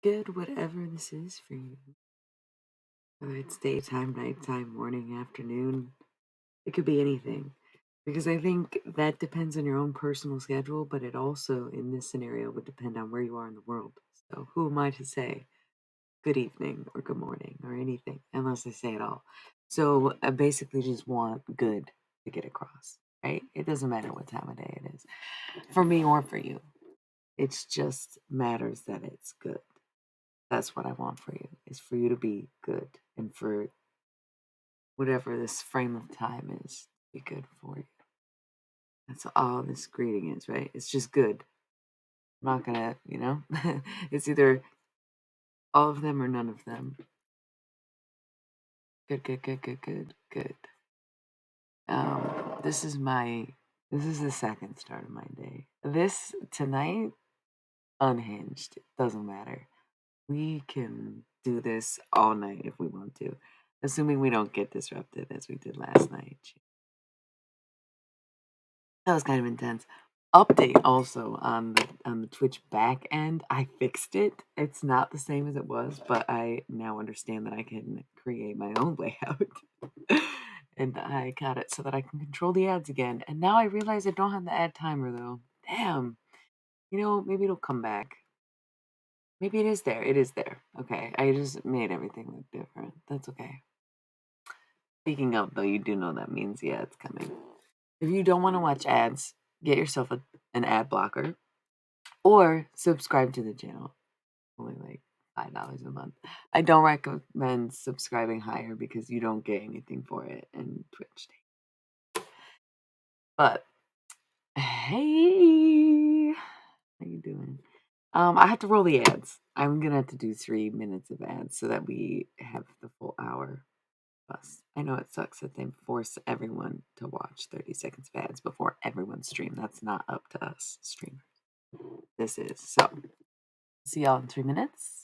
good, whatever this is for you. Whether it's daytime, nighttime, morning, afternoon, it could be anything. Because I think that depends on your own personal schedule, but it also, in this scenario, would depend on where you are in the world. So who am I to say good evening or good morning or anything, unless I say it all? So I basically just want good to get across, right? It doesn't matter what time of day it is, for me or for you. It's just matters that it's good. That's what I want for you, is for you to be good and for whatever this frame of time is to be good for you. That's all this greeting is, right? It's just good. I'm not gonna, it's either all of them or none of them. Good, good, good, good, good, good. This is the second start of my day. This tonight, unhinged. It doesn't matter. We can do this all night if we want to, assuming we don't get disrupted as we did last night. That was kind of intense. Update also on the Twitch back end. I fixed it. It's not the same as it was, but I now understand that I can create my own layout. And I got it so that I can control the ads again. And now I realize I don't have the ad timer though. Damn. Maybe it'll come back. Maybe it is there. It is there. Okay. I just made everything look different. That's okay. Speaking of though, you do know that means yeah, it's coming. If you don't want to watch ads, get yourself an ad blocker or subscribe to the channel. Only like $5 a month. I don't recommend subscribing higher because you don't get anything for it in Twitch. But hey, how you doing? I have to roll the ads. I'm gonna have to do 3 minutes of ads so that we have the full hour plus. I know it sucks that they force everyone to watch 30 seconds of ads before everyone's stream. That's not up to us streamers. This is. So, see y'all in 3 minutes.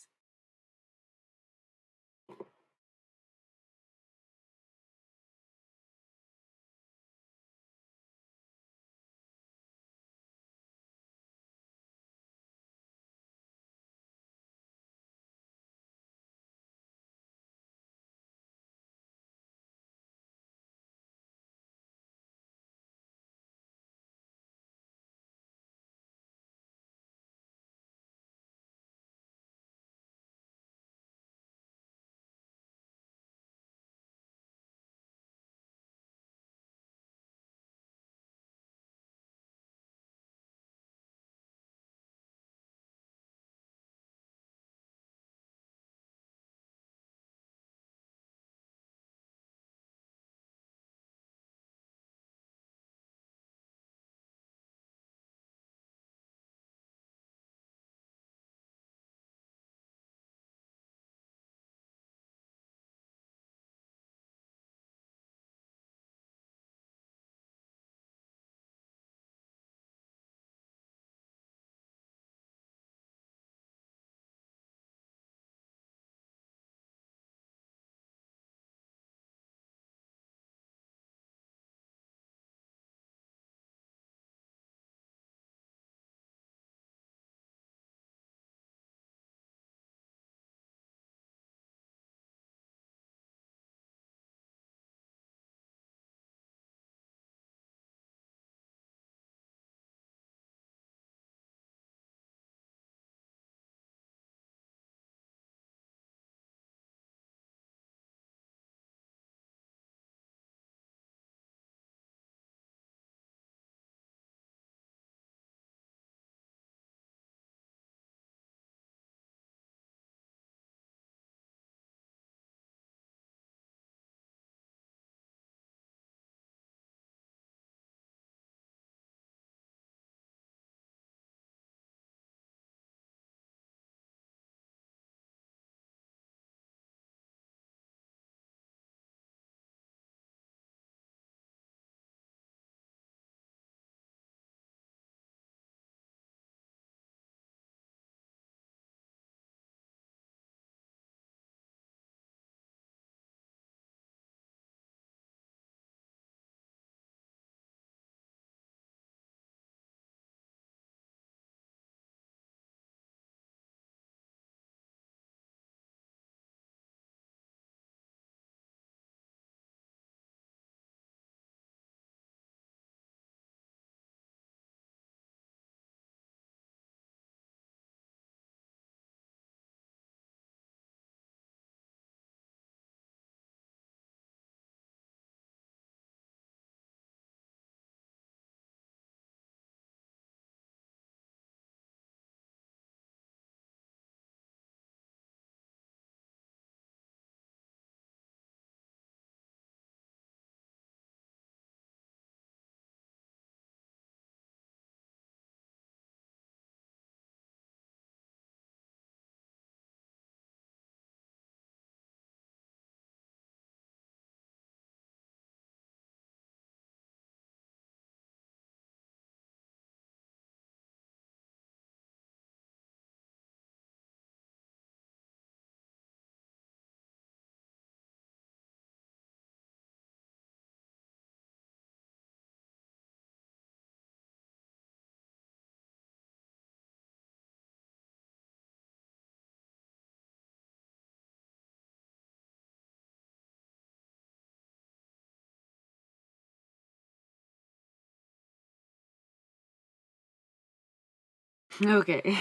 Okay.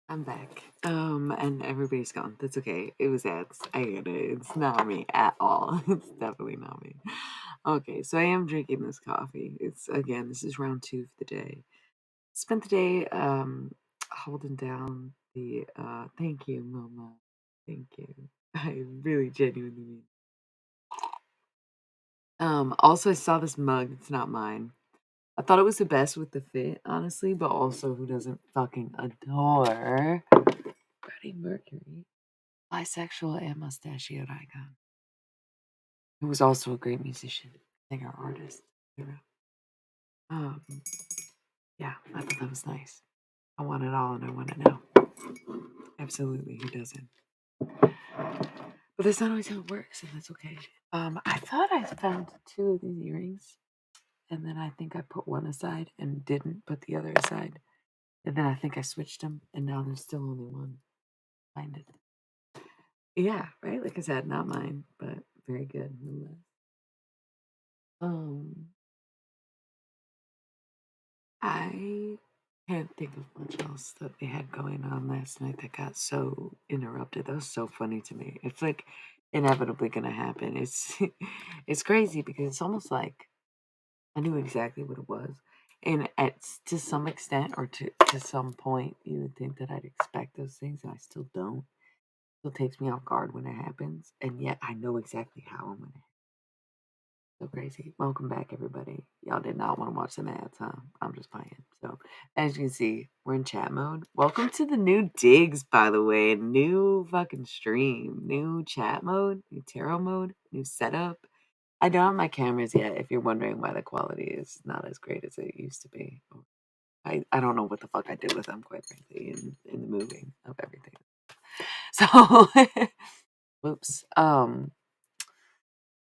I'm back. And everybody's gone. That's okay. It was ads. I get it. It's not me at all. It's definitely not me. Okay, so I am drinking this coffee. It's again, this is round two for the day. Spent the day holding down the thank you, Mama. Thank you. I really genuinely mean. Also I saw this mug, it's not mine. I thought it was the best with the fit, honestly, but also who doesn't fucking adore Freddie Mercury? Bisexual and mustachioed icon, who was also a great musician, singer, artist. Um, yeah, I thought that was nice. I want it all and I want it now. Absolutely, who doesn't? But that's not always how it works, and that's okay. I thought I found two of these earrings, and then I think I put one aside and didn't put the other aside. And then I think I switched them, and now there's still only one. Find it. Yeah, right? Like I said, not mine, but very good nonetheless. Um, I can't think of much else that they had going on last night that got so interrupted. That was so funny to me. It's like inevitably gonna happen. It's it's crazy because it's almost like I knew exactly what it was. And to some extent or to some point you would think that I'd expect those things and I still don't. Still takes me off guard when it happens. And yet I know exactly how I'm gonna. So crazy. Welcome back, everybody. Y'all did not want to watch some ads, huh? I'm just playing. So, as you can see, we're in chat mode. Welcome to the new digs, by the way. New fucking stream. New chat mode. New tarot mode. New setup. I don't have my cameras yet, if you're wondering why the quality is not as great as it used to be. I don't know what the fuck I did with them, quite frankly, in the moving of everything. So, whoops.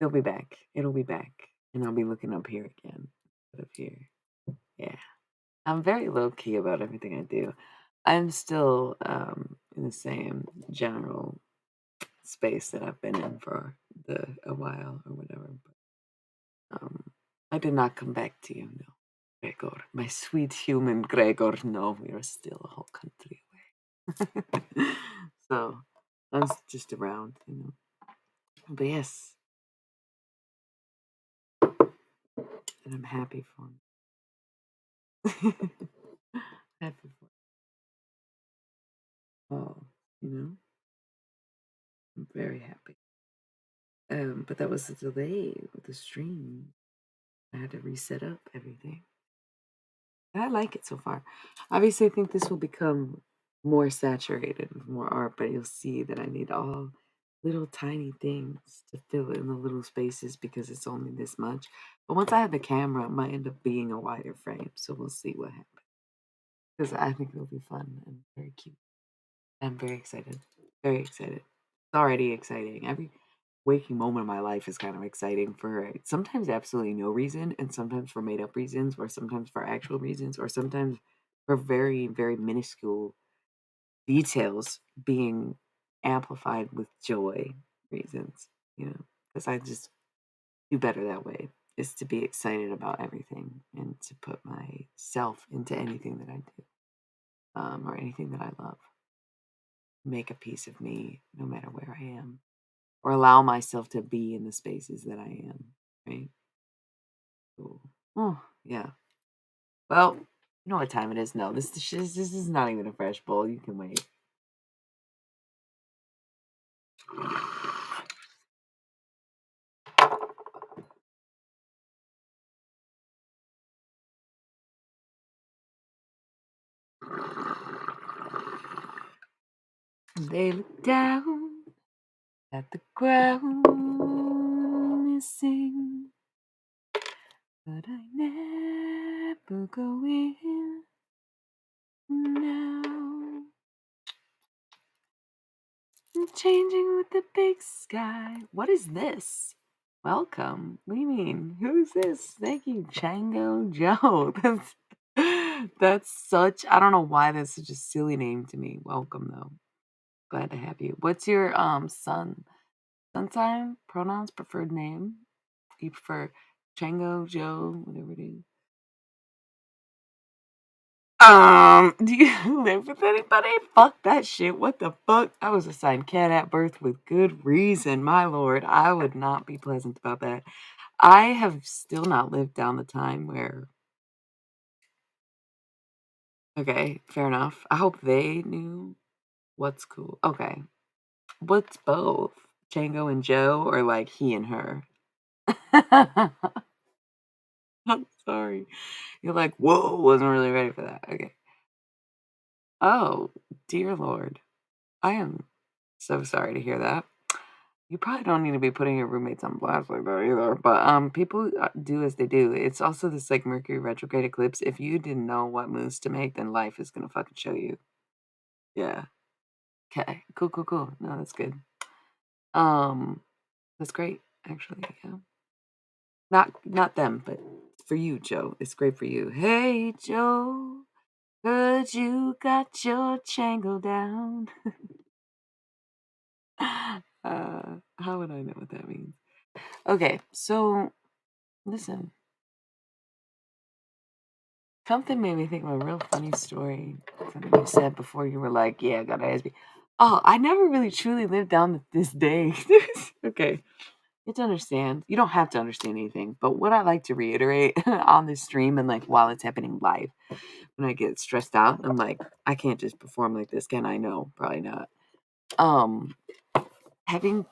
It'll be back. It'll be back. And I'll be looking up here again. Up here. Yeah. I'm very low key about everything I do. I'm still in the same general space that I've been in for a while or whatever. But I did not come back to you, no. Gregor. My sweet human Gregor. No, we are still a whole country away. So I'm just around, you know. But yes. And I'm happy for him. Happy for all, you know. I'm very happy. But that was a delay with the stream. I had to reset up everything. And I like it so far. Obviously, I think this will become more saturated with more art, but you'll see that I need all little tiny things to fill in the little spaces because it's only this much. But once I have the camera, it might end up being a wider frame. So we'll see what happens. Because I think it'll be fun and very cute. I'm very excited. Very excited. It's already exciting. Every waking moment of my life is kind of exciting for sometimes absolutely no reason, and sometimes for made up reasons, or sometimes for actual reasons, or sometimes for very, very minuscule details being amplified with joy reasons, you know, because I just do better that way, is to be excited about everything and to put myself into anything that I do, or anything that I love. Make a piece of me no matter where I am, or allow myself to be in the spaces that I am, right? Cool. Oh, yeah. Well, you know what time it is? No, this is not even a fresh bowl. You can wait. They look down at the ground missing, but I never go in now. I'm changing with the big sky. What is this? Welcome. What do you mean? Who's this? Thank you, Chango Joe. That's such. I don't know why that's such a silly name to me. Welcome though. Glad to have you. What's your sun sign? Pronouns? Preferred name? Do you prefer Chango Joe? Whatever it is. Do you live with anybody? Fuck that shit. What the fuck? I was assigned cat at birth with good reason, my lord. I would not be pleasant about that. I have still not lived down the time where. Okay, fair enough. I hope they knew what's cool. Okay, what's both? Django and Joe, or like he and her? I'm sorry. You're like, whoa, wasn't really ready for that. Okay. Oh, dear Lord. I am so sorry to hear that. You probably don't need to be putting your roommates on blast like that either. But people do as they do. It's also this like Mercury retrograde eclipse. If you didn't know what moves to make, then life is gonna fucking show you. Yeah. Okay. Cool. Cool. Cool. No, that's good. Um, that's great. Actually, yeah. Not them, but for you, Joe. It's great for you. Hey, Joe. Heard you got your changle down. How would I know what that means? Okay, so listen, something made me think of a real funny story. Something you said before you were like, "Yeah, I gotta ask me." Oh, I never really truly lived down this day. Okay, you have to understand. You don't have to understand anything, but what I like to reiterate on this stream and like while it's happening live, when I get stressed out, I'm like, I can't just perform like this, can I? No, probably not. Um, having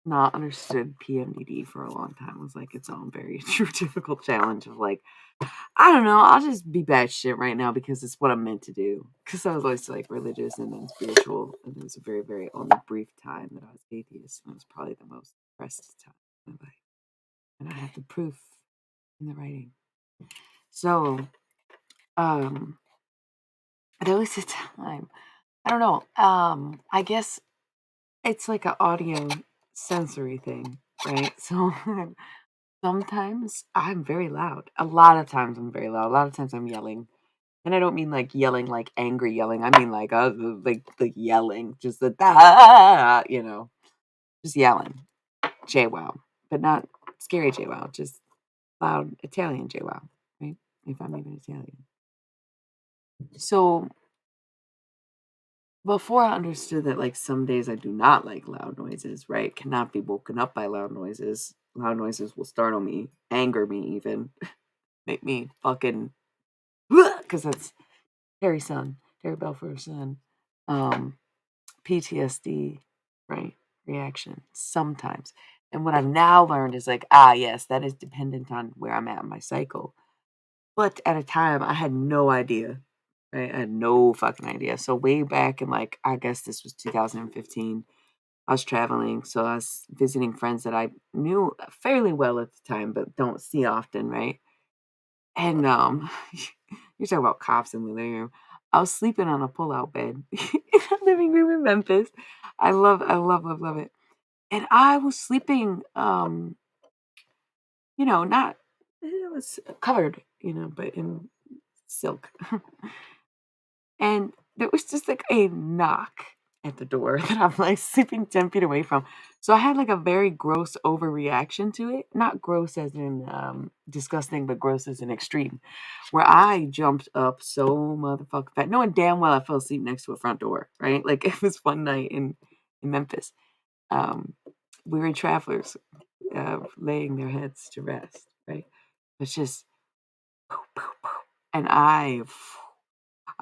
not understood PMDD for a long time was like its own very true difficult challenge of like, I don't know, I'll just be bad shit right now because it's what I'm meant to do. Because I was always like religious and then spiritual, and it was a very, very only brief time that I was atheist, and it was probably the most depressed time of my life. And I have the proof in the writing. So, um, there was a time, I don't know, I guess it's like an audio sensory thing, right? So sometimes I'm very loud. A lot of times I'm very loud. A lot of times I'm yelling. And I don't mean like yelling like angry yelling. I mean like yelling, just the da, just yelling. JWoww. But not scary JWoww, just loud Italian JWoww, right? If I'm even Italian. So before I understood that like some days I do not like loud noises, right? Cannot be woken up by loud noises. Loud noises will startle me, anger me even, make me fucking because that's Terry Belfour's son. Um, PTSD, right? Reaction sometimes. And what I've now learned is like, yes, that is dependent on where I'm at in my cycle. But at a time, I had no idea, right? I had no fucking idea. So way back in like, I guess this was 2015. I was traveling, so I was visiting friends that I knew fairly well at the time, but don't see often, right? And you talk about cops in the living room. I was sleeping on a pull-out bed in the living room in Memphis. I love it. And I was sleeping, not it was covered, but in silk. And there was just like a knock at the door that I'm like sleeping 10 feet away from. So I had like a very gross overreaction to it. Not gross as in disgusting, but gross as in extreme. Where I jumped up so motherfucking fast, knowing damn well I fell asleep next to a front door, right? Like it was one night in Memphis. Um, we were travelers laying their heads to rest, right? It's just, poof, poof, poof. And I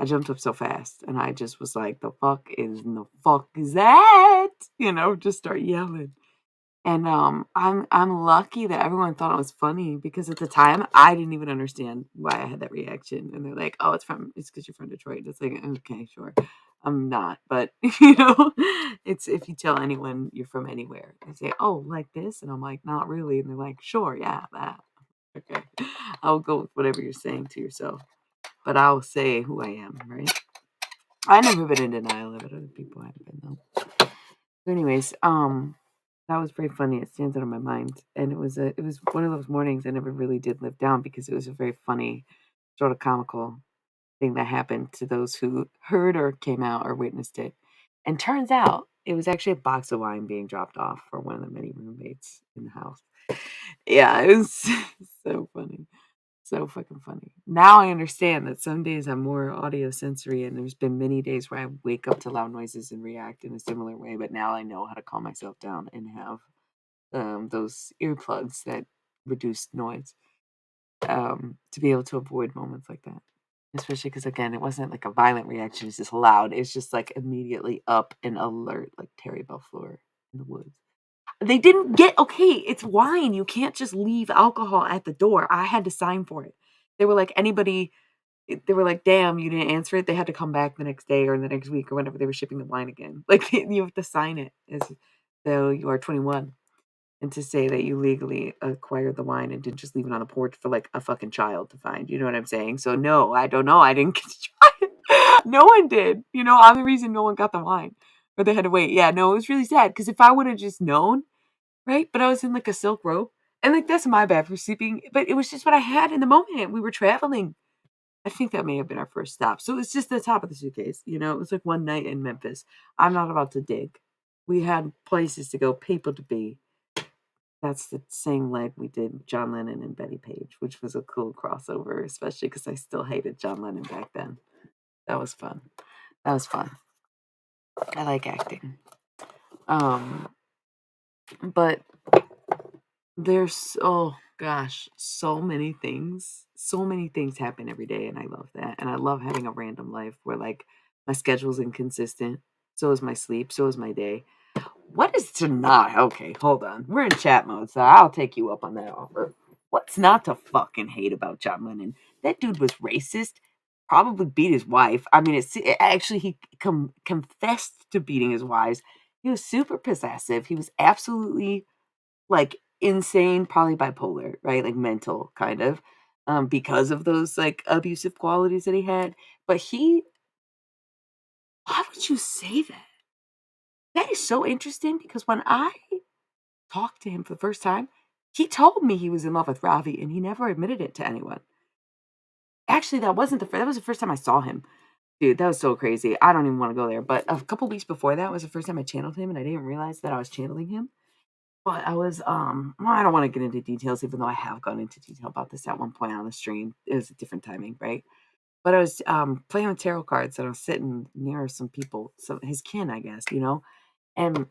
jumped up so fast and I just was like, the fuck is that? Just start yelling. And I'm lucky that everyone thought it was funny because at the time I didn't even understand why I had that reaction. And they're like, "Oh, it's because you're from Detroit." It's like, okay, sure. I'm not, but it's if you tell anyone you're from anywhere, they say, "Oh, like this," and I'm like, "Not really," and they're like, "Sure, yeah, that." Okay, I'll go with whatever you're saying to yourself, but I'll say who I am, right? I've never been in denial of it. Other people have been though. So anyways, that was very funny. It stands out in my mind, and it was one of those mornings I never really did live down because it was a very funny, sort of comical thing that happened to those who heard or came out or witnessed it. And turns out it was actually a box of wine being dropped off for one of the many roommates in the house. Yeah, it was so funny. So fucking funny. Now I understand that some days I'm more audio sensory, and there's been many days where I wake up to loud noises and react in a similar way. But now I know how to calm myself down and have those earplugs that reduce noise to be able to avoid moments like that. Especially because, again, it wasn't like a violent reaction, it's just loud. It's just like immediately up and alert, like Terry Belfleur in the woods. They didn't get okay, it's wine. You can't just leave alcohol at the door. I had to sign for it. They were like, anybody, they were like, damn, you didn't answer it. They had to come back the next day or the next week or whenever they were shipping the wine again. Like, you have to sign it as though you are 21 and to say that you legally acquired the wine and didn't just leave it on the porch for like a fucking child to find. You know what I'm saying? So, no, I don't know. I didn't get to try it. No one did. You know, I'm the reason no one got the wine or they had to wait. Yeah, no, it was really sad because if I would have just known, right? But I was in like a silk robe. And like that's my bad for sleeping. But it was just what I had in the moment. We were traveling. I think that may have been our first stop. So it was just the top of the suitcase. You know, it was like one night in Memphis. I'm not about to dig. We had places to go, people to be. That's the same leg we did John Lennon and Betty Page, which was a cool crossover, especially because I still hated John Lennon back then. That was fun. That was fun. I like acting. Um, but there's oh gosh, so many things happen every day, and I love that. And I love having a random life where like my schedule's inconsistent. So is my sleep. So is my day. What is to not? Okay, hold on. We're in chat mode, so I'll take you up on that offer. What's not to fucking hate about John Lennon? That dude was racist. Probably beat his wife. I mean, actually he confessed to beating his wives. He was super possessive. He was absolutely like insane, probably bipolar, right? Like mental kind of, because of those like abusive qualities that he had. But why would you say that? That is so interesting because when I talked to him for the first time, he told me he was in love with Ravi and he never admitted it to anyone. Actually, that was the first time I saw him. Dude, that was so crazy. I don't even want to go there. But a couple weeks before that was the first time I channeled him and I didn't realize that I was channeling him. But I was, well, I don't want to get into details, even though I have gone into detail about this at one point on the stream. It was a different timing, right? But I was playing with tarot cards and I was sitting near some people, some his kin, I guess, you know. And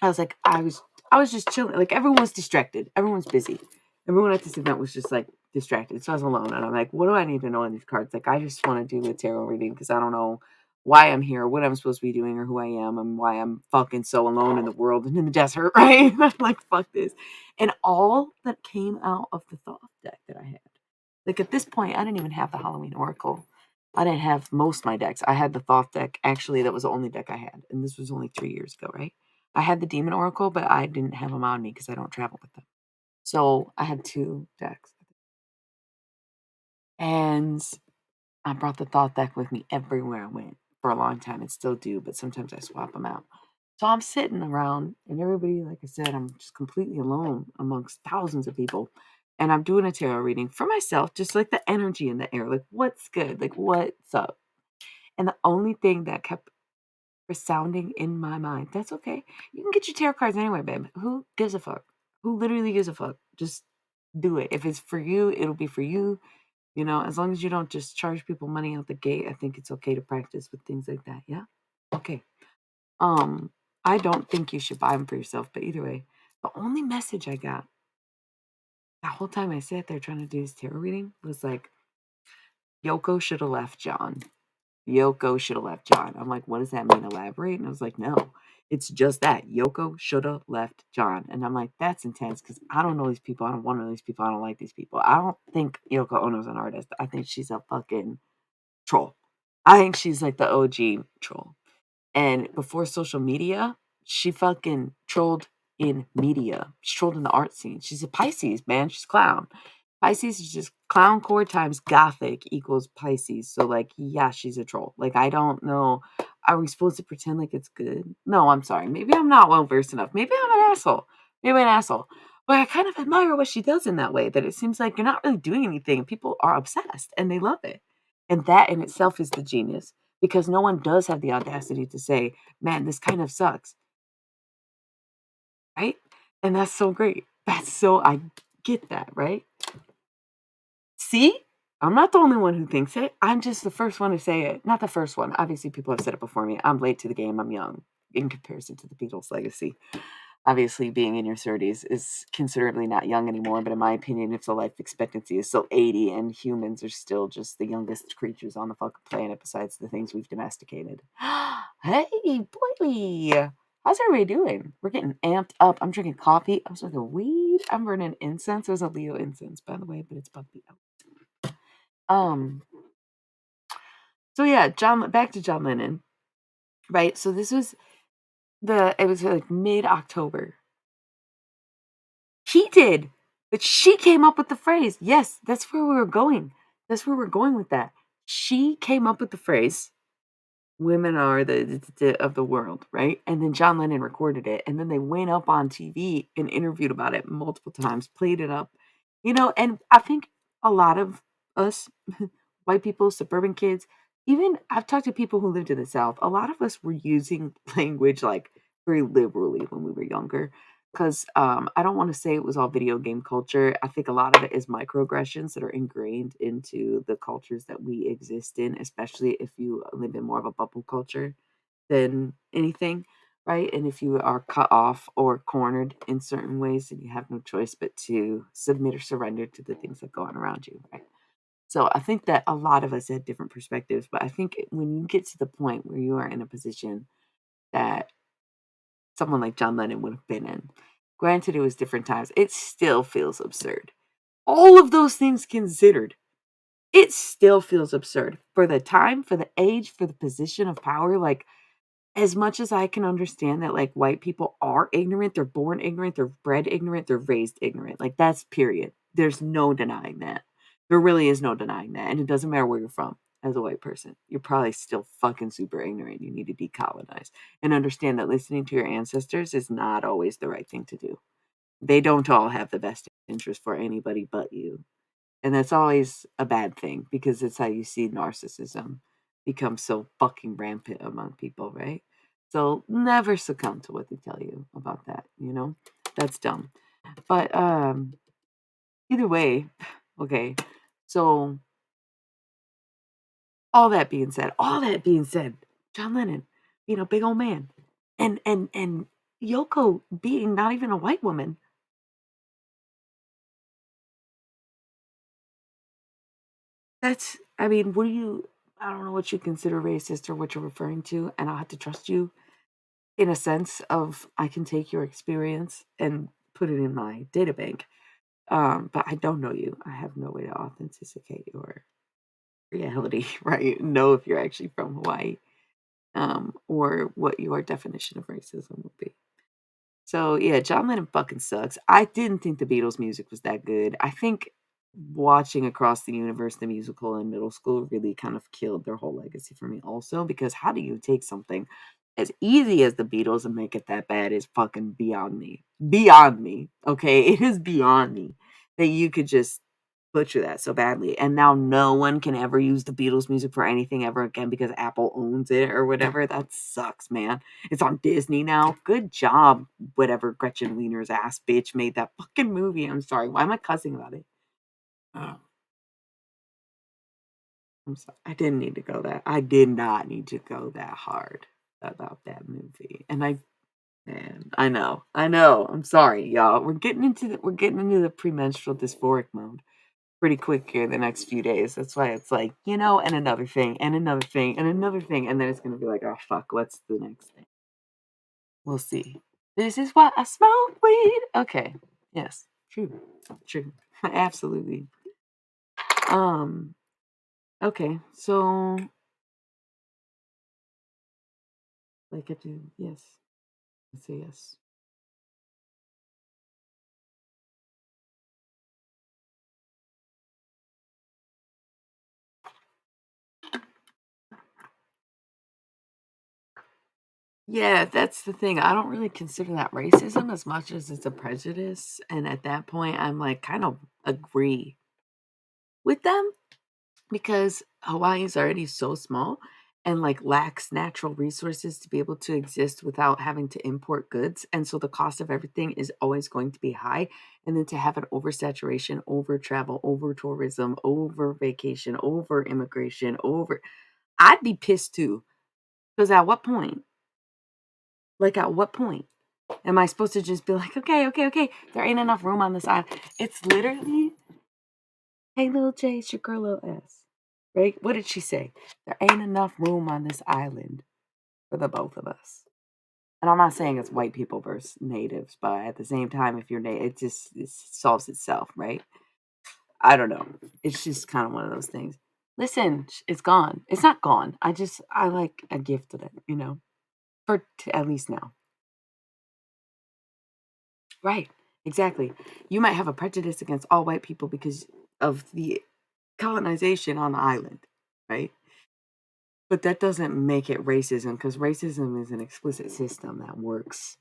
I was like, I was just chilling. Like everyone's distracted. Everyone's busy. Everyone at this event was just like distracted. So I was alone. And I'm like, what do I need to know on these cards? Like I just want to do a tarot reading because I don't know why I'm here, what I'm supposed to be doing, or who I am, and why I'm fucking so alone in the world and in the desert, right? I'm like, fuck this. And all that came out of the thought deck that I had. Like at this point, I didn't even have the Halloween Oracle. I didn't have most of my decks. I had the Thoth deck. Actually, that was the only deck I had. And this was only 3 years ago, right? I had the Demon Oracle, but I didn't have them on me because I don't travel with them. So I had two decks. And I brought the Thoth deck with me everywhere I went for a long time and still do, but sometimes I swap them out. So I'm sitting around and everybody, like I said, I'm just completely alone amongst thousands of people. And I'm doing a tarot reading for myself, just like the energy in the air. Like, what's good? Like, what's up? And the only thing that kept resounding in my mind, that's okay. You can get your tarot cards anyway, babe. Who gives a fuck? Who literally gives a fuck? Just do it. If it's for you, it'll be for you. You know, as long as you don't just charge people money out the gate, I think it's okay to practice with things like that. Yeah. Okay. Um, I don't think you should buy them for yourself, but either way, the only message I got the whole time I sat there trying to do this tarot reading was like, Yoko should have left John. Yoko should have left John. I'm like, what does that mean? Elaborate? And I was like, no, it's just that. Yoko should have left John. And I'm like, that's intense because I don't know these people. I don't want to know these people. I don't like these people. I don't think Yoko Ono's an artist. I think she's a fucking troll. I think she's like the OG troll. And before social media, she fucking trolled in media. She trolled in the art scene. She's a Pisces, man. She's a clown. Pisces is just clown core times gothic equals Pisces. So like, yeah, she's a troll. Like, I don't know. Are we supposed to pretend like it's good? No, I'm sorry. Maybe I'm not well versed enough. Maybe I'm an asshole. Maybe I'm an asshole. But I kind of admire what she does in that way, that it seems like you're not really doing anything. People are obsessed and they love it. And that in itself is the genius because no one does have the audacity to say, man, this kind of sucks. Right? And that's so great. I get that, right? See? I'm not the only one who thinks it. I'm just the first one to say it. Not the first one. Obviously, people have said it before me. I'm late to the game. I'm young in comparison to the Beatles' legacy. Obviously, being in your 30s is considerably not young anymore, but in my opinion, if the life expectancy is still 80 and humans are still just the youngest creatures on the fucking planet besides the things we've domesticated. Hey, boy. How's everybody doing? We're getting amped up. I'm drinking coffee. I'm smoking weed. I'm burning incense. It was a Leo incense, by the way, but it's bumpy out. Um, so yeah, back to John Lennon, right? So this was it was like mid-October. He did, but she came up with the phrase. Yes, that's where we were going. That's where we're going with that. She came up with the phrase, women are the of the world, right? And then John Lennon recorded it, and then they went up on TV and interviewed about it multiple times, played it up, and I think a lot of us, white people, suburban kids, even I've talked to people who lived in the South, a lot of us were using language like very liberally when we were younger. Because I don't want to say it was all video game culture. I think a lot of it is microaggressions that are ingrained into the cultures that we exist in, especially if you live in more of a bubble culture than anything, right? And if you are cut off or cornered in certain ways, then you have no choice but to submit or surrender to the things that go on around you, right? So I think that a lot of us had different perspectives, but I think when you get to the point where you are in a position that someone like John Lennon would have been in, granted it was different times, it still feels absurd. All of those things considered, it still feels absurd for the time, for the age, for the position of power. Like, as much as I can understand that, like, white people are ignorant, they're born ignorant, they're bred ignorant, they're raised ignorant. Like, that's period. There's no denying that. There really is no denying that. And it doesn't matter where you're from as a white person. You're probably still fucking super ignorant. You need to decolonize and understand that listening to your ancestors is not always the right thing to do. They don't all have the best interest for anybody but you. And that's always a bad thing because it's how you see narcissism become so fucking rampant among people, right? So never succumb to what they tell you about that. That's dumb. But either way, okay. So all that being said, John Lennon being a big old man and Yoko being not even a white woman. I mean, I don't know what you consider racist or what you're referring to, and I'll have to trust you in a sense of I can take your experience and put it in my data bank. But I don't know you. I have no way to authenticate your reality, right? Know if you're actually from Hawaii, or what your definition of racism would be. So yeah, John Lennon fucking sucks. I didn't think the Beatles music was that good. I think watching Across the Universe, the musical in middle school, really kind of killed their whole legacy for me also, because how do you take something as easy as the Beatles and make it that bad is fucking beyond me. Beyond me. Okay. It is beyond me that you could just butcher that so badly. And now no one can ever use the Beatles music for anything ever again because Apple owns it or whatever. That sucks, man. It's on Disney now. Good job, whatever Gretchen Wiener's ass bitch made that fucking movie. I'm sorry. Why am I cussing about it? Oh, I'm sorry. I didn't need to go that. I did not need to go that hard about that movie. Man, I know. I'm sorry, y'all. We're getting into the premenstrual dysphoric mode pretty quick here the next few days. That's why it's like, and another thing, and another thing, and another thing, and then it's gonna be like, oh fuck, what's the next thing? We'll see. This is why I smoke weed. Okay. Yes. True. True. Absolutely. Um. Okay. So, like, I do. Yes. I say yes. Yeah, that's the thing. I don't really consider that racism as much as it's a prejudice. And at that point, I'm like, kind of agree with them because Hawaii is already so small. and like lacks natural resources to be able to exist without having to import goods. And so the cost of everything is always going to be high. And then to have an oversaturation, over travel, over tourism, over vacation, over immigration, over, I'd be pissed too. Because at what point? Like, at what point am I supposed to just be like, okay, okay, okay, there ain't enough room on this island? It's literally, hey, little J, it's your girl, little S. Right? What did she say? There ain't enough room on this island for the both of us. And I'm not saying it's white people versus natives, but at the same time, if you're native, it solves itself, right? I don't know. It's just kind of one of those things. Listen, it's gone. It's not gone. I like a gift of it, for at least now. Right. Exactly. You might have a prejudice against all white people because of the colonization on the island, right? But that doesn't make it racism because racism is an explicit system that works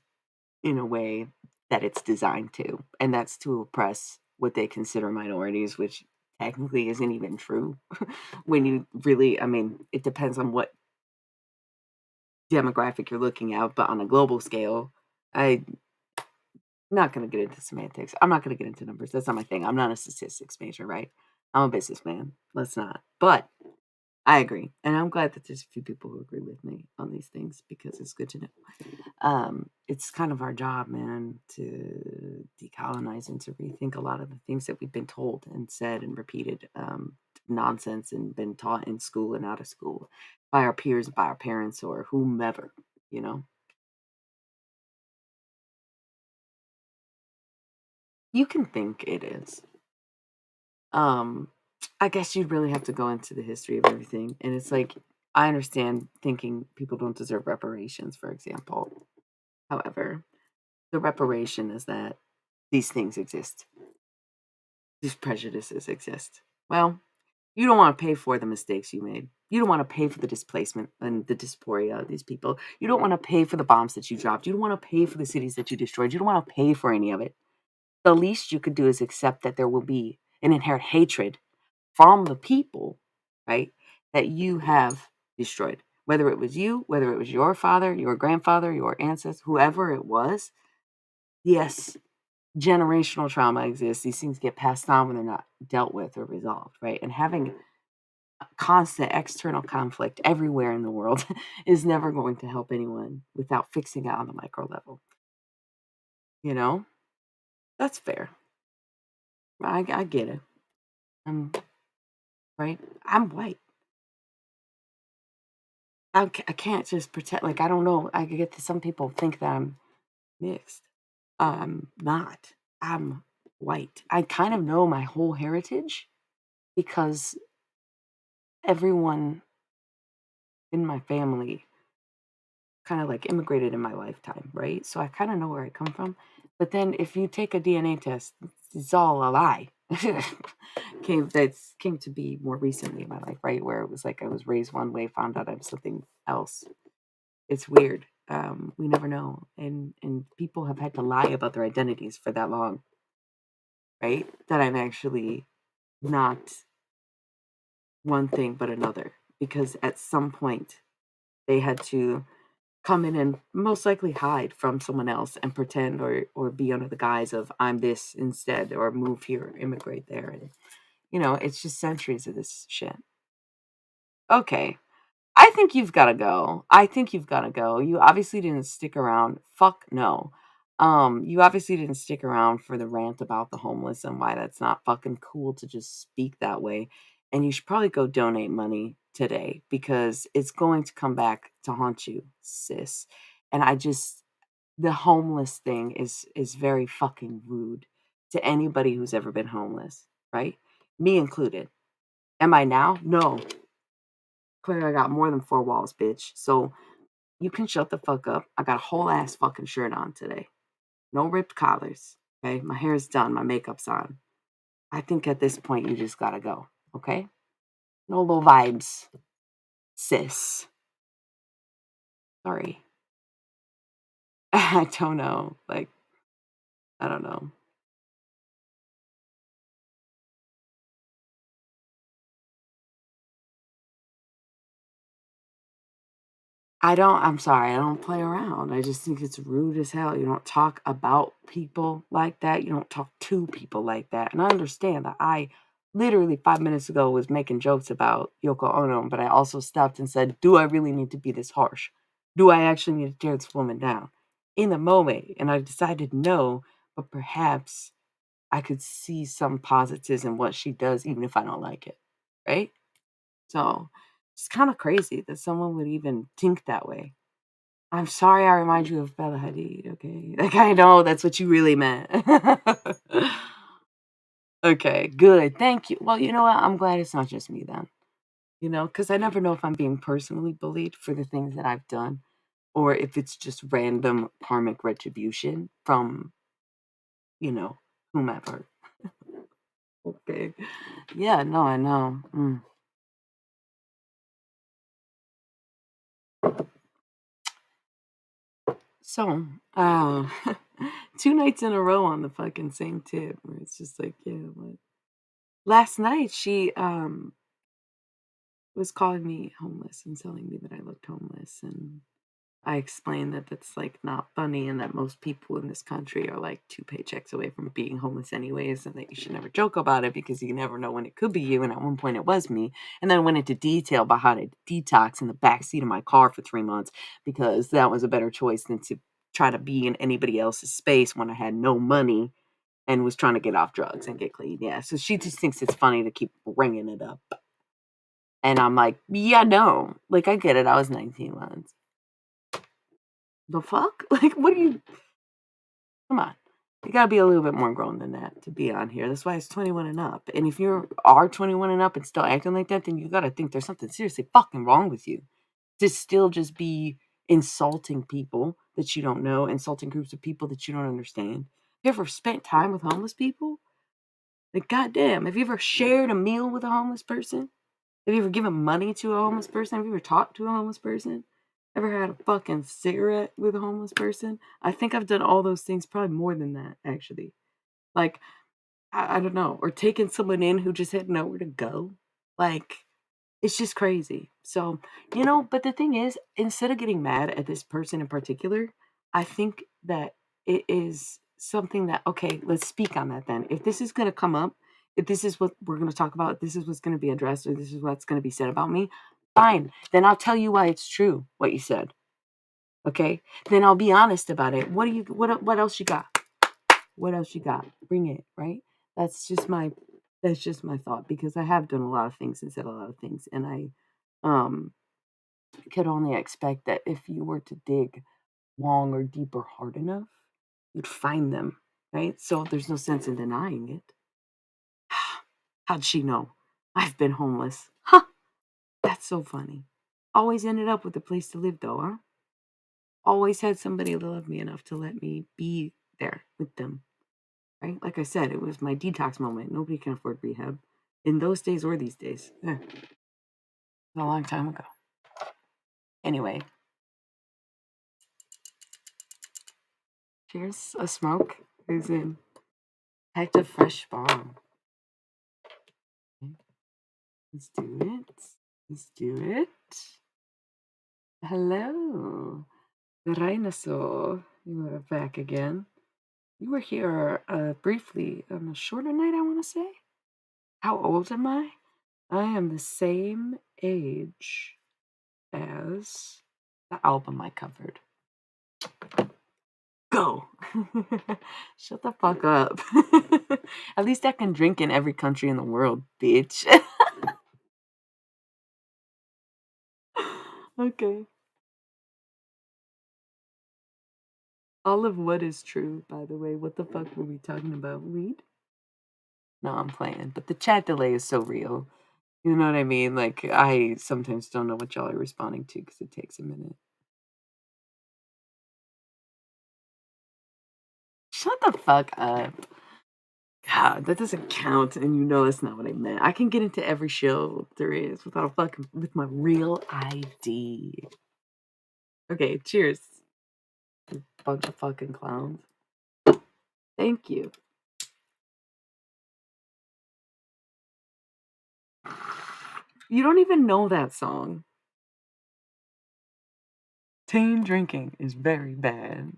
in a way that it's designed to, and that's to oppress what they consider minorities, which technically isn't even true. When you really, I mean, it depends on what demographic you're looking at, but on a global scale, I'm not going to get into semantics. I'm not going to get into numbers. That's not my thing. I'm not a statistics major, right? I'm a businessman. Let's not. But I agree. And I'm glad that there's a few people who agree with me on these things because it's good to know. It's kind of our job, man, to decolonize and to rethink a lot of the things that we've been told and said and repeated nonsense and been taught in school and out of school by our peers, by our parents, or whomever, you know? You can think it is. Um, I guess you'd really have to go into the history of everything. And it's like, I understand thinking people don't deserve reparations, for example. However, the reparation is that these things exist, these prejudices exist. Well, you don't want to pay for the mistakes you made. You don't want to pay for the displacement and the dysphoria of these people. You don't want to pay for the bombs that you dropped. You don't want to pay for the cities that you destroyed. You don't want to pay for any of it. The least you could do is accept that there will be an inherent hatred from the people, right, that you have destroyed. Whether it was you, whether it was your father, your grandfather, your ancestors, whoever it was, yes, generational trauma exists. These things get passed on when they're not dealt with or resolved, right? And having constant external conflict everywhere in the world is never going to help anyone without fixing it on the micro level. You know, that's fair. I get it. I'm right. I'm white. I can't just pretend like I don't know. I get that some people think that I'm mixed. I'm not. I'm white. I kind of know my whole heritage because everyone in my family kind of like immigrated in my lifetime, right? So I kind of know where I come from. But then if you take a DNA test, it's all a lie. Came to be more recently in my life, right? Where it was like I was raised one way, found out I'm something else. It's weird. We never know. And people have had to lie about their identities for that long, right? That I'm actually not one thing but another. Because at some point they had to come in and most likely hide from someone else and pretend or be under the guise of I'm this instead or move here, immigrate there. And it's just centuries of this shit. Okay. I think you've got to go. I think you've got to go. You obviously didn't stick around. Fuck no. You obviously didn't stick around for the rant about the homeless and why that's not fucking cool to just speak that way. And you should probably go donate money today because it's going to come back to haunt you, sis. And the homeless thing is very fucking rude to anybody who's ever been homeless, right? Me included. Am I now? No. Clearly, I got more than four walls, bitch. So you can shut the fuck up. I got a whole ass fucking shirt on today. No ripped collars. Okay. My hair's done. My makeup's on. I think at this point, you just gotta go. Okay. No low vibes, sis. Sorry. I don't know. Like, I don't know. I'm sorry, I don't play around. I just think it's rude as hell. You don't talk about people like that. You don't talk to people like that. And I understand that I literally 5 minutes ago was making jokes about Yoko Ono, but I also stopped and said, do I really need to be this harsh? Do I actually need to tear this woman down? In the moment, and I decided no, but perhaps I could see some positives in what she does, even if I don't like it. Right? So it's kind of crazy that someone would even think that way. I'm sorry I remind you of Bella Hadid, okay? Like, I know that's what you really meant. Okay, good. Thank you. Well, you know what? I'm glad it's not just me then. You know, because I never know if I'm being personally bullied for the things that I've done or if it's just random karmic retribution from, you know, whomever. Okay. Yeah, no, I know. So, uh, 2 nights in a row on the fucking same tip where it's just like, yeah, what? Last night she was calling me homeless and telling me that I looked homeless, and I explained that that's like not funny and that most people in this country are like 2 paychecks away from being homeless anyways, and that you should never joke about it because you never know when it could be you. And at one point it was me, and then went into detail about how to detox in the back seat of my car for 3 months because that was a better choice than to try to be in anybody else's space when I had no money and was trying to get off drugs and get clean. Yeah, so she just thinks it's funny to keep bringing it up. And I'm like, yeah, no. Like, I get it. I was 19 once. The fuck? Like, what do you. Come on. You gotta be a little bit more grown than that to be on here. That's why it's 21 and up. And if you are 21 and up and still acting like that, then you gotta think there's something seriously fucking wrong with you. To still just be insulting people that you don't know, insulting groups of people that you don't understand. Have you ever spent time with homeless people? Like, goddamn, have you ever shared a meal with a homeless person? Have you ever given money to a homeless person? Have you ever talked to a homeless person? Ever had a fucking cigarette with a homeless person? I think I've done all those things, probably more than that, actually. Like, I don't know. Or taken someone in who just had nowhere to go. Like, it's just crazy. So, but the thing is, instead of getting mad at this person in particular, I think that it is something that, okay, let's speak on that then. If this is going to come up, if this is what we're going to talk about, this is what's going to be addressed, or this is what's going to be said about me, fine. Then I'll tell you why it's true, what you said. Okay? Then I'll be honest about it. What else you got? What else you got? Bring it, right? That's just my that's just my thought because I have done a lot of things and said a lot of things, and I um could only expect that if you were to dig long or deep or hard enough, you'd find them, right? So there's no sense in denying it. How'd she know? I've been homeless. Huh, that's so funny. Always ended up with a place to live though, huh? Always had somebody that loved me enough to let me be there with them. Right? Like I said, it was my detox moment. Nobody can afford rehab in those days or these days. Yeah, a long time ago. Anyway, cheers. A smoke is in. Packed a fresh bomb. Let's do it. Let's do it. Hello, Dinosaur. You are back again. You were here briefly on a shorter night, I want to say. How old am I? I am the same age as the album I covered. Go. Shut the fuck up. At least I can drink in every country in the world, bitch. Okay. All of what is true, by the way. What the fuck were we talking about? Weed? No, I'm playing. But the chat delay is so real. You know what I mean? Like, I sometimes don't know what y'all are responding to because it takes a minute. Shut the fuck up. God, that doesn't count, and you know that's not what I meant. I can get into every show there is without a fucking with my real ID. Okay, cheers. Bunch of fucking clowns. Thank you. You don't even know that song. Teen drinking is very bad.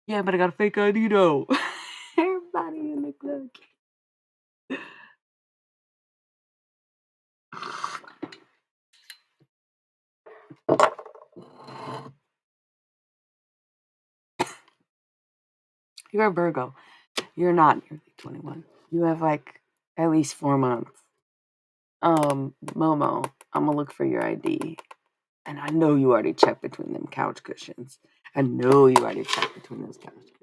Yeah, but I got a fake ID though. Everybody in the club. You're a Virgo. You're not nearly 21. You have like at least 4 months. Momo, I'm gonna look for your ID. And I know you already checked between them couch cushions. I know you already checked between those couch cushions.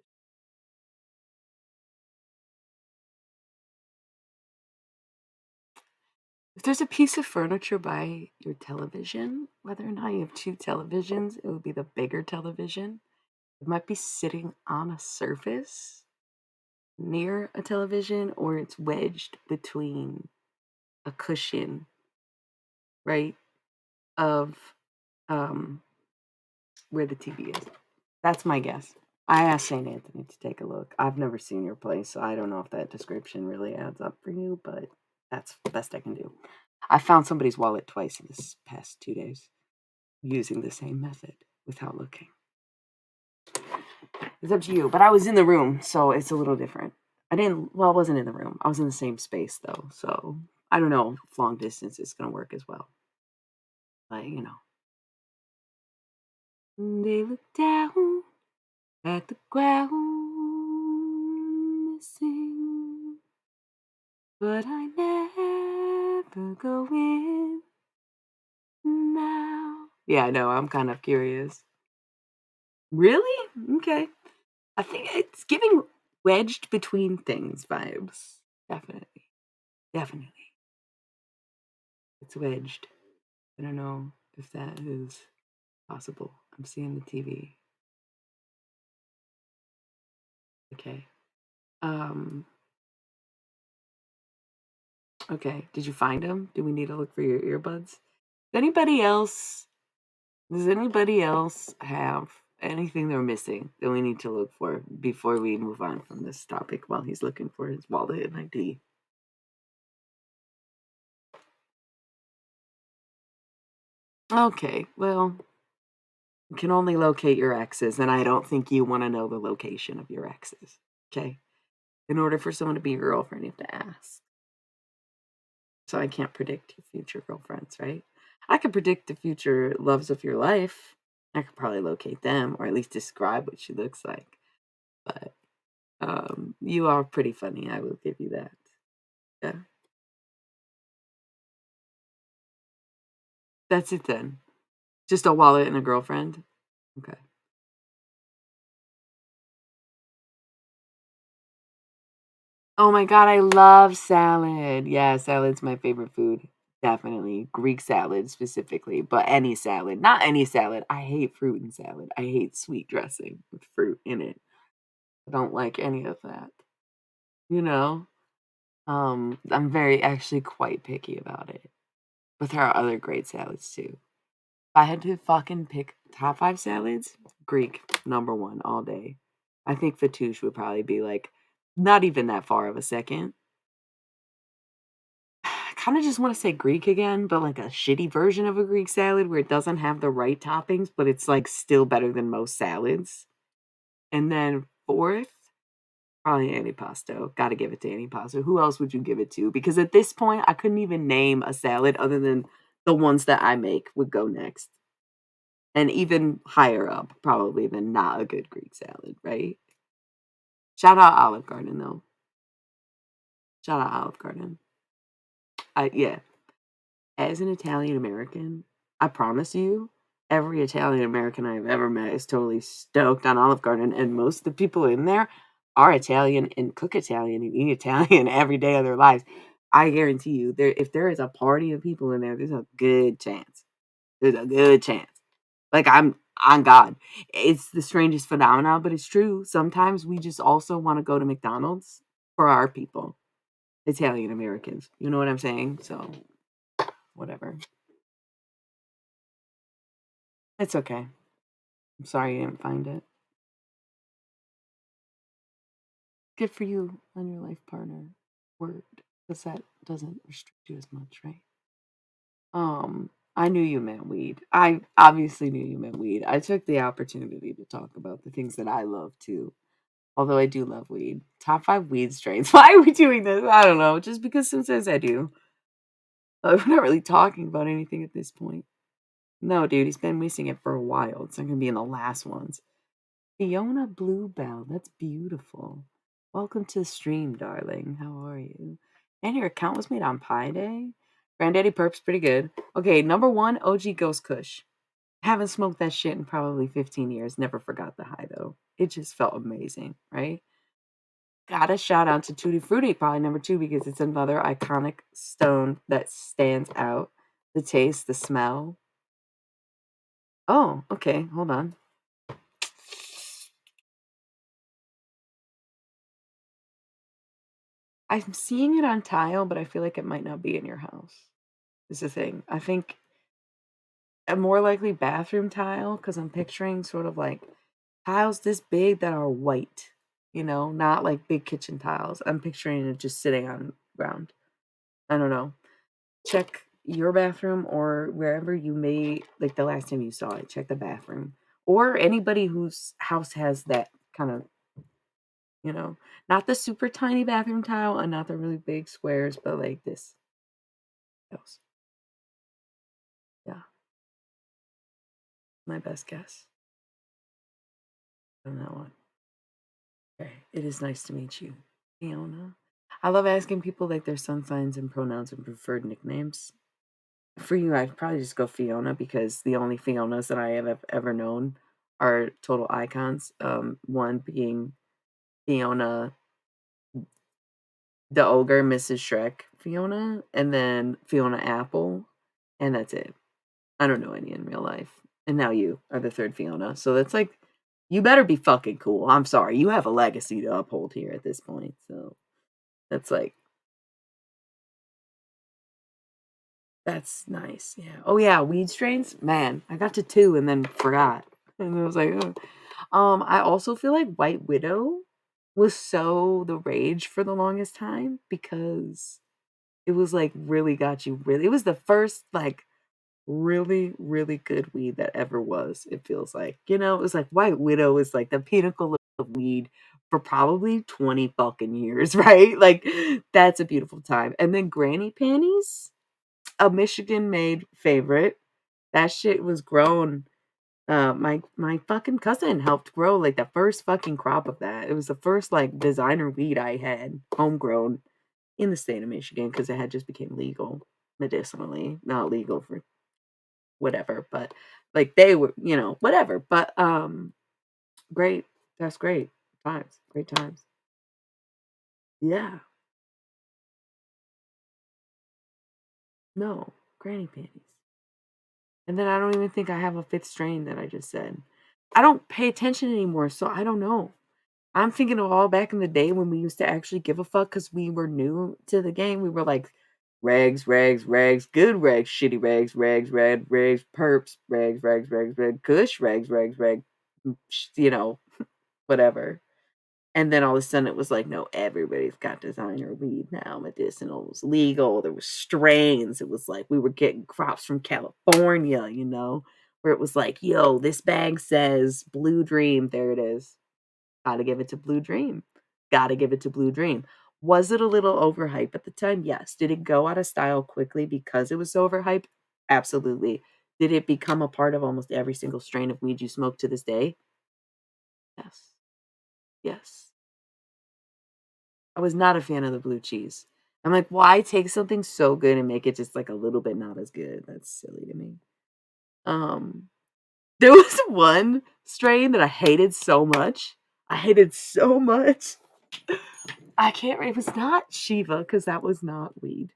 If there's a piece of furniture by your television, whether or not you have two televisions, it would be the bigger television. It might be sitting on a surface near a television, or it's wedged between a cushion, right, of where the TV is. That's my guess. I asked St. Anthony to take a look. I've never seen your place, so I don't know if that description really adds up for you, but that's the best I can do. I found somebody's wallet twice in this past 2 days using the same method without looking. It's up to you, but I was in the room, so it's a little different. I wasn't in the room. I was in the same space, though, so I don't know if long distance is going to work as well. But, they look down at the ground missing, but I never go in now. Yeah, I know. I'm kind of curious. Really? Okay. I think it's giving wedged between things vibes. Definitely. Definitely. It's wedged. I don't know if that is possible. I'm seeing the TV. Okay. Um, okay. Did you find them? Do we need to look for your earbuds? Anybody else Does anybody else have anything they're missing that we need to look for before we move on from this topic while he's looking for his wallet and ID? Okay, well, you can only locate your exes, and I don't think you want to know the location of your exes. Okay? In order for someone to be your girlfriend, you have to ask. So I can't predict your future girlfriends, right? I could predict the future loves of your life. I could probably locate them or at least describe what she looks like. But you are pretty funny. I will give you that. Yeah, that's it then. Just a wallet and a girlfriend. Okay. Oh my god, I love salad. Yeah, salad's my favorite food. Definitely Greek salad specifically, but any salad, not any salad. I hate fruit in salad. I hate sweet dressing with fruit in it. I don't like any of that. You know, I'm very actually quite picky about it. But there are other great salads too. I had to fucking pick top 5 salads, Greek, number 1 all day. I think fattoush would probably be, like, not even that far of a second. I kinda just wanna say Greek again, but, like, a shitty version of a Greek salad where it doesn't have the right toppings, but it's, like, still better than most salads. And then 4th, probably antipasto. Gotta give it to antipasto. Who else would you give it to? Because at this point, I couldn't even name a salad other than the ones that I make would go next. And even higher up probably than not a good Greek salad, right? Shout out Olive Garden though. Shout out Olive Garden. Yeah. As an Italian American, I promise you, every Italian American I've ever met is totally stoked on Olive Garden, and most of the people in there are Italian and cook Italian and eat Italian every day of their lives. I guarantee you, if there is a party of people in there, there's a good chance. There's a good chance. Like, I'm on God. It's the strangest phenomenon, but it's true. Sometimes we just also wanna go to McDonald's for our people, Italian Americans. You know what I'm saying? So, whatever. It's okay. I'm sorry you didn't find it. Good for you on your life partner. Word. Because that doesn't restrict you as much, right? I knew you meant weed. I obviously knew you meant weed. I took the opportunity to talk about the things that I love too. Although I do love weed. Top 5 weed strains. Why are we doing this? I don't know. Just because sometimes I do. We're not really talking about anything at this point. No, dude, he's been missing it for a while. It's not gonna be in the last ones. Fiona Bluebell, that's beautiful. Welcome to the stream, darling. How are you? And your account was made on Pi Day? Granddaddy Perp's pretty good. Okay, number 1, OG Ghost Kush. Haven't smoked that shit in probably 15 years. Never forgot the high, though. It just felt amazing, right? Gotta shout out to Tutti Frutti, probably number 2, because it's another iconic stone that stands out. The taste, the smell. Oh, okay, hold on. I'm seeing it on tile, but I feel like it might not be in your house. Is the thing. I think a more likely bathroom tile because I'm picturing sort of like tiles this big that are white, not like big kitchen tiles. I'm picturing it just sitting on ground. I don't know. Check your bathroom or wherever you may like the last time you saw it. Check the bathroom or anybody whose house has that kind of, you know, not the super tiny bathroom tile and not the really big squares, but like this house. Yeah, my best guess on that one. Okay, it is nice to meet you, Fiona. I love asking people like their sun signs and pronouns and preferred nicknames. For you, I'd probably just go Fiona because the only Fionas that I have ever known are total icons. One being Fiona, the ogre, Mrs. Shrek, Fiona, and then Fiona Apple, and that's it. I don't know any in real life. And now you are the third Fiona. So that's like, you better be fucking cool. I'm sorry. You have a legacy to uphold here at this point. So that's like, that's nice. Yeah. Oh, yeah. Weed strains. Man, I got to 2 and then forgot. And I was like, "Ugh." I also feel like White Widow was so the rage for the longest time because it was like really got you really, it was the first like really, really good weed that ever was, it feels like. It was like White Widow is like the pinnacle of weed for probably 20 fucking years, right? Like, that's a beautiful time. And then Granny Panties, a Michigan made favorite. That shit was grown. My fucking cousin helped grow like the first fucking crop of that. It was the first like designer weed I had homegrown in the state of Michigan because it had just became legal medicinally, not legal for whatever, but like they were, whatever. But great. That's great. Times. Great times. Yeah. No. Granny panties. And then I don't even think I have a fifth strain that I just said. I don't pay attention anymore, so I don't know. I'm thinking of all back in the day when we used to actually give a fuck because we were new to the game. We were like regs, regs, regs, good regs, shitty regs, regs, red regs, perps, regs, regs, regs, red, kush, regs, regs, reg, you know, whatever. And then all of a sudden it was like, no, everybody's got designer weed now. Medicinal was legal. There were strains. It was like we were getting crops from California, where it was like, yo, this bag says Blue Dream. There it is. Gotta give it to Blue Dream. Gotta give it to Blue Dream. Was it a little overhyped at the time? Yes. Did it go out of style quickly because it was so overhyped? Absolutely. Did it become a part of almost every single strain of weed you smoke to this day? Yes. Yes. I was not a fan of the blue cheese. I'm like, why take something so good and make it just like a little bit not as good? That's silly to me. Um, there was one strain that I hated so much. I hated so much. I can't. It was not Shiva because that was not weed,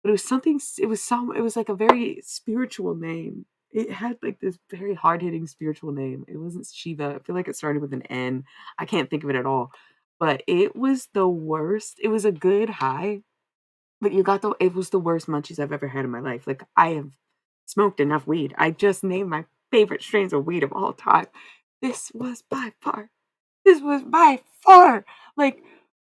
but it was something. It was like a very spiritual name. It had like this very hard hitting spiritual name. It wasn't Shiva. I feel like it started with an N. I can't think of it at all. But it was the worst. It was a good high, but it was the worst munchies I've ever had in my life. Like, I have smoked enough weed. I just named my favorite strains of weed of all time. This was by far, this was by far, like,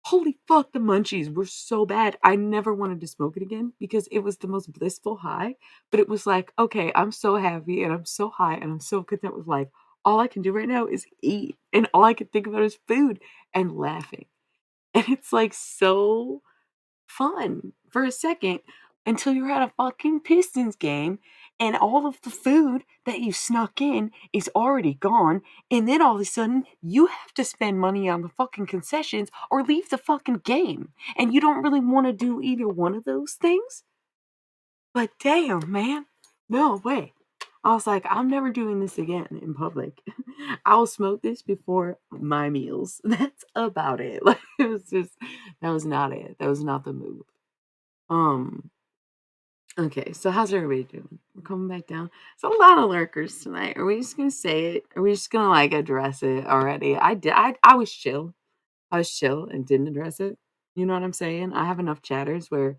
Holy fuck, the munchies were so bad. I never wanted to smoke it again because it was the most blissful high. But it was like, okay, I'm so happy and I'm so high and I'm so content with life. All I can do right now is eat. And all I can think about is food and laughing. And it's like so fun for a second until you're at a fucking Pistons game and all of the food that you snuck in is already gone. And then all of a sudden, you have to spend money on the fucking concessions or leave the fucking game. And you don't really want to do either one of those things. But damn, man. No way. I was like, I'm never doing this again in public. I'll smoke this before my meals. That's about it. Like it was just that was not it. That was not the move. Um, okay, so how's everybody doing? We're coming back down. It's a lot of lurkers tonight. Are we just gonna say it? Are we just gonna like address it already? I did I was chill. I was chill and didn't address it. You know what I'm saying? I have enough chatters where,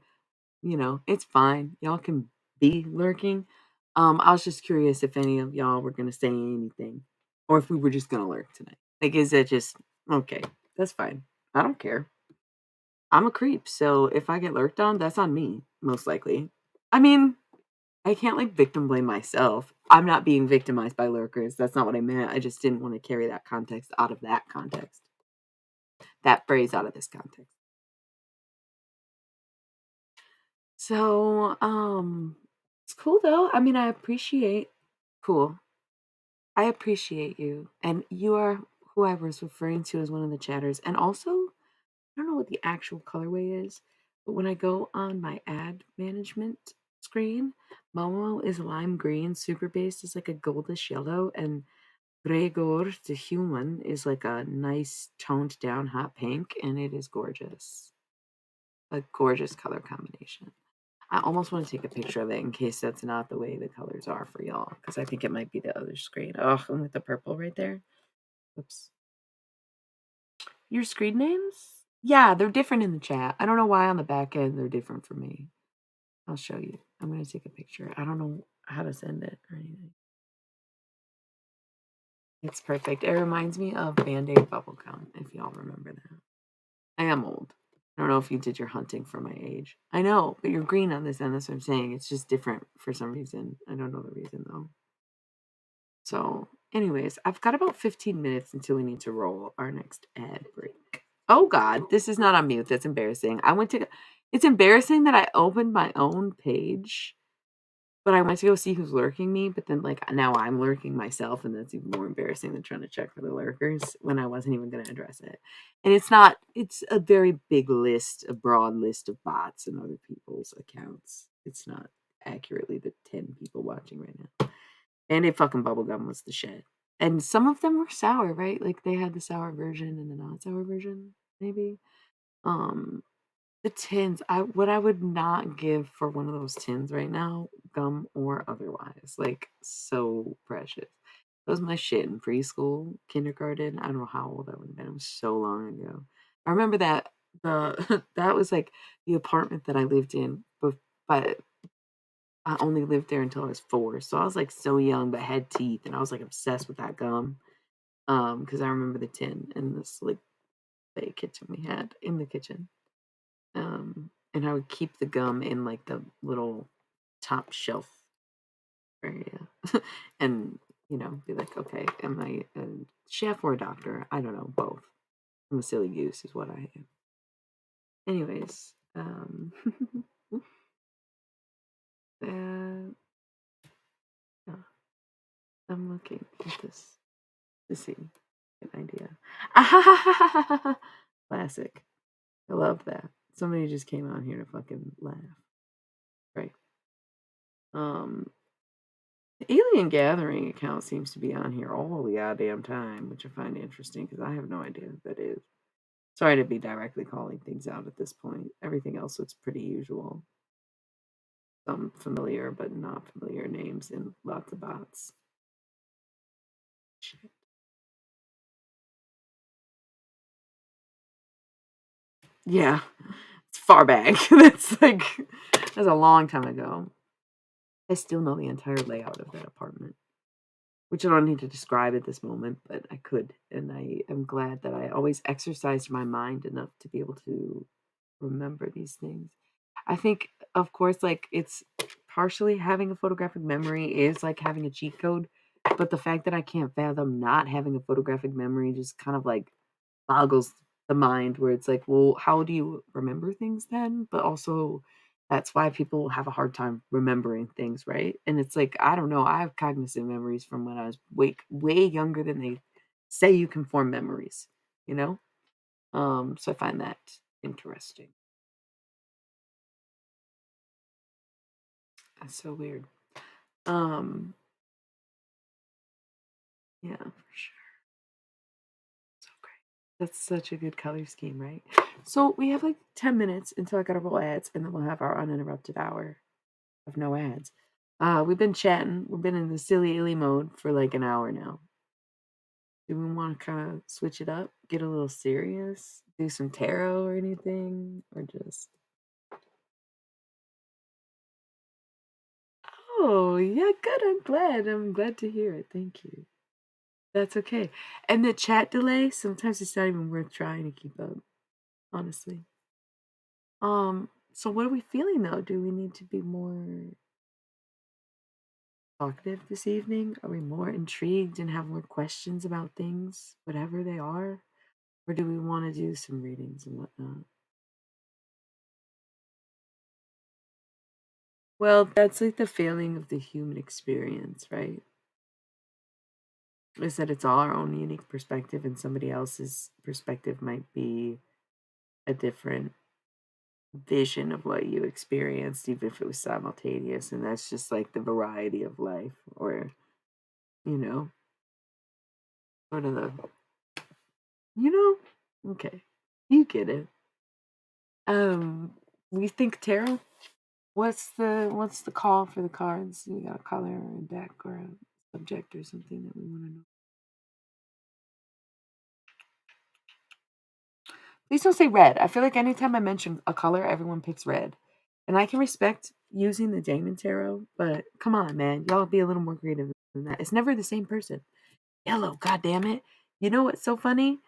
it's fine. Y'all can be lurking. I was just curious if any of y'all were gonna say anything. Or if we were just gonna lurk tonight. Like is that just okay, that's fine. I don't care. I'm a creep, so if I get lurked on, that's on me, most likely. I mean, I can't like victim blame myself. I'm not being victimized by lurkers. That's not what I meant. I just didn't want to carry that context out of that context. That phrase out of this context. So, it's cool though. I mean, I appreciate cool. I appreciate you. And you are who I was referring to as one of the chatters. And also, I don't know what the actual colorway is, but when I go on my ad management screen, Momo is lime green, super base is like a goldish yellow, and Gregor the human is like a nice toned down hot pink, and it is gorgeous. A gorgeous color combination. I almost want to take a picture of it in case that's not the way the colors are for y'all, because I think it might be the other screen. Oh, and with the purple right there. Oops. Your screen names? Yeah, they're different in the chat. I don't know why on the back end they're different for me. I'll show you. I'm gonna take a picture. I don't know how to send it or anything. It's perfect. It reminds me of Band-Aid bubblegum, if y'all remember that. I am old. I don't know if you did your hunting for my age. I know, but you're green on this end. That's what I'm saying. It's just different for some reason. I don't know the reason though. So, anyways, I've got about 15 minutes until we need to roll our next ad break. Oh God, this is not on mute. That's embarrassing. It's embarrassing that I opened my own page, but I went to go see who's lurking me, but then like now I'm lurking myself, and that's even more embarrassing than trying to check for the lurkers when I wasn't even gonna address it. And it's a very big list, a broad list of bots and other people's accounts. It's not accurately the 10 people watching right now. And a fucking bubblegum was the shit. And some of them were sour, right? Like they had the sour version and the not sour version, maybe. Um, the tins, I would not give for one of those tins right now, gum or otherwise. Like so precious. That was my shit in preschool, kindergarten. I don't know how old I would have been. It was so long ago. I remember that the that was like the apartment that I lived in, but I only lived there until I was 4, so I was, like, so young but had teeth, and I was, like, obsessed with that gum, because I remember the tin in this, like, play kitchen we had in the kitchen, and I would keep the gum in, like, the little top shelf area, and, be like, "Okay, am I a chef or a doctor?" I don't know, both. I'm a silly goose is what I am. Anyways, uh, yeah, I'm looking at this to see. Good idea. Classic. I love that. Somebody just came out here to fucking laugh. Right. Um, the Alien Gathering account seems to be on here all the goddamn time, which I find interesting because I have no idea who that is. Sorry to be directly calling things out at this point. Everything else looks pretty usual. Some familiar but not familiar names and lots of bots. Shit. Yeah, it's far back. That's a long time ago. I still know the entire layout of that apartment. which I don't need to describe at this moment, but I could. And I am glad that I always exercised my mind enough to be able to remember these things. I think, of course, like it's partially having a photographic memory is like having a cheat code, but the fact that I can't fathom not having a photographic memory just kind of like boggles the mind where it's like, well, how do you remember things then? But also that's why people have a hard time remembering things, right? And it's like, I don't know, I have cognitive memories from when I was way younger than they say you can form memories, you know? So I find that interesting. That's so weird. Um, yeah, for sure. So great. That's such a good color scheme, right? So we have like 10 minutes until I gotta roll ads, and then we'll have our uninterrupted hour of no ads. We've been chatting. We've been in the silly illy mode for like an hour now. Do we want to kind of switch it up, get a little serious, do some tarot or anything, or just? Oh, yeah, good. I'm glad. I'm glad to hear it. Thank you. That's okay. And the chat delay, sometimes it's not even worth trying to keep up, honestly. So what are we feeling though? Do we need to be more talkative this evening? Are we more intrigued and have more questions about things, whatever they are? Or do we want to do some readings and whatnot? Well, that's like the failing of the human experience, right? Is that it's all our own unique perspective, and somebody else's perspective might be a different vision of what you experienced, even if it was simultaneous. And that's just like the variety of life, or, you know, sort of the, okay, you get it. We think tarot. What's the call for the cards? You got a color or a deck or a subject or something that we want to know? Please don't say red. I feel like anytime I mention a color, everyone picks red. And I can respect using the Damon Tarot, but come on, man. Y'all be a little more creative than that. It's never the same person. Yellow, god damn it. You know what's so funny?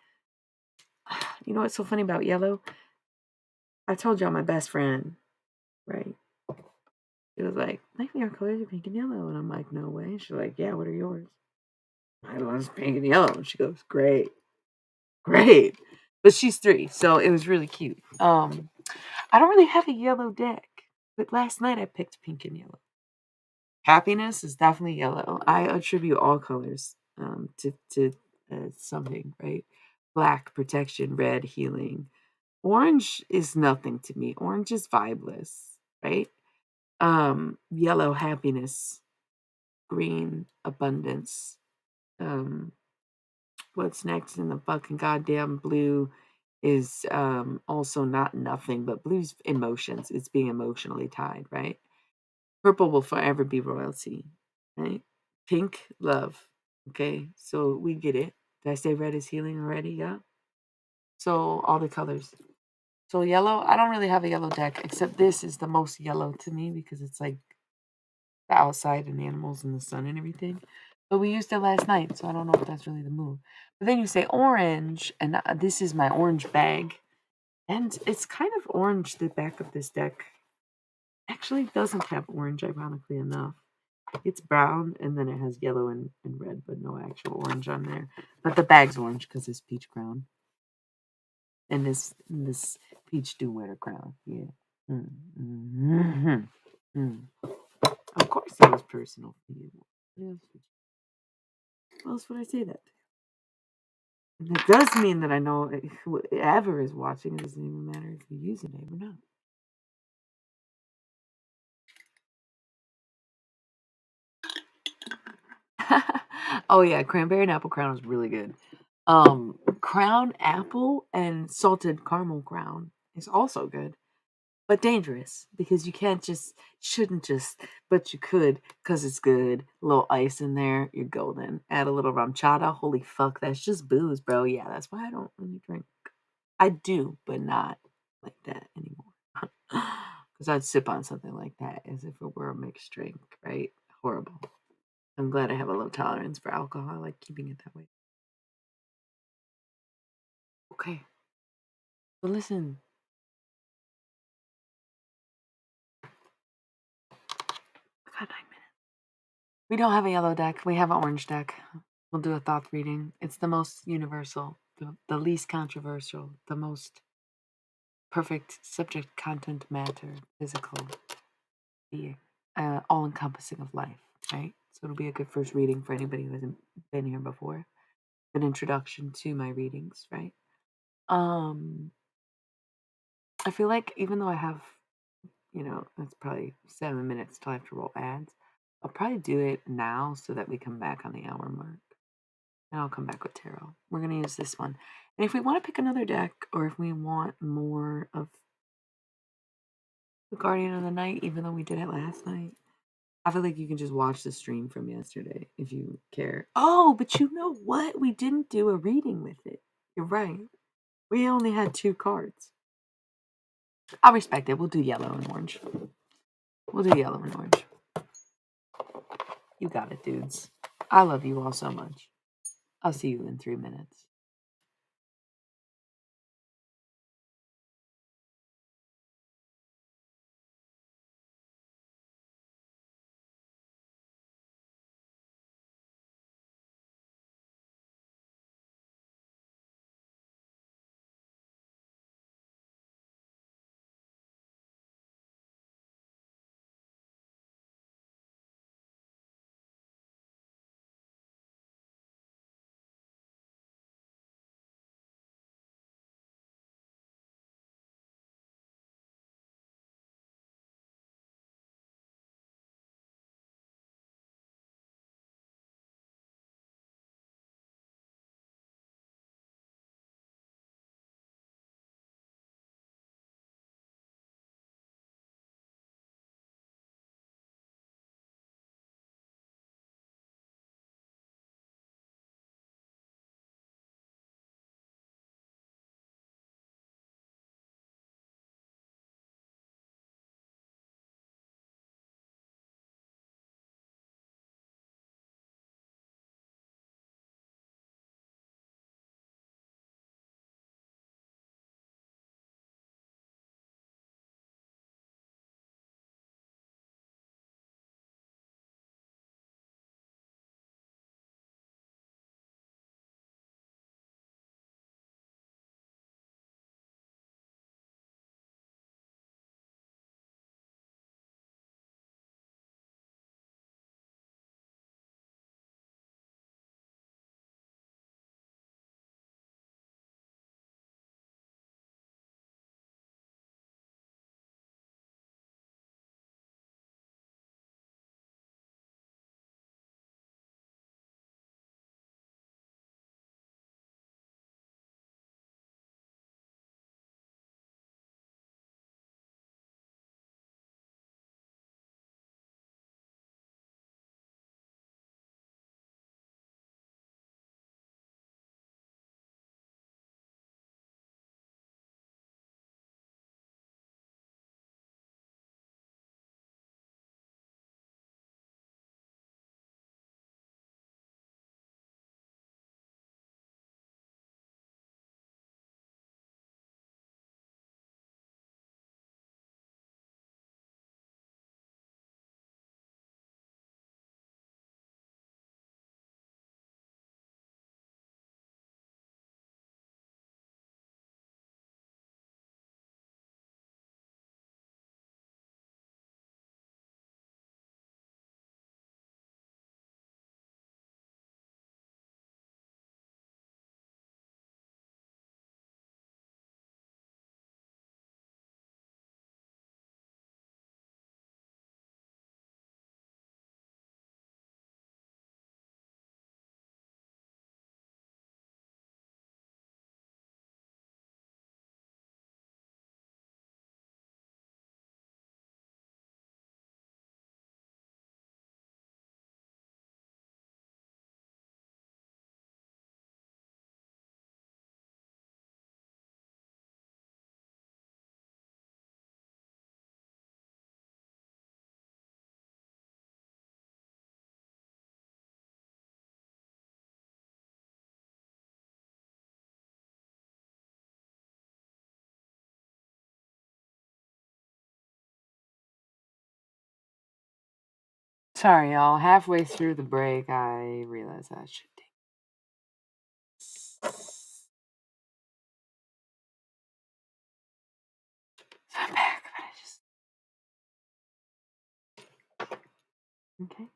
You know what's so funny about yellow? I told y'all my best friend, right? She was like, my favorite colors are pink and yellow. And I'm like, no way. She's like, yeah, what are yours? I love pink and yellow. And she goes, great, great. But she's 3, so it was really cute. I don't really have a yellow deck, but last night I picked pink and yellow. Happiness is definitely yellow. I attribute all colors to something, right? Black, protection; red, healing. Orange is nothing to me. Orange is vibeless, right? Yellow, happiness; green, abundance. Um, what's next in the fucking goddamn blue is also not nothing, but blue's emotions. It's being emotionally tied, right? Purple will forever be royalty, right? Pink, love. Okay, so we get it. Did I say red is healing already? Yeah. So all the colors. So yellow, I don't really have a yellow deck, except this is the most yellow to me because it's like the outside and animals and the sun and everything. But we used it last night, so I don't know if that's really the move. But then you say orange, and this is my orange bag. And it's kind of orange, the back of this deck. Actually doesn't have orange, ironically enough. It's brown and then it has yellow and red, but no actual orange on there. But the bag's orange because it's peach crown. And this peach do wear a crown. Yeah. Mm. Mm. Of course it was personal for you. What else would I say that? And that does mean that I know whoever is watching, it doesn't even matter if you use a name or not. Oh yeah, cranberry and apple crown is really good. Crown apple and salted caramel crown is also good, but dangerous because you can't just shouldn't just, but you could because it's good. A little ice in there, you're golden. Add a little rum chata. Holy fuck, that's just booze, bro. Yeah, that's why I don't really drink. I do, but not like that anymore. Because I'd sip on something like that as if it were a mixed drink, right? Horrible. I'm glad I have a low tolerance for alcohol. I like keeping it that way. Okay. But listen, I got 9 minutes. We don't have a yellow deck. We have an orange deck. We'll do a thought reading. It's the most universal, the least controversial, the most perfect subject, content, matter, physical, being, all encompassing of life, right? So it'll be a good first reading for anybody who hasn't been here before. An introduction to my readings, right? Um, I feel like even though I have, it's probably 7 minutes till I have to roll ads, I'll probably do it now so that we come back on the hour mark. And I'll come back with tarot. We're going to use this one. And if we want to pick another deck, or if we want more of the Guardian of the Night, even though we did it last night, I feel like you can just watch the stream from yesterday if you care. Oh, but you know what? We didn't do a reading with it. You're right. We only had 2 cards. I'll respect it. We'll do yellow and orange. We'll do yellow and orange. You got it, dudes. I love you all so much. I'll see you in 3 minutes. Sorry, y'all. Halfway through the break, I realized I should take this. So I'm back, but I just. Okay.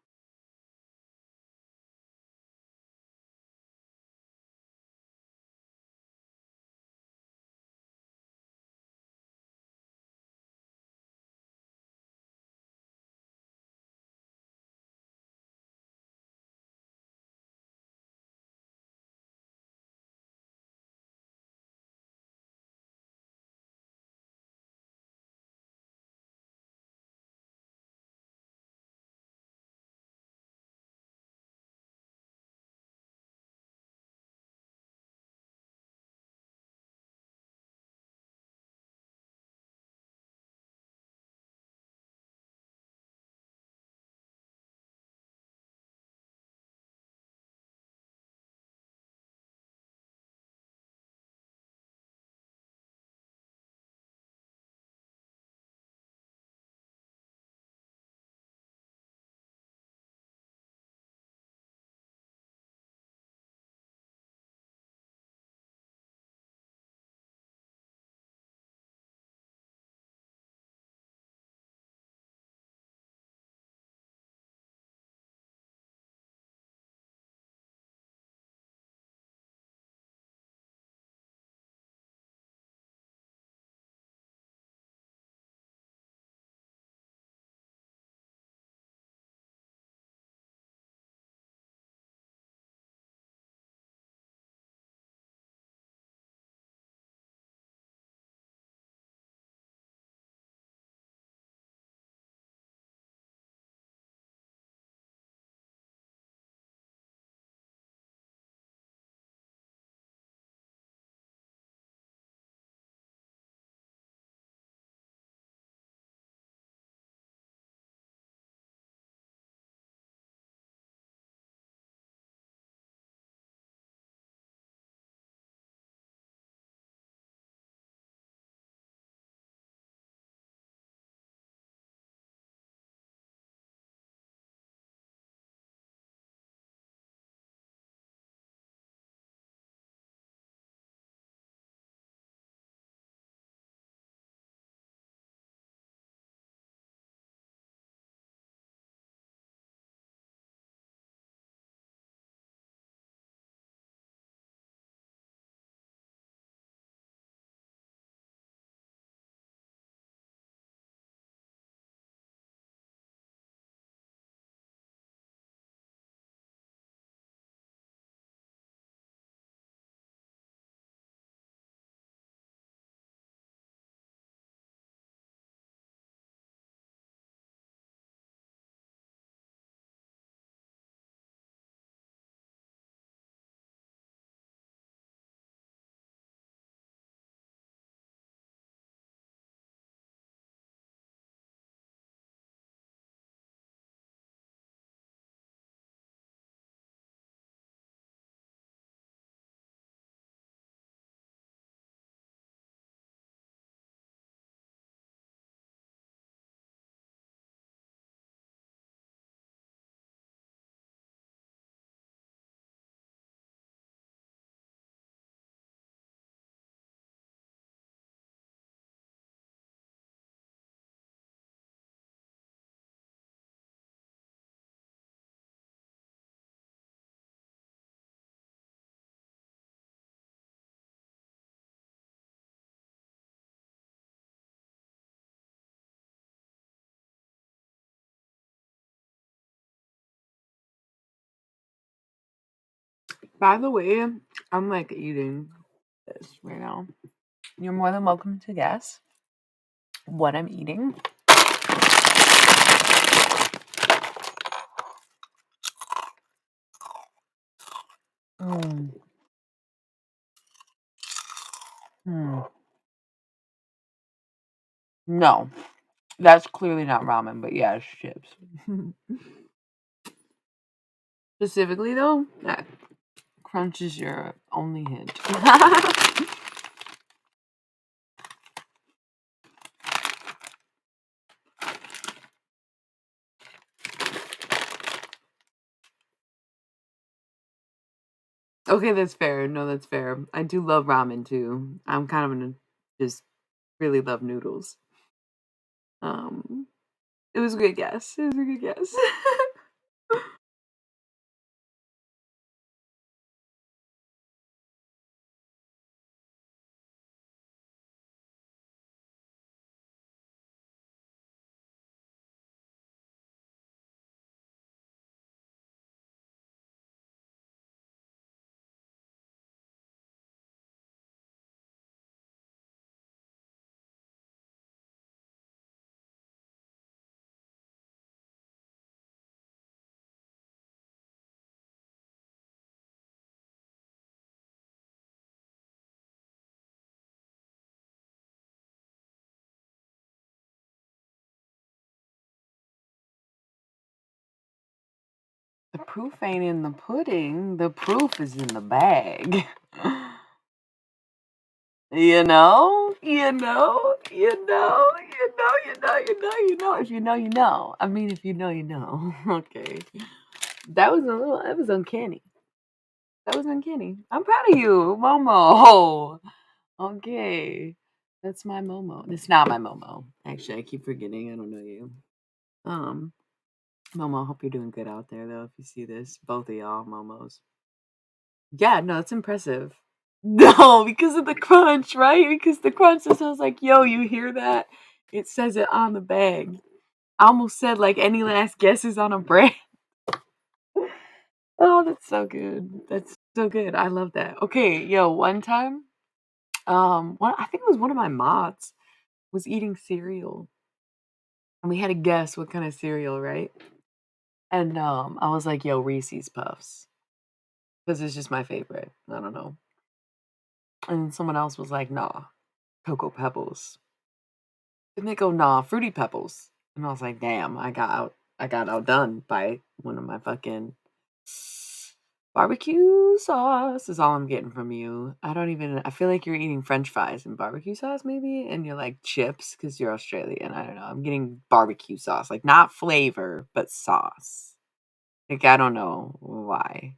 By the way, I'm like eating this right now. You're more than welcome to guess what I'm eating. Mm. Hmm. No, that's clearly not ramen, but yeah, it's chips. Specifically, though, that crunch is your only hint. Okay, that's fair. No, that's fair. I do love ramen too. I'm kind of just really love noodles. Um, it was a good guess. It was a good guess. The proof ain't in the pudding. The proof is in the bag. You know. If you know, you know. I mean, if you know, you know. Okay. That was uncanny. That was uncanny. I'm proud of you, Momo. Okay. That's my Momo. It's not my Momo. Actually, I keep forgetting. I don't know you. Um, Momo, I hope you're doing good out there, though, if you see this. Both of y'all, Momos. Yeah, no, it's impressive. No, because of the crunch, right? Because the crunch that sounds like, yo, you hear that? It says it on the bag. I almost said like any last guesses on a brand. Oh, that's so good. That's so good. I love that. Okay, yo, one time, I think it was one of my mods was eating cereal, and we had to guess what kind of cereal, right? And I was like, yo, Reese's Puffs, because it's just my favorite. I don't know. And someone else was like, nah, Cocoa Pebbles. And they go, nah, Fruity Pebbles. And I was like, damn, I got outdone by one of my fucking barbecue sauce is all I'm getting from you. I feel like you're eating French fries and barbecue sauce maybe, and you're like chips because you're Australian. I don't know. I'm getting barbecue sauce, like not flavor, but sauce. Like I don't know why.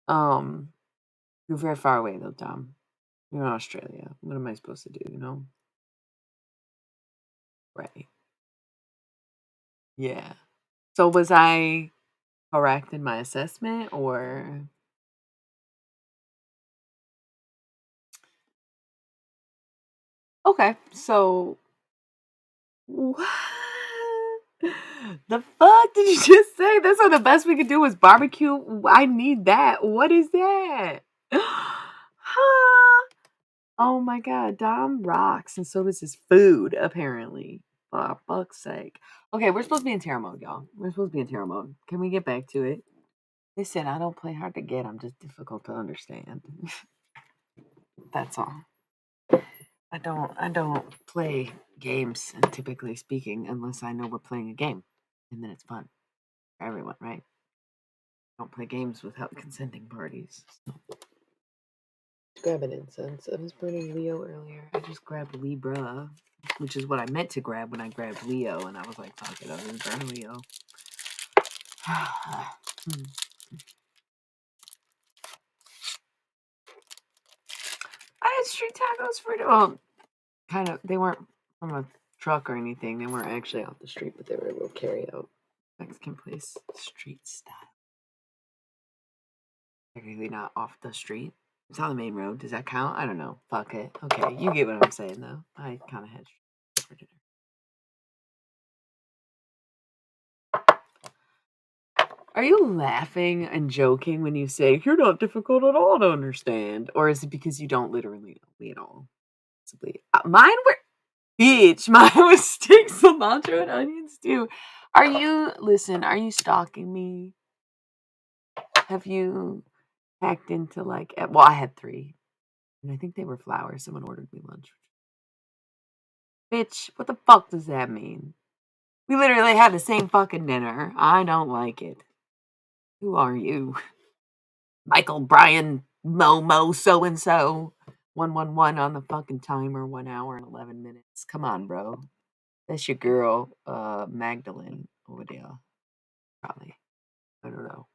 Um, you're very far away though, Tom. You're in Australia. What am I supposed to do, you know? Right. Yeah. So was I correct in my assessment or okay, so what the fuck did you just say? That's not the best we could do was barbecue. I need that. What is that? Huh? Oh my god, Dom rocks, and so does his food, apparently. For fuck's sake. Okay, we're supposed to be in terror mode, y'all. We're supposed to be in terror mode. Can we get back to it? Listen, I don't play hard to get. I'm just difficult to understand. That's all. I don't play games, typically speaking, unless I know we're playing a game. And then it's fun for everyone, right? I don't play games without consenting parties. So. Grab an incense. I was burning Leo earlier. I just grabbed Libra, which is what I meant to grab when I grabbed Leo, and I was like, fuck it, I was burn Leo. Hmm. I had street tacos for well, kind of. They weren't from a truck or anything. They weren't actually off the street, but they were a little carry out Mexican place, street style. Technically not off the street. It's on the main road. Does that count? I don't know. Fuck it. Okay, you get what I'm saying though. I kind of had for dinner. Are you laughing and joking when you say you're not difficult at all to understand, or is it because you don't literally know me at all? Possibly. Mine were bitch. Mine was steak, cilantro, and onions too. Are you listen? Are you stalking me? Have you hacked into like? Well, I had three, and I think they were flowers. Someone ordered me lunch. Bitch, what the fuck does that mean? We literally had the same fucking dinner. I don't like it. Who are you? Michael Bryan Momo so and so. 111 on the fucking timer, 1 hour and 11 minutes. Come on, bro. That's your girl, Magdalene over there. Probably. I don't know.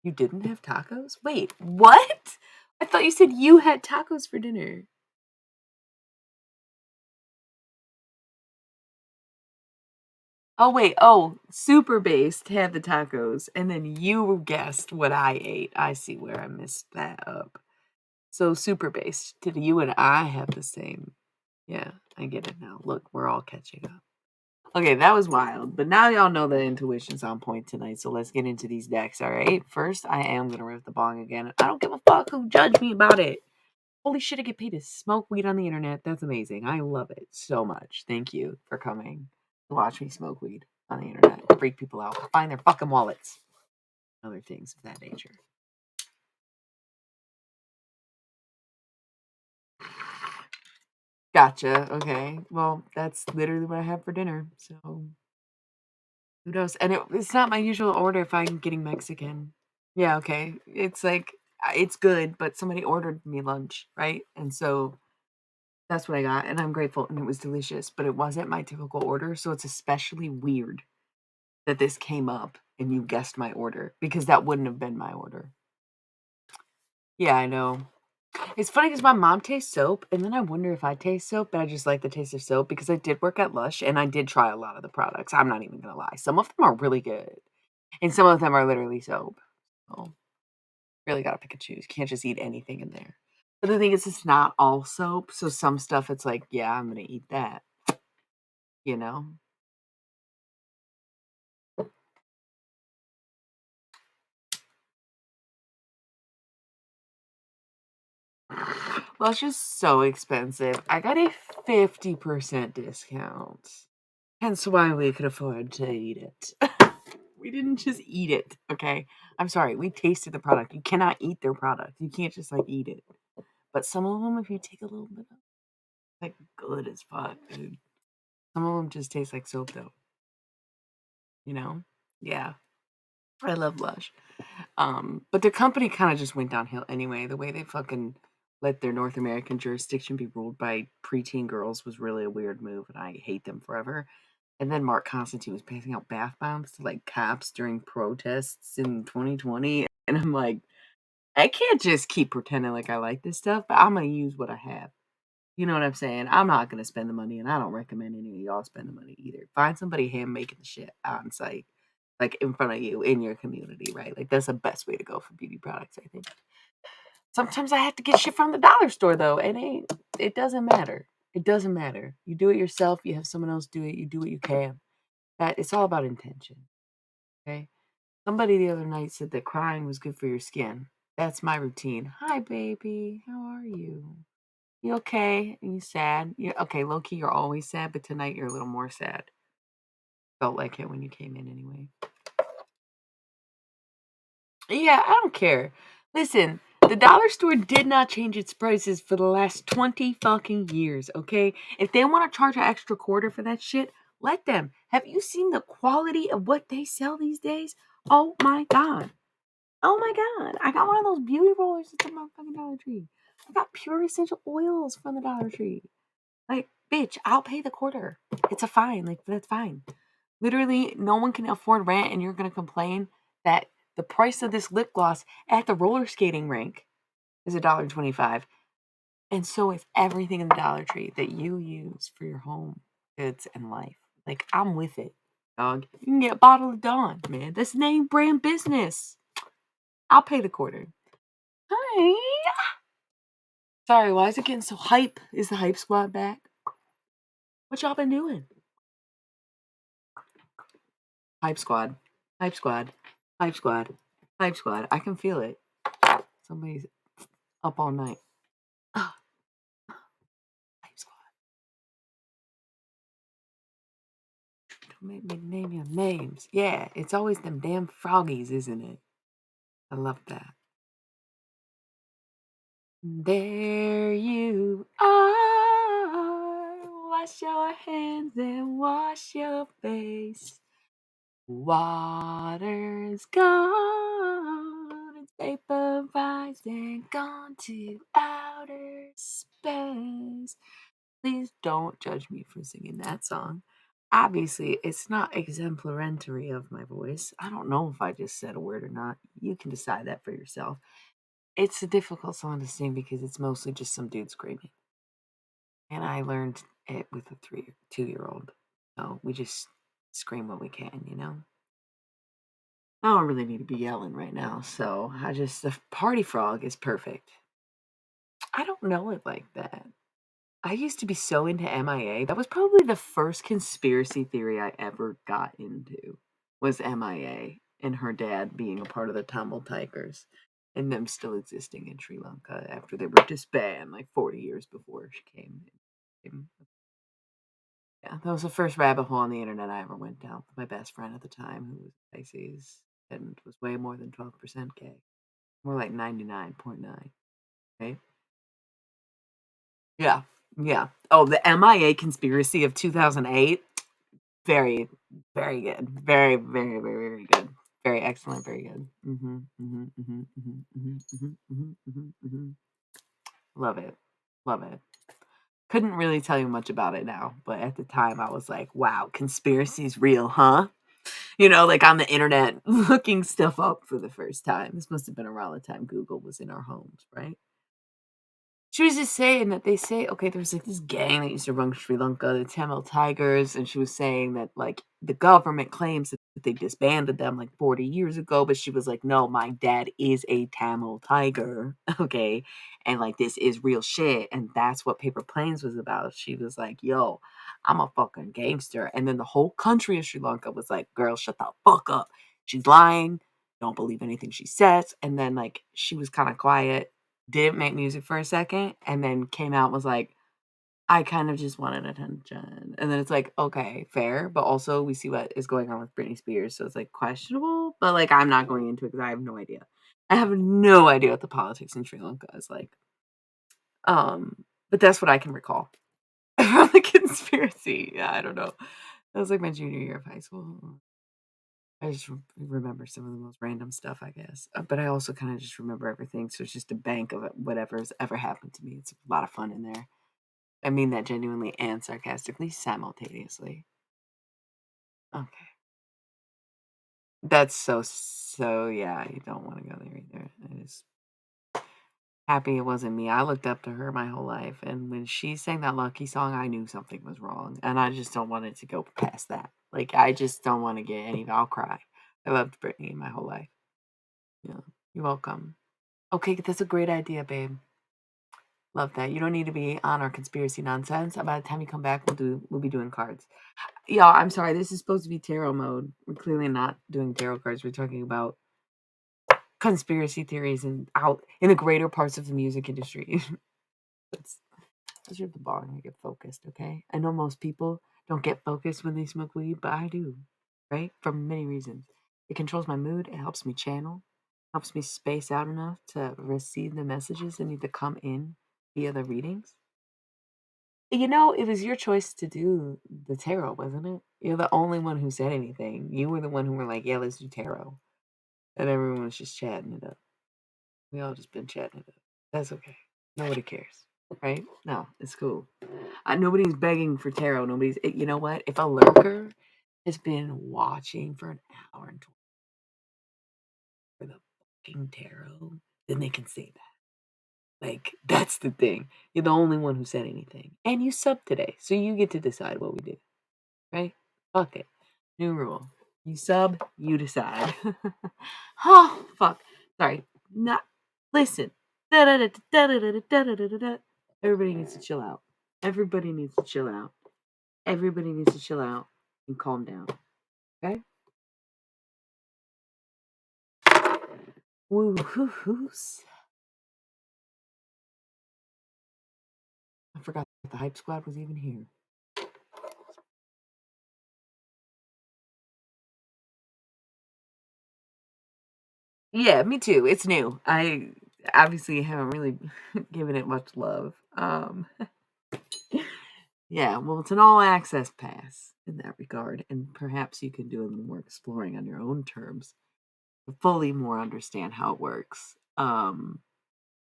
You didn't have tacos? Wait, what? I thought you said you had tacos for dinner. Oh, wait. Oh, Super Based had the tacos, and then you guessed what I ate. I see where I messed that up. So, Super Based, did you and I have the same? Yeah, I get it now. Look, we're all catching up. Okay, that was wild. But now y'all know the intuition's on point tonight, so let's get into these decks, alright? First, I am gonna rip the bong again. I don't give a fuck who judge me about it. Holy shit, I get paid to smoke weed on the internet. That's amazing. I love it so much. Thank you for coming to watch me smoke weed on the internet. Freak people out. Find their fucking wallets. Other things of that nature. Gotcha. Okay. Well, that's literally what I have for dinner. So who knows? And it's not my usual order if I'm getting Mexican. Yeah, okay. It's like it's good, but somebody ordered me lunch, right? And so that's what I got, and I'm grateful, and it was delicious, but it wasn't my typical order, so it's especially weird that this came up and you guessed my order because that wouldn't have been my order. Yeah, I know. It's funny because my mom tastes soap, and then I wonder if I taste soap, but I just like the taste of soap because I did work at Lush and I did try a lot of the products. I'm not even gonna lie. Some of them are really good, and some of them are literally soap. So really gotta pick and choose. Can't just eat anything in there. But the thing is, it's not all soap, so some stuff it's like, yeah, I'm gonna eat that, you know? Lush is so expensive. I got a 50% discount. Hence why we could afford to eat it. We didn't just eat it, okay? I'm sorry, we tasted the product. You cannot eat their product. You can't just like eat it. But some of them, if you take a little bit of like good as fuck, dude. Some of them just taste like soap though, you know? Yeah. I love Lush. But their company kind of just went downhill anyway. The way they fucking let their North American jurisdiction be ruled by preteen girls was really a weird move, and I hate them forever. And then Mark Constantine was passing out bath bombs to like cops during protests in 2020, and I'm like, I can't just keep pretending like I like this stuff, but I'm gonna use what I have. You know what I'm saying? I'm not gonna spend the money, and I don't recommend any of y'all spend the money either. Find somebody hand making the shit on site, like in front of you in your community, right? Like that's the best way to go for beauty products, I think. Sometimes I have to get shit from the dollar store though. It doesn't matter. It doesn't matter. You do it yourself, you have someone else do it, you do what you can. That it's all about intention. Okay. Somebody the other night said that crying was good for your skin. That's my routine. Hi baby, how are you? You okay? Are you sad? Yeah, okay, low key, you're always sad, but tonight you're a little more sad. Felt like it when you came in anyway. Yeah, I don't care. Listen, the dollar store did not change its prices for the last 20 fucking years, okay? If they want to charge an extra quarter for that shit, let them. Have you seen the quality of what they sell these days? Oh my god. Oh my god. I got one of those beauty rollers at the motherfucking Dollar Tree. I got pure essential oils from the Dollar Tree. Like, bitch, I'll pay the quarter. It's a fine. Like, that's fine. Literally, no one can afford rent, and you're gonna complain that the price of this lip gloss at the roller skating rink is $1.25. And so is everything in the Dollar Tree that you use for your home goods and life. Like, I'm with it, dog. You can get a bottle of Dawn, man. That's name brand business. I'll pay the quarter. Hi. Sorry, why is it getting so hype? Is the hype squad back? What y'all been doing? Hype squad. Hype squad. Hype squad. Hype squad. I can feel it. Somebody's up all night. Ah, hype squad. Don't make me name your names. Yeah, it's always them damn froggies, isn't it? I love that. There you are. Wash your hands and wash your face. Water's gone. It's vaporized and gone to outer space. Please don't judge me for singing that song. obviously, it's not exemplary of my voice. I don't know if I just said a word or not. You can decide that for yourself. It's a difficult song to sing because it's mostly just some dude screaming. And I learned it with a 2-year-old. So we just scream when we can, you know? I don't really need to be yelling right now. So the party frog is perfect. I don't know it like that. I used to be so into MIA. That was probably the first conspiracy theory I ever got into was MIA and her dad being a part of the Tamil Tigers and them still existing in Sri Lanka after they were disbanded like 40 years before she came. Yeah, that was the first rabbit hole on the internet I ever went down with my best friend at the time who was Pisces and was way more than 12% gay. More like 99.9, right? Yeah. Yeah. Oh, the MIA conspiracy of 2008. Very, very good. Very, very, very, very good. Very excellent. Very good. Love it. Love it. Couldn't really tell you much about it now, but at the time I was like, wow, conspiracy's real, huh? You know, like on the internet looking stuff up for the first time. This must have been around the time Google was in our homes, right? She was just saying that they say, okay, there's like this gang that used to run Sri Lanka, the Tamil Tigers, and she was saying that like the government claims that they disbanded them like 40 years ago, but she was like, no, my dad is a Tamil Tiger, okay, and like this is real shit, and that's what Paper Planes was about. She was like, yo, I'm a fucking gangster, and then the whole country of Sri Lanka was like, girl, shut the fuck up, she's lying, don't believe anything she says, and then like she was kind of quiet, didn't make music for a second, and then came out and was like, "I kind of just wanted attention." And then it's like, "Okay, fair," but also we see what is going on with Britney Spears, so it's, like, questionable, but, like, I'm not going into it because I have no idea. I have no idea what the politics in Sri Lanka is like. But that's what I can recall from the conspiracy. Yeah, I don't know. That was, like, my junior year of high school. I just remember some of the most random stuff, I guess. But I also kind of just remember everything. So it's just a bank of whatever's ever happened to me. It's a lot of fun in there. I mean that genuinely and sarcastically simultaneously. Okay. That's so, yeah, you don't want to go there either. I just happy it wasn't me. I looked up to her my whole life. And when she sang that Lucky song, I knew something was wrong. And I just don't want it to go past that. Like, I just don't want to get any, I'll cry. I loved Britney my whole life. Yeah. You're welcome. Okay, that's a great idea, babe. Love that. You don't need to be on our conspiracy nonsense. By the time you come back, we'll be doing cards. Y'all, I'm sorry. This is supposed to be tarot mode. We're clearly not doing tarot cards. We're talking about conspiracy theories and out in the greater parts of the music industry. That's because you're the bar and I get focused, okay? I know most people don't get focused when they smoke weed, but I do, right? For many reasons. It controls my mood, it helps me channel, helps me space out enough to receive the messages that need to come in via the readings. You know, it was your choice to do the tarot, wasn't it? You're the only one who said anything. You were the one who were like, yeah, let's do tarot. And everyone was just chatting it up. We all just been chatting it up. That's okay. Nobody cares, right? No, it's cool. Nobody's begging for tarot. You know what? If a lurker has been watching for an hour and 20 for the fucking tarot, then they can say that. Like, that's the thing. You're the only one who said anything. And you sub today, so you get to decide what we do, right? Fuck it. New rule. You sub, you decide. Oh, fuck. Sorry. Not listen. Da-da-da-da-da-da-da-da-da-da. Everybody needs to chill out. Everybody needs to chill out. Everybody needs to chill out and calm down. Okay? Woo hoo hoos. I forgot the hype squad was even here. Yeah, me too. It's new. I obviously haven't really given it much love. Yeah, well, it's an all access pass in that regard, and perhaps you can do a little more exploring on your own terms to fully more understand how it works on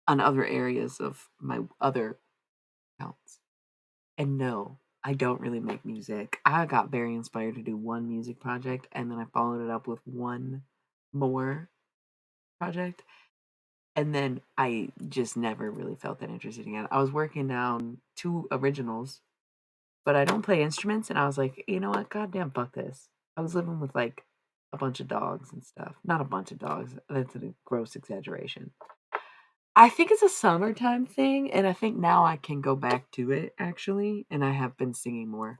other areas of my other accounts. And no, I don't really make music. I got very inspired to do one music project, and then I followed it up with one more project, and then I just never really felt that interested again. I was working down 2 originals, but I don't play instruments, and I was like, "You know what? Goddamn, fuck this." I was living with, like, a bunch of dogs and stuff. Not a bunch of dogs, that's a gross exaggeration. I think it's a summertime thing, and I think now I can go back to it, actually, and I have been singing more,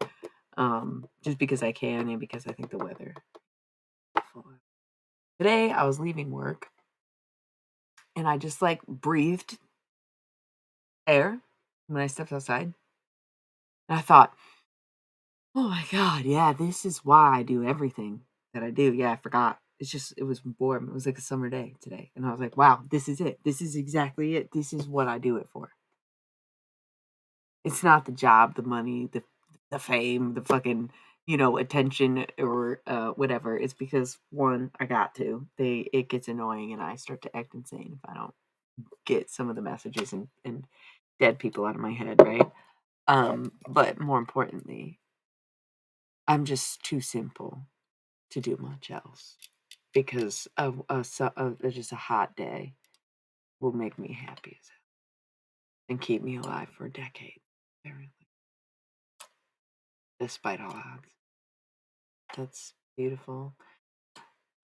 just because I can and because I think the weather. Today, I was leaving work, and I just, like, breathed air when I stepped outside, and I thought, "Oh my god, yeah, this is why I do everything that I do." Yeah, I forgot. It's just it was warm. It was like a summer day today, and I was like, "Wow, this is it. This is exactly it. This is what I do it for." It's not the job, the money, the fame, the fucking, attention or, whatever. It's because, 1, I got to. It gets annoying, and I start to act insane if I don't get some of the messages and dead people out of my head, right? But more importantly, I'm just too simple to do much else because just a hot day will make me happy as hell and keep me alive for a decade, apparently, despite all odds. That's beautiful.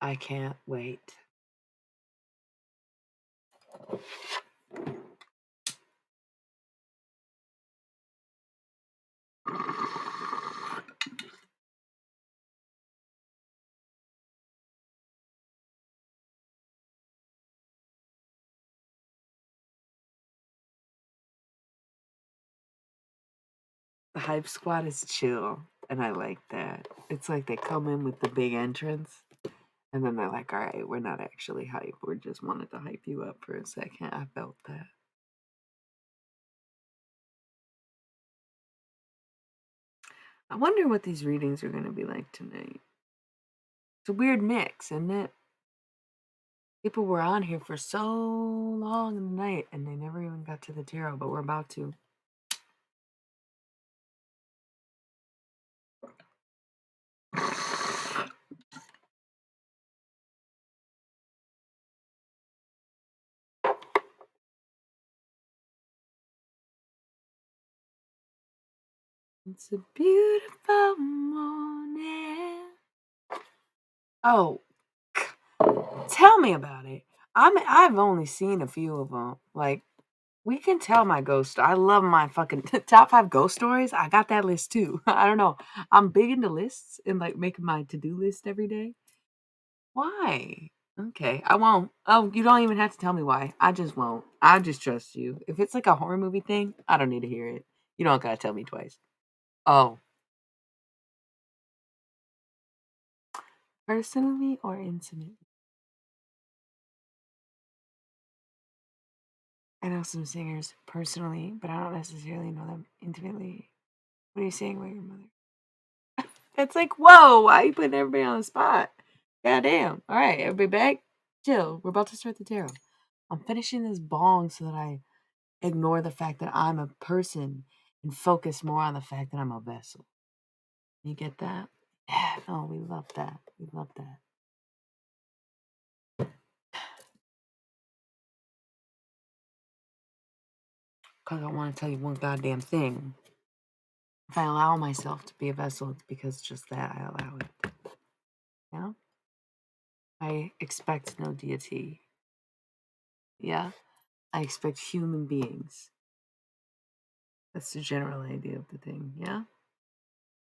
I can't wait. The hype squad is chill, and I like that. It's like they come in with the big entrance, and then they're like, all right, we're not actually hype. We just wanted to hype you up for a second. I felt that. I wonder what these readings are going to be like tonight. It's a weird mix, isn't it? People were on here for so long in the night, and they never even got to the tarot, but we're about to. It's a beautiful morning. Oh, tell me about it. I've only seen a few of them. Like, we can tell my ghost. I love my fucking top 5 ghost stories. I got that list too. I don't know. I'm big into lists and like making my to-do list every day. Why? Okay, I won't. Oh, you don't even have to tell me why. I just won't. I just trust you. If it's like a horror movie thing, I don't need to hear it. You don't gotta tell me twice. Oh, personally or intimately? I know some singers personally, but I don't necessarily know them intimately. What are you saying about your mother? It's like, whoa, why are you putting everybody on the spot? Goddamn. All right, everybody back. Chill. We're about to start the tarot. I'm finishing this bong so that I ignore the fact that I'm a person and focus more on the fact that I'm a vessel. You get that? Yeah, no, we love that. We love that. Because I want to tell you one goddamn thing. If I allow myself to be a vessel, it's because just that I allow it. Yeah? I expect no deity. Yeah? I expect human beings. That's the general idea of the thing. Yeah?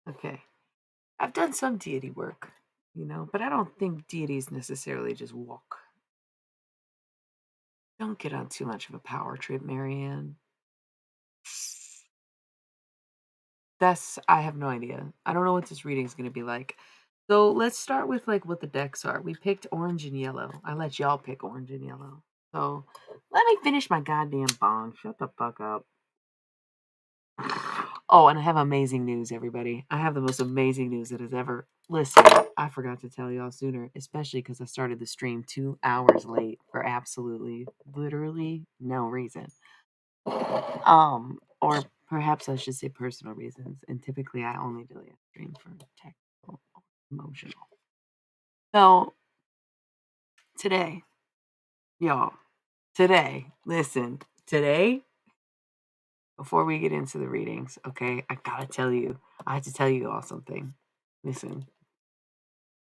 Okay. I've done some deity work, but I don't think deities necessarily just walk. Don't get on too much of a power trip, Marianne. I have no idea. I don't know what this reading is going to be like. So let's start with like what the decks are. We picked orange and yellow. I let y'all pick orange and yellow. So let me finish my goddamn bong. Shut the fuck up. Oh, and I have amazing news, everybody. I have the most amazing news that has ever. Listen, I forgot to tell y'all sooner, especially because I started the stream 2 hours late for absolutely, literally no reason. Or perhaps I should say personal reasons, and typically I only delete a stream for technical or emotional. So today, y'all, listen, today, before we get into the readings, okay, I have to tell you all something. Listen,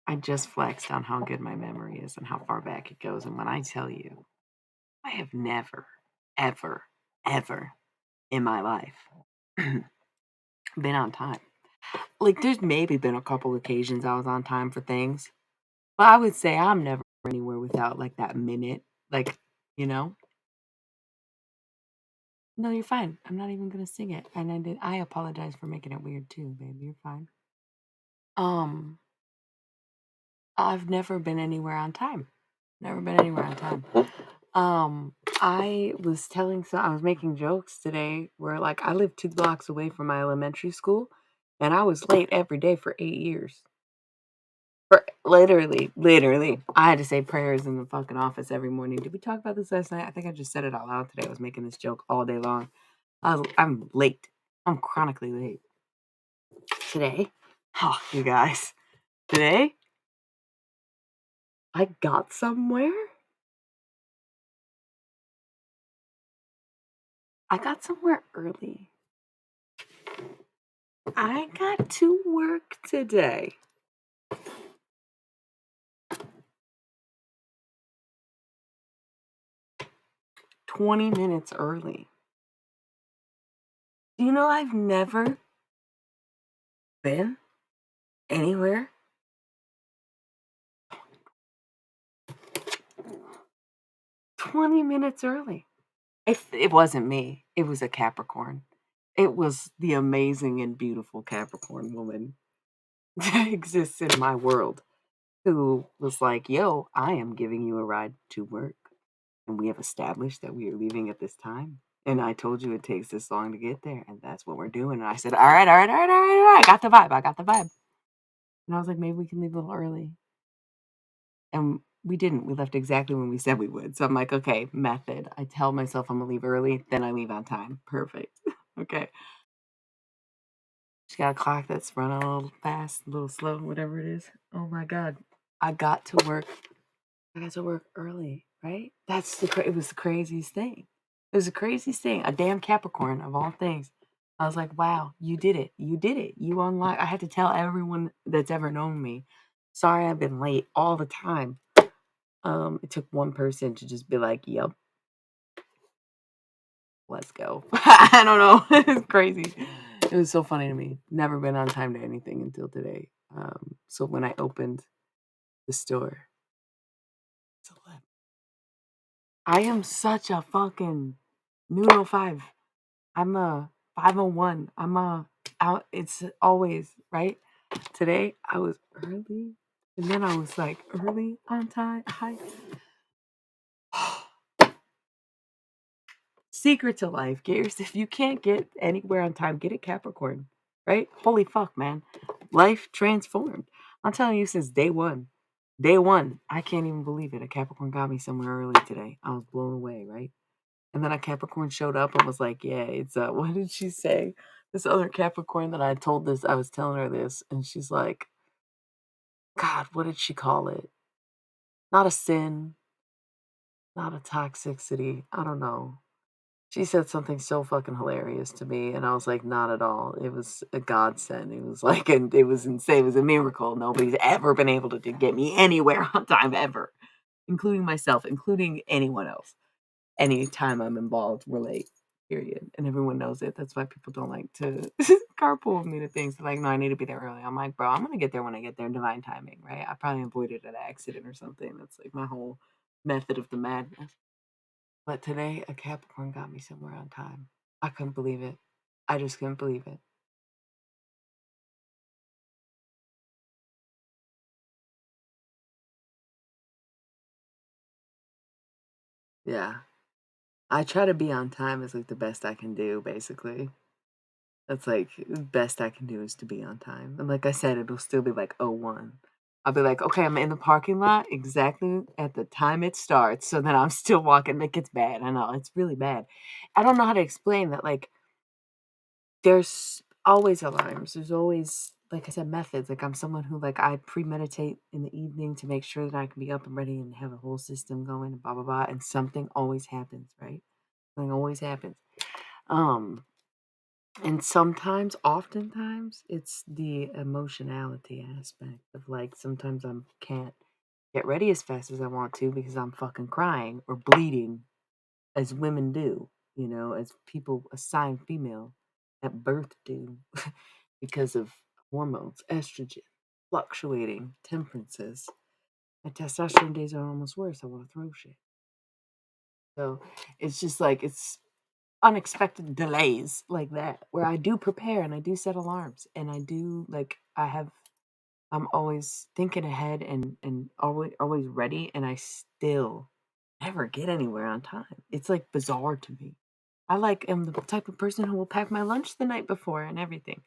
I just flexed on how good my memory is and how far back it goes. And when I tell you, I have never, ever, ever in my life been on time. Like, there's maybe been a couple occasions I was on time for things, but I would say I'm never anywhere without like that minute. Like, you know, no, you're fine. I'm not even gonna sing it. And I apologize for making it weird too, baby. You're fine. Um, I've never been anywhere on time. Never been anywhere on time. I was I was making jokes today where like I lived 2 blocks away from my elementary school and I was late every day for 8 years. For literally. I had to say prayers in the fucking office every morning. Did we talk about this last night? I think I just said it out loud today. I was making this joke all day long. I'm late. I'm chronically late. Today, oh, you guys, today, I got somewhere. I got somewhere early. I got to work today. 20 minutes early. Do you know I've never been anywhere 20 minutes early? It wasn't me. It was a Capricorn. It was the amazing and beautiful Capricorn woman that exists in my world who was like, yo, I am giving you a ride to work. And we have established that we are leaving at this time. And I told you it takes this long to get there. And that's what we're doing. And I said, all right. I got the vibe. And I was like, maybe we can leave a little early. And we didn't. We left exactly when we said we would. So I'm like, okay, method. I tell myself I'm gonna leave early, then I leave on time. Perfect. Okay. She got a clock that's running a little fast, a little slow, whatever it is. Oh my God. I got to work. I got to work early, right? It was the craziest thing. It was the craziest thing. A damn Capricorn of all things. I was like, wow, you did it. You did it. You unlocked. I had to tell everyone that's ever known me, sorry I've been late all the time. It took one person to just be like, yep, let's go. I don't know. It's crazy. It was so funny to me. Never been on time to anything until today. So when I opened the store, it's 11. I am such a fucking noodle 5. I'm a 501. I'm a out. It's always right. Today I was early, and then I was like early on time. Secret to life. If you can't get anywhere on time, get a Capricorn. Right? Holy fuck, man. Life transformed. I'm telling you since day one. Day one. I can't even believe it. A Capricorn got me somewhere early today. I was blown away, right? And then a Capricorn showed up and was like, yeah, it's what did she say? This other Capricorn that I was telling her this, and she's like, God, what did she call it? Not a sin, not a toxicity. I don't know. She said something so fucking hilarious to me, and I was like, not at all. It was a godsend. It was like, and it was insane. It was a miracle. Nobody's ever been able to get me anywhere on time ever, including myself, including anyone else. Anytime I'm involved, we're late. Period. And everyone knows it. That's why people don't like to carpool with me to things. They're like, no, I need to be there early. I'm like, bro, I'm gonna get there when I get there. Divine timing, right? I probably avoided an accident or something. That's like my whole method of the madness. But today, a Capricorn got me somewhere on time. I couldn't believe it. I just couldn't believe it. Yeah. I try to be on time is like the best I can do, basically. That's like the best I can do is to be on time. And like I said, it'll still be like 01. I'll be like, okay, I'm in the parking lot exactly at the time it starts. So then I'm still walking. Like it's bad. I know it's really bad. I don't know how to explain that. Like there's always alarms. There's always, like I said, methods. Like I'm someone who like I premeditate in the evening to make sure that I can be up and ready and have a whole system going and blah blah blah. And something always happens, right? Something always happens. Um, and sometimes, oftentimes, it's the emotionality aspect of like sometimes I can't get ready as fast as I want to because I'm fucking crying or bleeding as women do, as people assigned female at birth do because of hormones, estrogen, fluctuating temperances. My testosterone days are almost worse. I want to throw shit. So it's just like it's unexpected delays like that where I do prepare and I do set alarms and I do like I'm always thinking ahead and always ready, and I still never get anywhere on time. It's like bizarre to me. I like am the type of person who will pack my lunch the night before and everything,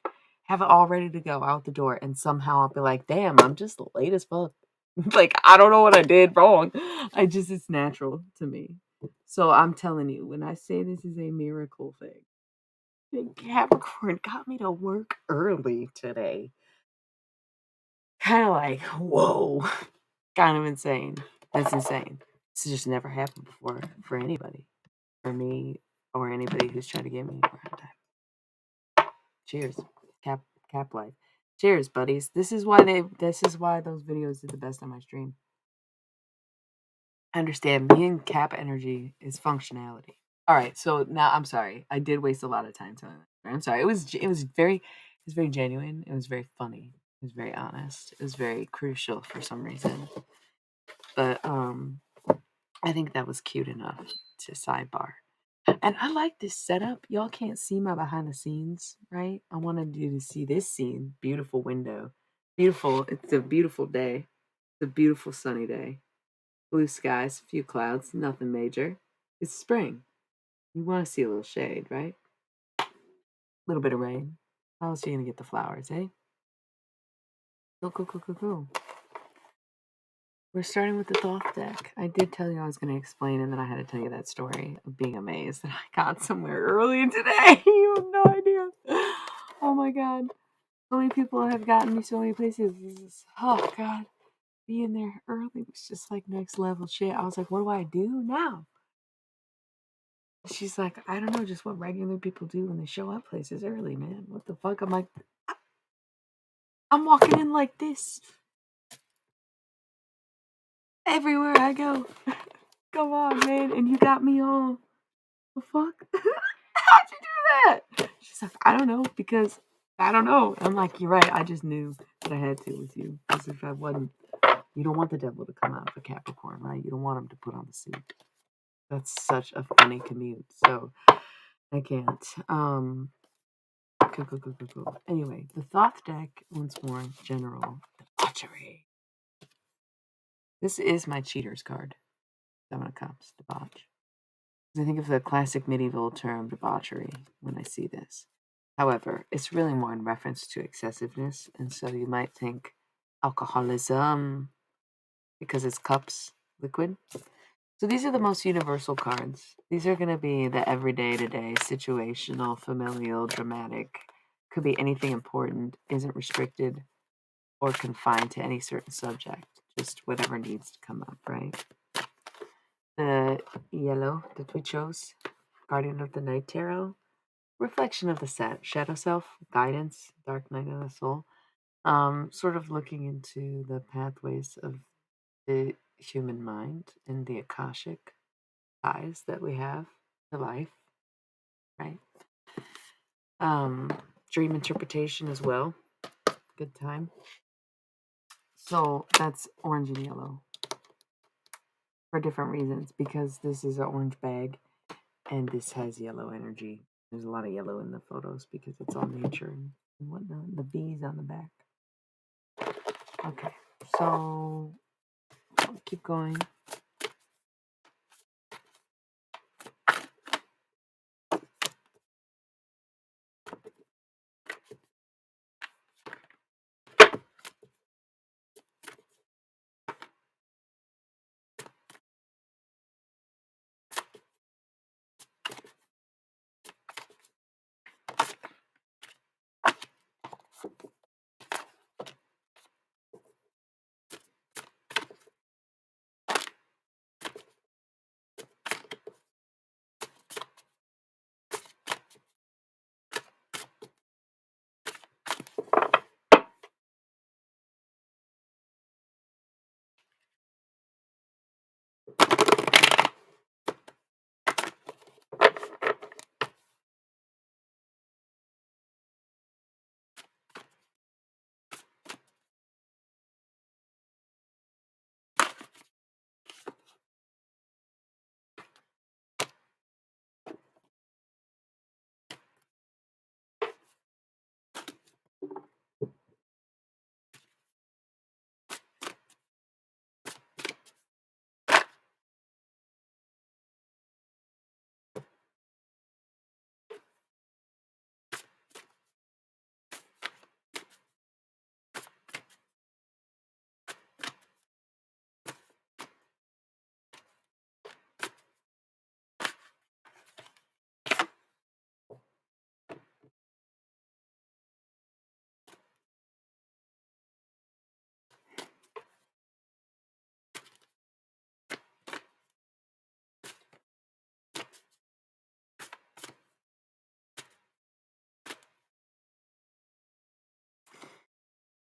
have it all ready to go out the door, and somehow I'll be like, "Damn, I'm just late as fuck." Like I don't know what I did wrong. It's natural to me. So I'm telling you, when I say this is a miracle thing, Capricorn got me to work early today. Kind of like, whoa, kind of insane. That's insane. This has just never happened before for anybody, for me, or anybody who's trying to get me a hard time. Cheers, Cap Cap Life. Cheers, buddies. This is why those videos did the best on my stream. I understand. Me and Cap energy is functionality. All right, so now I'm sorry. I did waste a lot of time telling that. I'm sorry. It was very genuine. It was very funny. It was very honest. It was very crucial for some reason. But I think that was cute enough to sidebar. And I like this setup. Y'all can't see my behind the scenes, right? I wanted you to see this scene. Beautiful window. Beautiful. It's a beautiful day. It's a beautiful sunny day. Blue skies, a few clouds, nothing major. It's spring. You want to see a little shade, right? A little bit of rain. How else are you going to get the flowers, eh? Cool, cool, cool, cool, cool. We're starting with the Thoth deck. I did tell you I was going to explain, and then I had to tell you that story of being amazed that I got somewhere early today. You have no idea. Oh my god. So many people have gotten me so many places. Oh god. Being there early was just like next level shit. I was like, what do I do now? She's like, I don't know, just what regular people do when they show up places early, man. What the fuck? I'm like, I'm walking in like this everywhere I go. Come on, man. And you got me all. The fuck? How'd you do that? She's like, I don't know, because I don't know. I'm like, you're right. I just knew that I had to with you. Because if I wasn't, you don't want the devil to come out of a Capricorn, right? You don't want him to put on the suit. That's such a funny commute. So I can't. Cool. Anyway, the Thoth deck, once more, general debauchery. This is my cheaters card. When it comes to debauch. I think of the classic medieval term debauchery when I see this. However, it's really more in reference to excessiveness, and so you might think alcoholism because it's cups, liquid. So these are the most universal cards. These are going to be the everyday to day, situational, familial, dramatic. Could be anything important, isn't restricted or confined to any certain subject, just whatever needs to come up, right? The yellow that we chose, Guardian of the Night Tarot, reflection of the shadow self, guidance, dark night of the soul, sort of looking into the pathways of the human mind and the Akashic ties that we have to life, right? Um, Dream interpretation as well, good time. So that's orange and yellow for different reasons, because this is an orange bag and this has yellow energy. There's a lot of yellow in the photos because it's all nature and whatnot. The bees on the back. Okay, so keep going.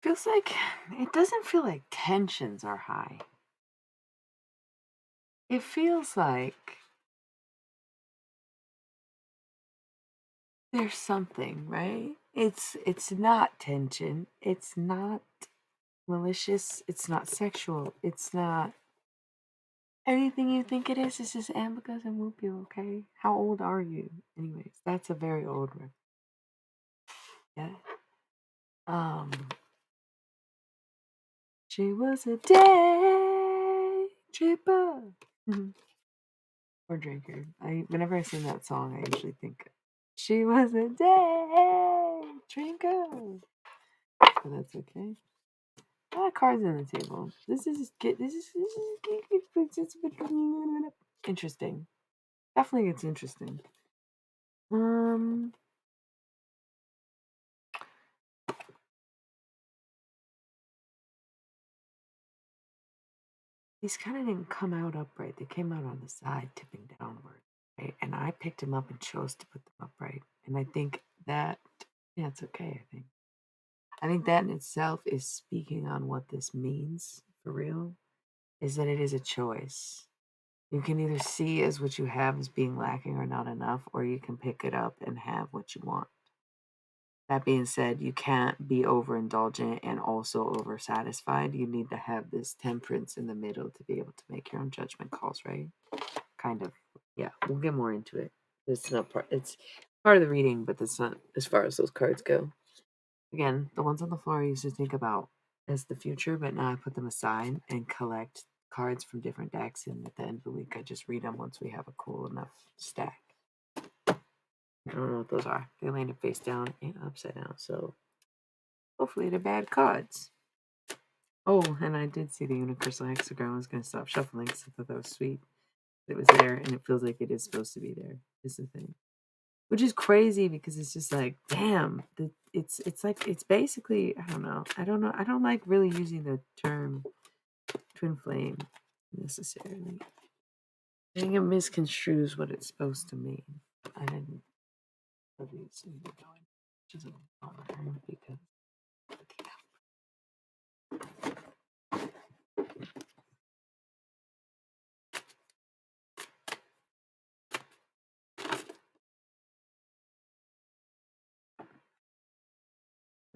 Feels like it doesn't feel like tensions are high. It feels like there's something, right? It's not tension. It's not malicious. It's not sexual. It's not anything you think it is. It's just ambiguous and whoop you, okay? How old are you? Anyways, that's a very old one. Yeah. Um she was a day tripper. Or drinker. Whenever I sing that song I usually think she was a day drinker. But that's okay. A lot of cards on the table. Interesting. Definitely it's interesting. Um these kind of didn't come out upright. They came out on the side, tipping downward. Right? And I picked them up and chose to put them upright. And I think that yeah, it's okay, I think. I think that in itself is speaking on what this means for real. Is that it is a choice. You can either see as what you have as being lacking or not enough, or you can pick it up and have what you want. That being said, you can't be overindulgent and also oversatisfied. You need to have this temperance in the middle to be able to make your own judgment calls, right? Kind of. Yeah, we'll get more into it. It's not part. It's part of the reading, but that's not as far as those cards go. Again, the ones on the floor I used to think about as the future, but now I put them aside and collect cards from different decks. And at the end of the week, I just read them once we have a cool enough stack. I don't know what those are. They landed face down and upside down, so hopefully they're bad cards. Oh, and I did see the Universal Hexagram. I was going to stop shuffling because I thought that was sweet. It was there, and it feels like it is supposed to be there. Is the thing, which is crazy because it's just like, damn, it's like it's basically I don't know. I don't like really using the term twin flame necessarily. I think it misconstrues what it's supposed to mean. I didn't obviously going, which is a bummer because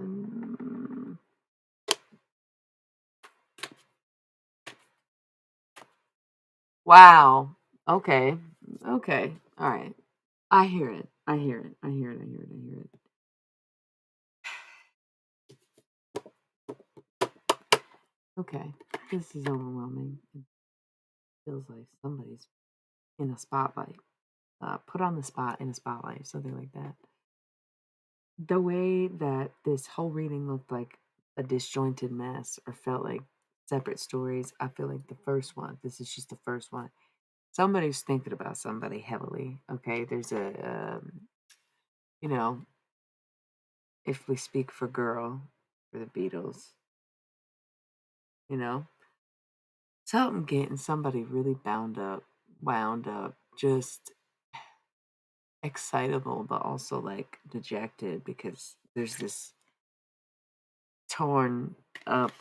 mm, wow. Okay. Okay. All right. I hear it. I hear it. I hear it. I hear it. I hear it. Okay. This is overwhelming. It feels like somebody's in a spotlight. Put on the spot in a spotlight, something like that. The way that this whole reading looked like a disjointed mess or felt like separate stories, I feel like the first one, this is just the first one. Somebody's thinking about somebody heavily. Okay. There's a, you know, if we speak for girl, for the Beatles, you know? Something getting somebody really bound up, wound up, just excitable, but also like dejected because there's this torn up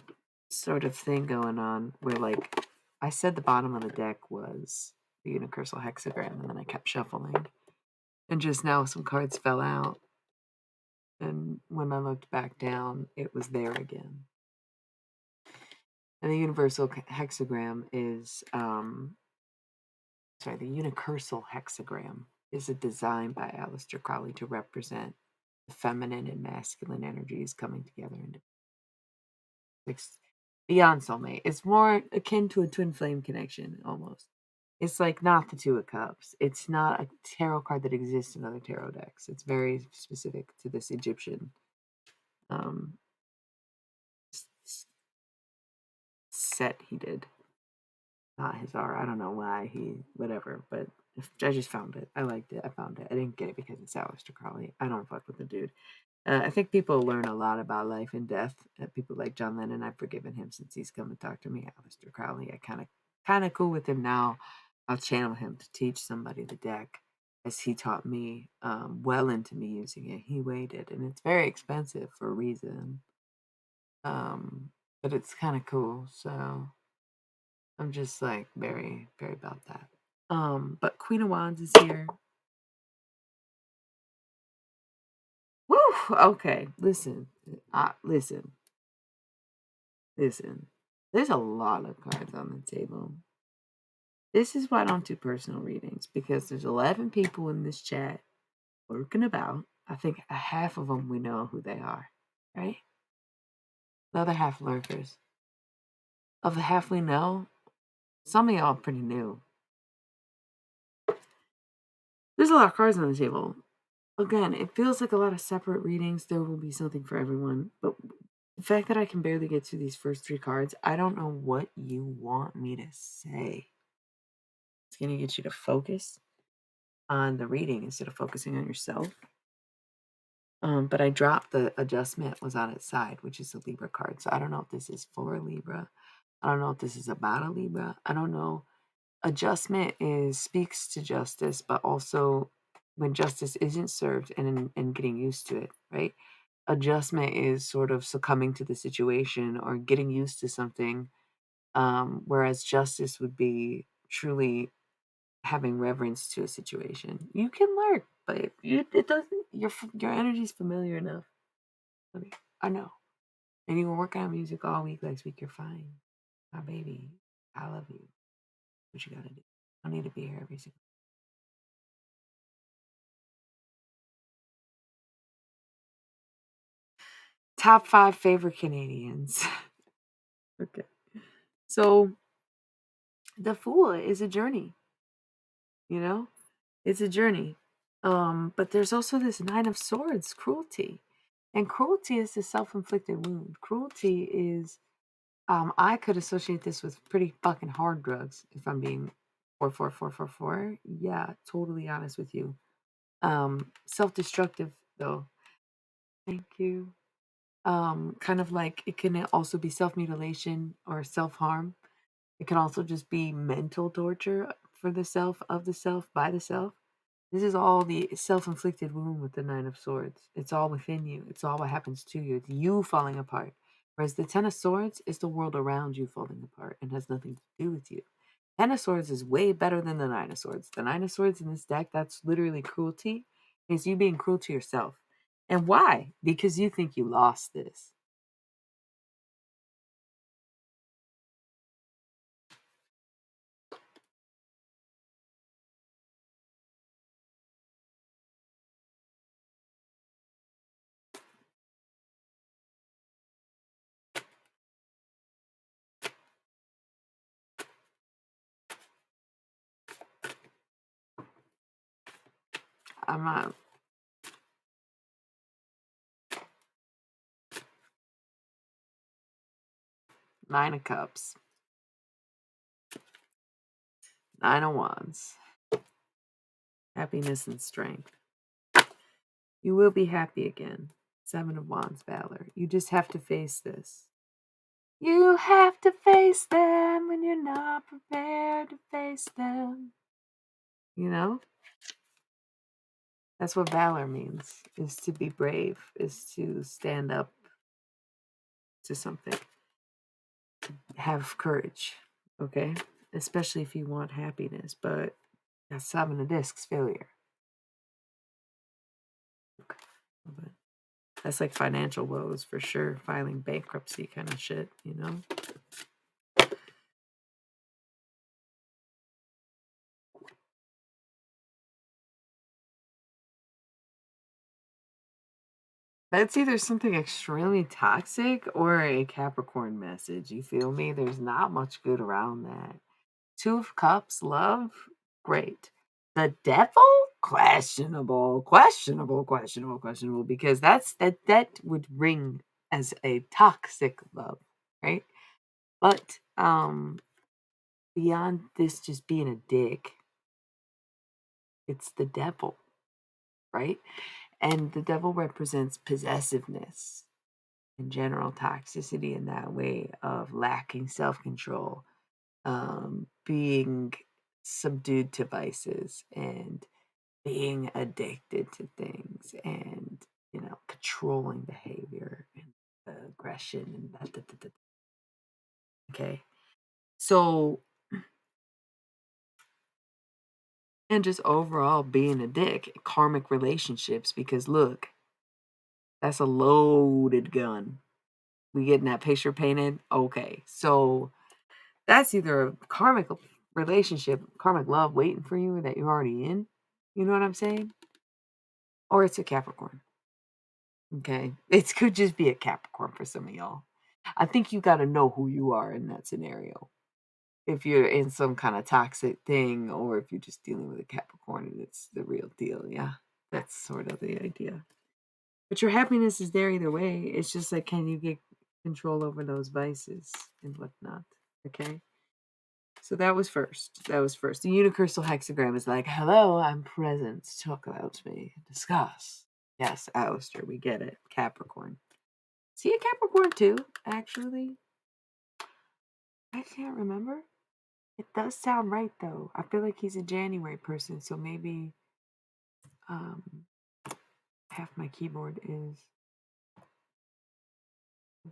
sort of thing going on where, like, I said the bottom of the deck was the universal hexagram, and then I kept shuffling, and just now some cards fell out, and when I looked back down, it was there again. And the universal hexagram is, the unicursal hexagram is a design by Aleister Crowley to represent the feminine and masculine energies coming together into it's beyond soulmate. It's more akin to a twin flame connection almost. It's like not the Two of Cups. It's not a tarot card that exists in other tarot decks. It's very specific to this Egyptian um, set he did. Not his art. I don't know why whatever, but I just found it. I liked it. I found it. I didn't get it because it's Aleister Crowley. I don't fuck with the dude. I think people learn a lot about life and death. People like John Lennon, I've forgiven him since he's come and talked to me. Aleister Crowley, I kind of cool with him now. I'll channel him to teach somebody the deck, as he taught me well into me using it. He waited, and it's very expensive for a reason. But it's kind of cool. So I'm just like very, very about that. But Queen of Wands is here. Woo! Okay, listen. Listen. Listen. There's a lot of cards on the table. This is why I don't do personal readings, because there's 11 people in this chat lurking about. I think a half of them we know who they are, right? The other half lurkers. Of the half we know, some of y'all pretty new. There's a lot of cards on the table. Again, it feels like a lot of separate readings. There will be something for everyone, but the fact that I can barely get to these first 3 cards, I don't know what you want me to say. It's going to get you to focus on the reading instead of focusing on yourself. But I dropped the adjustment was on its side, which is a Libra card. So I don't know if this is for a Libra. I don't know if this is about a Libra. I don't know. Adjustment speaks to justice, but also when justice isn't served and getting used to it, right? Adjustment is sort of succumbing to the situation or getting used to something, whereas justice would be truly having reverence to a situation. You can lurk, but it doesn't. Your energy is familiar enough. I know. And you can work on music all week next week. You're fine, my baby. I love you. What you gotta do? I need to be here every single. Top 5 favorite Canadians. Okay, so the Fool is a journey. You know, it's a journey. But there's also this Nine of Swords, cruelty. And cruelty is the self-inflicted wound. Cruelty is, I could associate this with pretty fucking hard drugs, if I'm being 44444. Yeah, totally honest with you. Self-destructive though. Thank you. Kind of like it can also be self-mutilation or self-harm. It can also just be mental torture for the self, of the self, by the self. This is all the self-inflicted wound with the Nine of Swords. It's all within you. It's all what happens to you. It's you falling apart. Whereas the Ten of Swords is the world around you falling apart and has nothing to do with you. Ten of Swords is way better than the Nine of Swords. The Nine of Swords in this deck, that's literally cruelty. It's you being cruel to yourself. And why? Because you think you lost this. I'm not. Nine of Cups. Nine of Wands. Happiness and strength. You will be happy again. Seven of Wands, Valor. You just have to face this. You have to face them when you're not prepared to face them. You know? That's what valor means, is to be brave, is to stand up to something. Have courage, okay? Especially if you want happiness, but that's Seven of Discs, failure. Okay. But that's like financial woes for sure, filing bankruptcy kind of shit, you know? That's either something extremely toxic or a Capricorn message. You feel me? There's not much good around that. Two of Cups, love, great. The Devil, questionable, questionable, questionable, questionable, because that would ring as a toxic love, right? But beyond this just being a dick, it's the devil, right? And the devil represents possessiveness and general toxicity in that way of lacking self control, being subdued to vices, and being addicted to things, and controlling behavior and aggression and that. Okay, so and just overall being a dick, karmic relationships, because look, that's a loaded gun. We getting that picture painted? Okay. So that's either a karmic relationship, karmic love waiting for you that you're already in. You know what I'm saying? Or it's a Capricorn. Okay. It could just be a Capricorn for some of y'all. I think you got to know who you are in that scenario. If you're in some kind of toxic thing, or if you're just dealing with a Capricorn and it's the real deal. Yeah. That's sort of the idea. But your happiness is there either way. It's just like, can you get control over those vices and whatnot? Okay. So that was first. That was first. The universal hexagram is like, hello, I'm present. Talk about me. Discuss. Yes, Alistair, we get it. Capricorn. See a Capricorn too, actually? I can't remember. It does sound right though. I feel like he's a January person, so maybe um half my keyboard is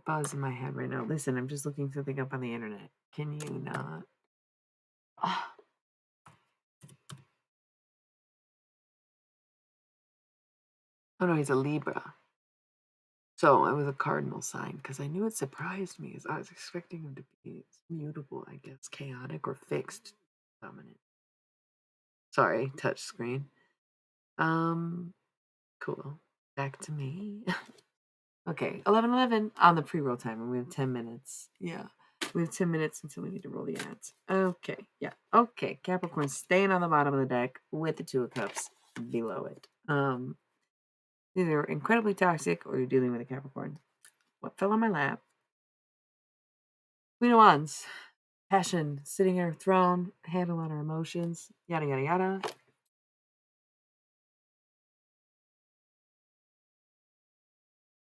buzz in my head right now. Listen, I'm just looking something up on the internet. Can you not? Oh, oh no, he's a Libra. So it was a cardinal sign because I knew it surprised me as I was expecting him to be mutable, I guess, chaotic or fixed dominant. Sorry, touch screen. Um, cool. Back to me. Okay, 11:11 on the pre-roll timer. We have 10 minutes. Yeah. We have 10 minutes until we need to roll the ads. Okay, yeah. Okay, Capricorn staying on the bottom of the deck with the Two of Cups below it. Either incredibly toxic or you're dealing with a Capricorn. What fell on my lap? Queen of Wands. Passion, sitting in her throne, handle on her emotions, yada yada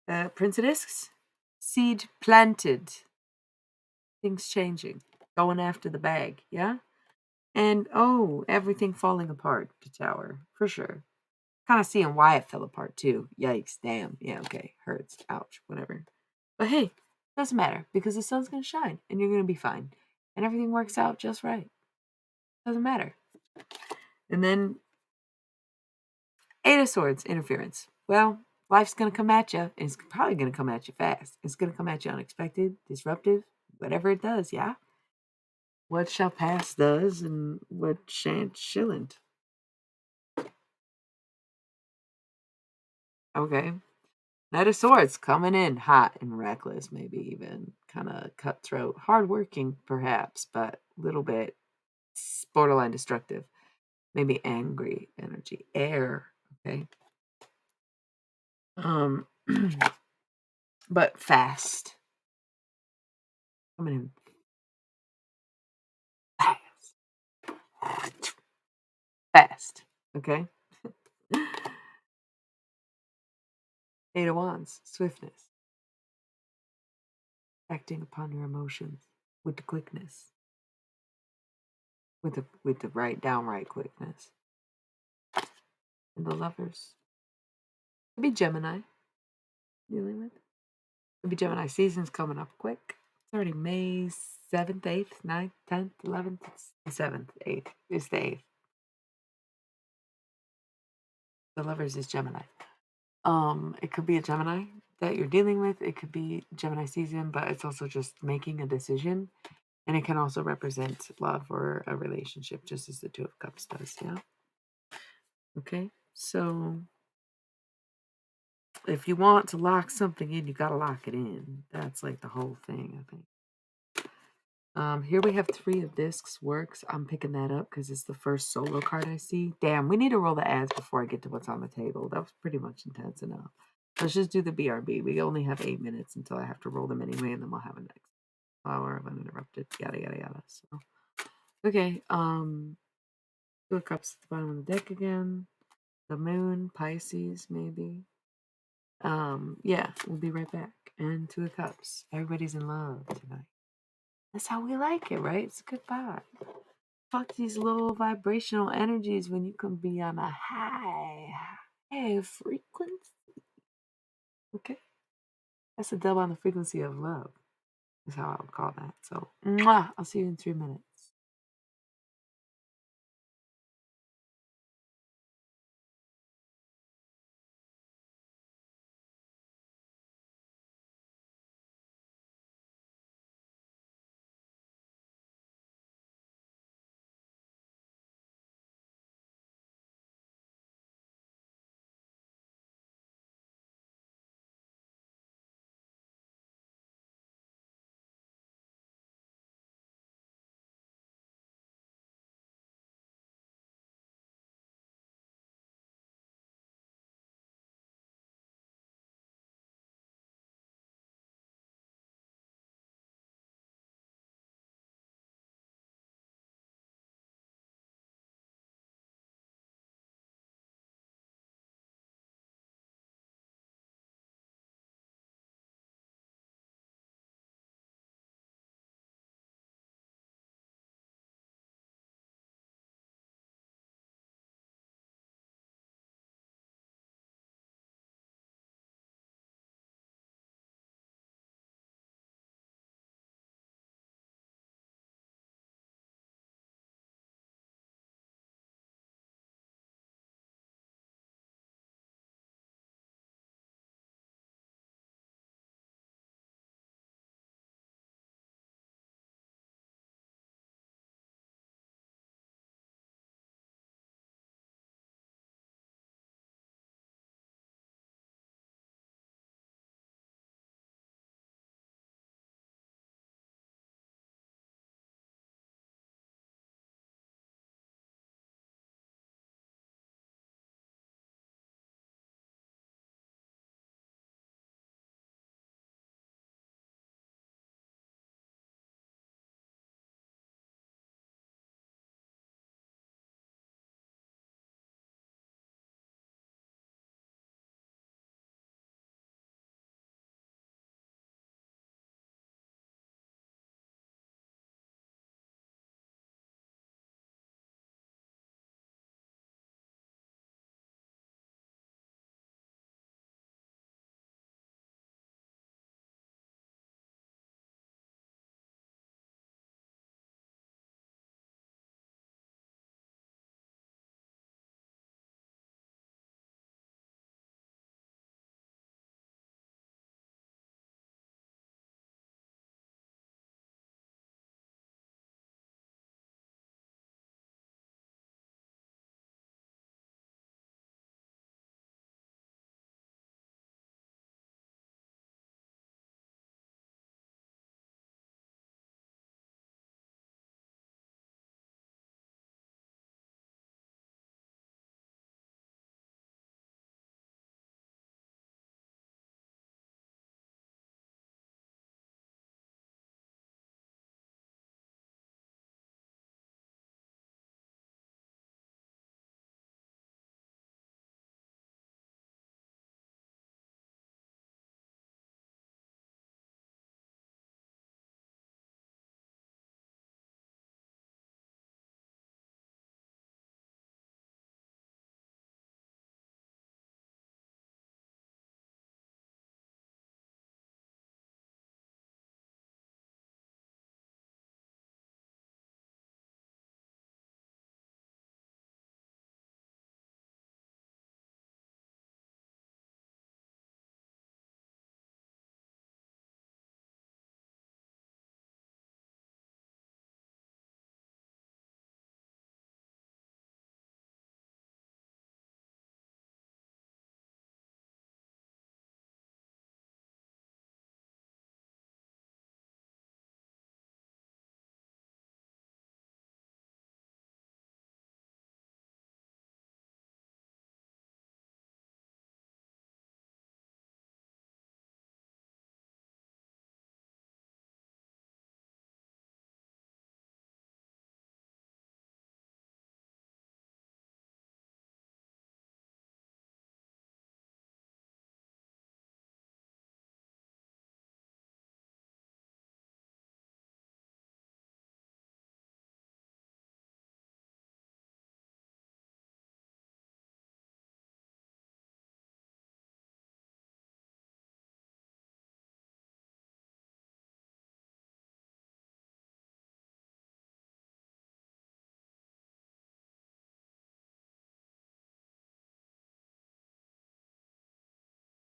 yada. Prince of Discs. Seed planted. Things changing. Going after the bag, yeah? And oh, everything falling apart, the tower, for sure. Kind of seeing why it fell apart too. Yikes, damn. Yeah, okay. Hurts. Ouch. Whatever. But hey, doesn't matter because the sun's gonna shine and you're gonna be fine. And everything works out just right. Doesn't matter. And then Eight of Swords, interference. Well, life's gonna come at you, and it's probably gonna come at you fast. It's gonna come at you unexpected, disruptive, whatever it does, yeah? What shall pass does, and what shan't shouldn't. Okay. Knight of Swords coming in hot and reckless, maybe even kind of cutthroat, hardworking perhaps, but a little bit borderline destructive. Maybe angry energy. Air, okay. Um, but fast. Coming in fast. Fast. Okay. Eight of Wands, swiftness, acting upon your emotions with the quickness, with the right downright quickness. And the Lovers, could be Gemini dealing with. Could be Gemini season's coming up quick. It's already May 7th, 8th, 9th, 10th, 11th. It's the 7th, 8th. It's the 8th. The Lovers is Gemini. It could be a Gemini that you're dealing with. It could be Gemini season, but it's also just making a decision. And it can also represent love or a relationship, just as the Two of Cups does. Yeah. Okay. So if you want to lock something in, you got to lock it in. That's like the whole thing, I think. Here we have Three of Discs works. I'm picking that up because it's the first solo card I see. Damn, we need to roll the ads before I get to what's on the table. That was pretty much intense enough. Let's just do the BRB. We only have 8 minutes until I have to roll them anyway, and then we'll have a next hour of uninterrupted. Yada yada yada. So okay. Two of Cups at the bottom of the deck again. The Moon, Pisces, maybe. Yeah, we'll be right back. And Two of Cups. Everybody's in love tonight. That's how we like it, right? It's a good vibe. Fuck these low vibrational energies when you can be on a high frequency. Okay? That's a dub on the frequency of love, is how I would call that. So, mwah, I'll see you in 3 minutes.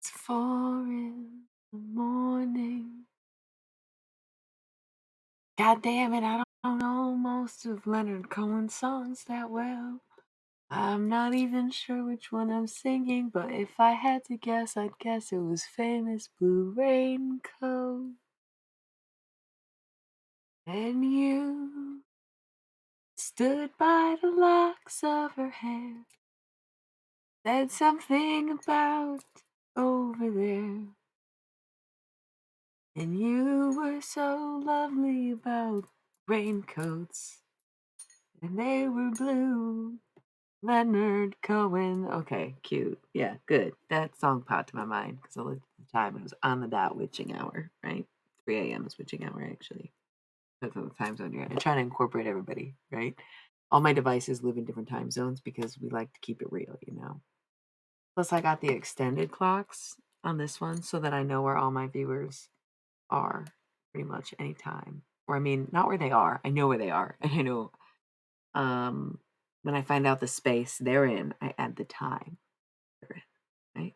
It's 4 in the morning. God damn it, I don't know most of Leonard Cohen's songs that well. I'm not even sure which one I'm singing, but if I had to guess, I'd guess it was Famous Blue Raincoat. And you stood by the locks of her hair, said something about over there. And you were so lovely about raincoats, and they were blue. Leonard Cohen. Okay, cute. Yeah, good. That song popped to my mind because I looked at the time. It was on the dot witching hour, right? 3 a.m. is witching hour, actually. That's on the time zone you're in. I try to incorporate everybody, right? All my devices live in different time zones because we like to keep it real, you know? Plus, I got the extended clocks on this one so that I know where all my viewers are pretty much anytime. Or, I mean, not where they are. I know where they are. And I know um, when I find out the space they're in, I add the time they're in, right?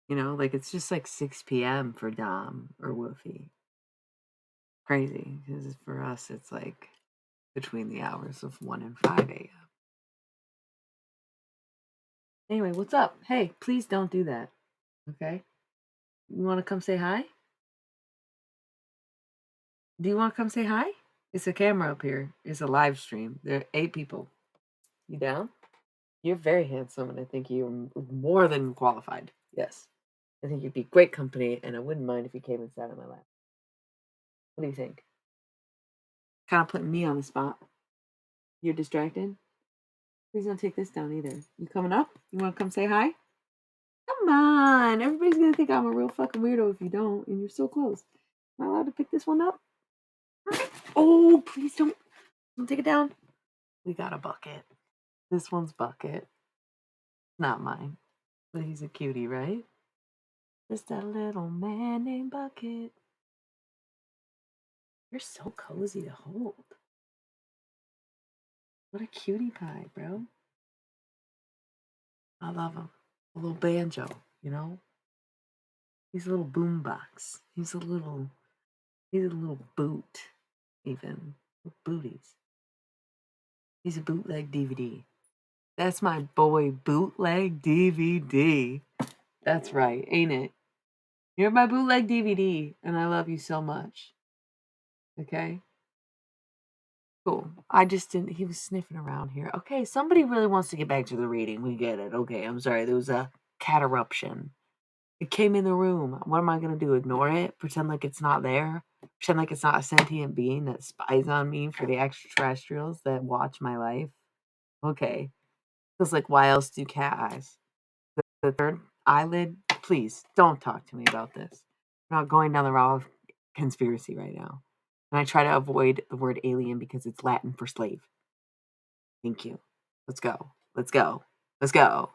You know, like it's just like 6 p.m. for Dom or Woofy. Crazy. Because for us, it's like between the hours of 1 and 5 a.m. Anyway, what's up? Hey, please don't do that. Okay? You want to come say hi? Do you want to come say hi? It's a camera up here. It's a live stream. There are 8 people. You down? You're very handsome, and I think you're more than qualified. Yes. I think you'd be great company, and I wouldn't mind if you came and sat on my lap. What do you think? Kind of putting me on the spot. You're distracted? Please don't take this down either. You coming up? You want to come say hi? Come on. Everybody's going to think I'm a real fucking weirdo if you don't, and you're so close. Am I allowed to pick this one up? Oh, please don't take it down. We got a bucket. This one's bucket. Not mine. But he's a cutie, right? Just a little man named Bucket. You're so cozy to hold. What a cutie pie, bro. I love him. A little banjo, you know? He's a little boombox. He's a little boot, even. Booties. He's a bootleg DVD. That's my boy, bootleg DVD. That's right, ain't it? You're my bootleg DVD, and I love you so much. Okay? Cool. I just didn't. He was sniffing around here. Okay, somebody really wants to get back to the reading. We get it. Okay, I'm sorry. There was a cat eruption. It came in the room. What am I going to do? Ignore it? Pretend like it's not there? Pretend like it's not a sentient being that spies on me for the extraterrestrials that watch my life? Okay. Because, like, why else do cat eyes? The third eyelid? Please, don't talk to me about this. I'm not going down the route of conspiracy right now. And I try to avoid the word alien because it's Latin for slave. Thank you. Let's go. Let's go. Let's go.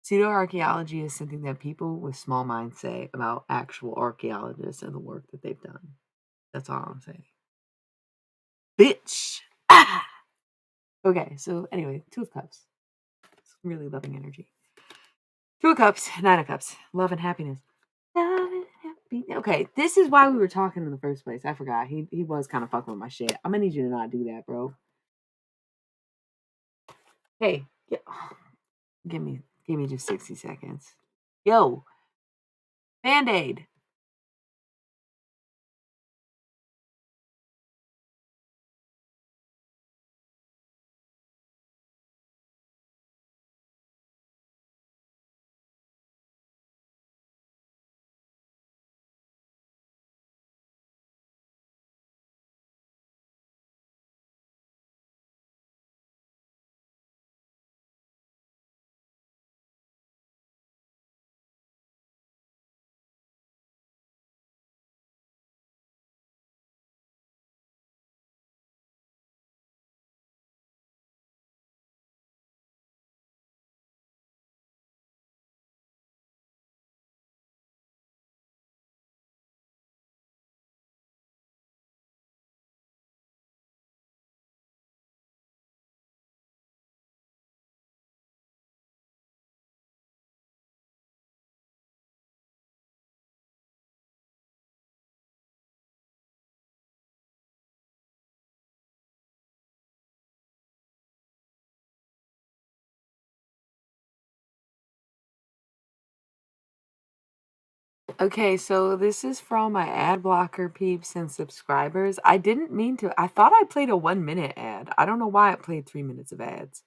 Pseudo-archaeology is something that people with small minds say about actual archaeologists and the work that they've done. That's all I'm saying. Bitch! Ah! Okay, so anyway, 2 of Cups. Really loving energy. 2 of Cups, 9 of Cups. Love and happiness. Love and happiness. Okay, this is why we were talking in the first place. I forgot. He was kind of fucking with my shit. I'm gonna need you to not do that, bro. Hey, give me just 60 seconds. Yo, Band-Aid. Okay, so this is for all my ad blocker peeps and subscribers. I didn't mean to. I thought I played a 1 minute ad. I don't know why it played 3 minutes of ads.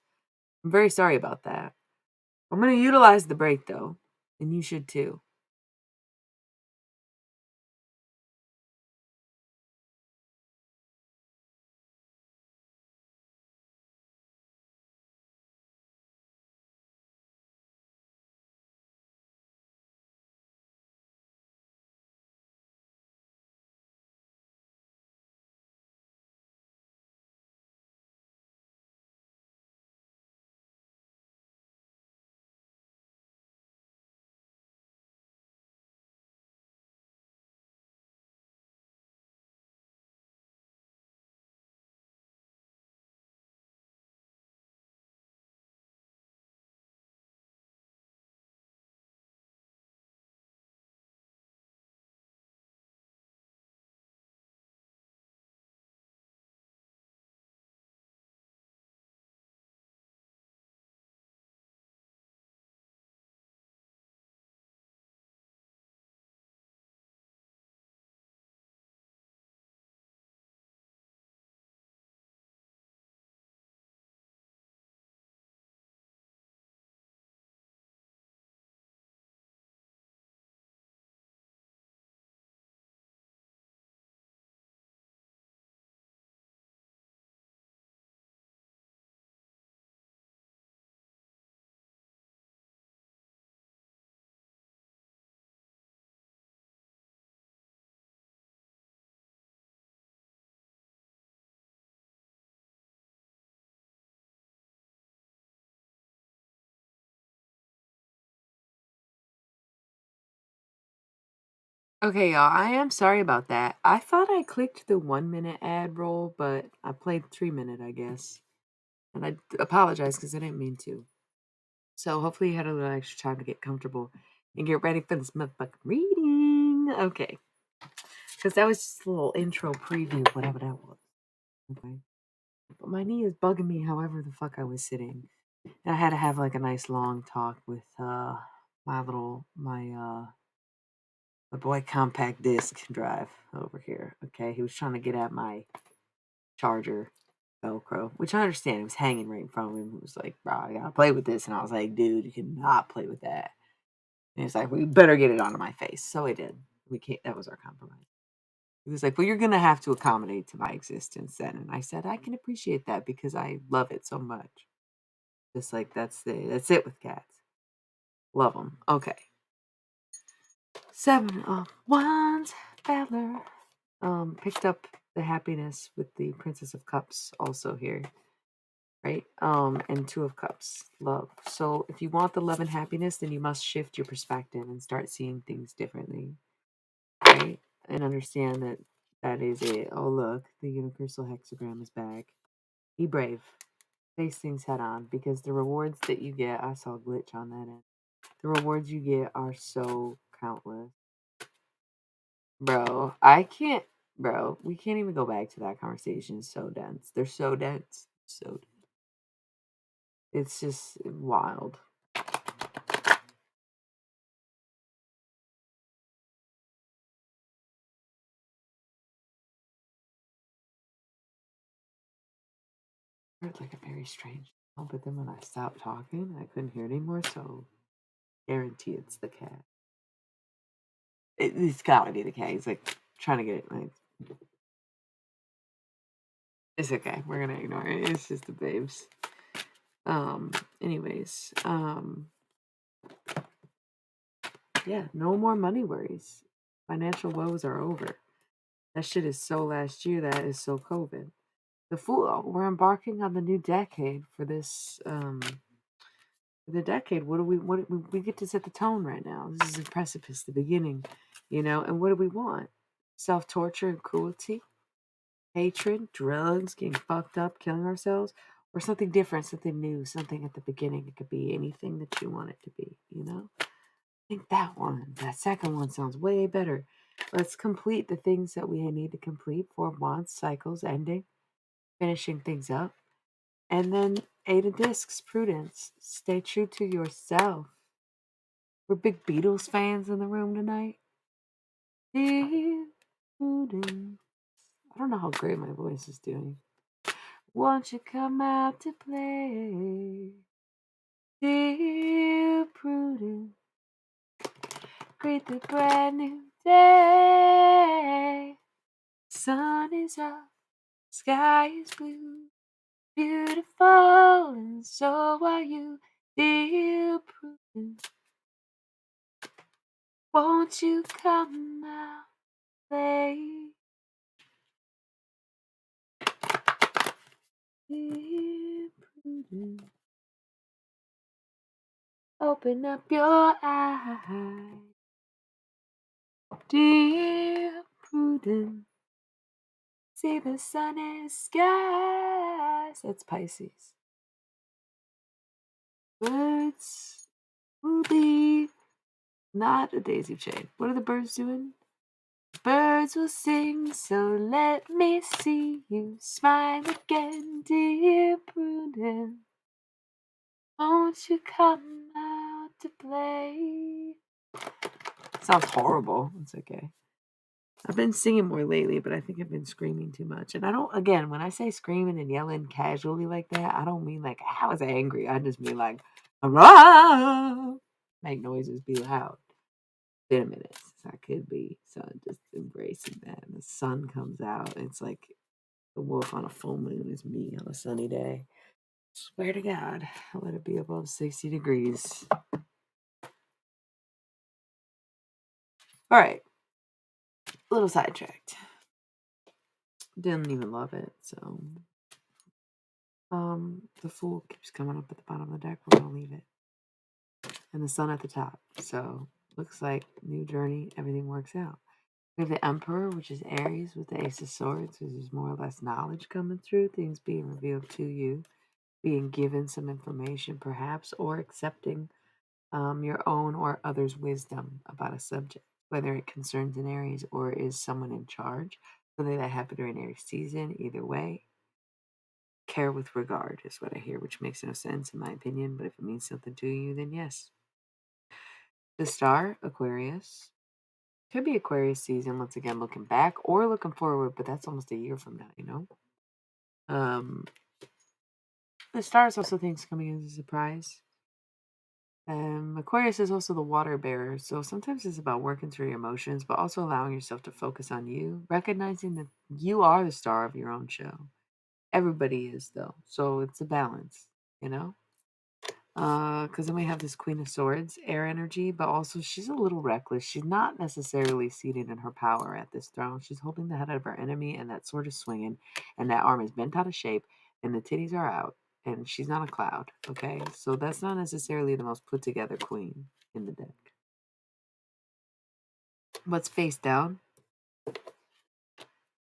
I'm very sorry about that. I'm going to utilize the break though, and you should too. Okay, y'all, I am sorry about that. I thought I clicked the 1 minute ad roll, but I played 3 minute, I guess. And I apologize because I didn't mean to. So hopefully you had a little extra time to get comfortable and get ready for this motherfucking reading. Okay. Because that was just a little intro preview, whatever that was. Okay. But my knee is bugging me however the fuck I was sitting. And I had to have like a nice long talk with my boy compact disc drive over here. Okay. He was trying to get at my charger Velcro, which I understand. It was hanging right in front of him. He was like, bro, I gotta play with this. And I was like, dude, you cannot play with that. And he's like, we better get it onto my face. So I did. We can't, that was our compromise. He was like, well, you're going to have to accommodate to my existence then. And I said, I can appreciate that because I love it so much. Just like that's it with cats. Love them. Okay. 7 of Wands, Valor. Picked up the happiness with the Princess of Cups also here. Right? And 2 of Cups, love. So if you want the love and happiness, then you must shift your perspective and start seeing things differently. Right? And understand that that is it. Oh, look, the universal hexagram is back. Be brave. Face things head on because the rewards that you get, I saw a glitch on that end. The rewards you get are so countless. Bro, we can't even go back to that conversation. It's so dense. They're so dense. So it's just wild. Heard like a very strange sound, but then when I stopped talking, I couldn't hear it anymore, so guarantee it's the cat. It's gotta be the cat. He's like trying to get it. Like, it's okay. We're gonna ignore it. It's just the babes. Um. Anyways. Yeah. No more money worries. Financial woes are over. That shit is so last year. That is so COVID. The Fool. We're embarking on the new decade for this. The decade. What do we get to set the tone right now? This is the precipice, the beginning, And what do we want? Self torture and cruelty, hatred, drugs, getting fucked up, killing ourselves, or something different, something new, something at the beginning. It could be anything that you want it to be. I think that second one sounds way better. Let's complete the things that we need to complete. 4 Wands, cycles ending, finishing things up. And then 8 of Discs, prudence. Stay true to yourself. We're big Beatles fans in the room tonight. Dear Prudence. I don't know how great my voice is doing. Won't you come out to play? Dear Prudence, greet the brand new day. Sun is up, sky is blue, beautiful, and so are you, dear Prudence. Won't you come out, play? Dear Prudence, open up your eyes. Dear Prudence, see the sunny skies. That's Pisces. Birds will be not a daisy chain. What are the birds doing? Birds will sing, so let me see you smile again, dear Prudence. Won't you come out to play? Sounds horrible. It's okay. I've been singing more lately, but I think I've been screaming too much. And I don't, again, when I say screaming and yelling casually like that, I don't mean like I was angry. I just mean like, "Hurrah!" Make noises, be loud. Been a minute since I could be. So I'm just embracing that. And the sun comes out. It's like the wolf on a full moon is me on a sunny day. Swear to God, let it be above 60 degrees. All right, a little sidetracked. Didn't even love it. So, the Fool keeps coming up at the bottom of the deck. We're gonna leave it, and the Sun at the top. So, looks like new journey. Everything works out. We have the Emperor, which is Aries, with the Ace of Swords, which is more or less knowledge coming through, things being revealed to you, being given some information, perhaps, or accepting your own or others' wisdom about a subject, whether it concerns an Aries or is someone in charge. Something that happened during Aries season, either way. Care with regard is what I hear, which makes no sense in my opinion, but if it means something to you, then yes. The Star, Aquarius. Could be Aquarius season, once again, looking back or looking forward, but that's almost a year from now, you know? The Star is also things coming as a surprise. Aquarius is also the water bearer, so sometimes it's about working through your emotions, but also allowing yourself to focus on you, recognizing that you are the star of your own show. Everybody is, though, so it's a balance, you know? Because then we have this Queen of Swords, air energy, but also she's a little reckless. She's not necessarily seated in her power at this throne. She's holding the head of her enemy, and that sword is swinging, and that arm is bent out of shape, and the titties are out, and she's not a cloud, okay? So that's not necessarily the most put together queen in the deck. What's face down?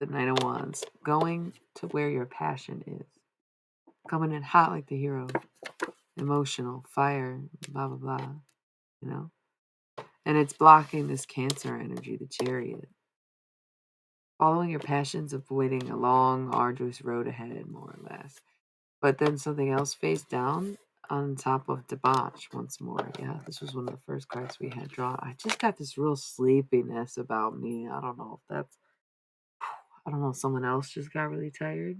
The Knight of Wands. Going to where your passion is. Coming in hot like the hero. Emotional, fire, blah, blah, blah, you know? And it's blocking this Cancer energy, the Chariot. Following your passions, avoiding a long, arduous road ahead, more or less. But then something else face down on top of debauch once more. Yeah, this was one of the first cards we had drawn. I just got this real sleepiness about me. I don't know if that's, I don't know, someone else just got really tired,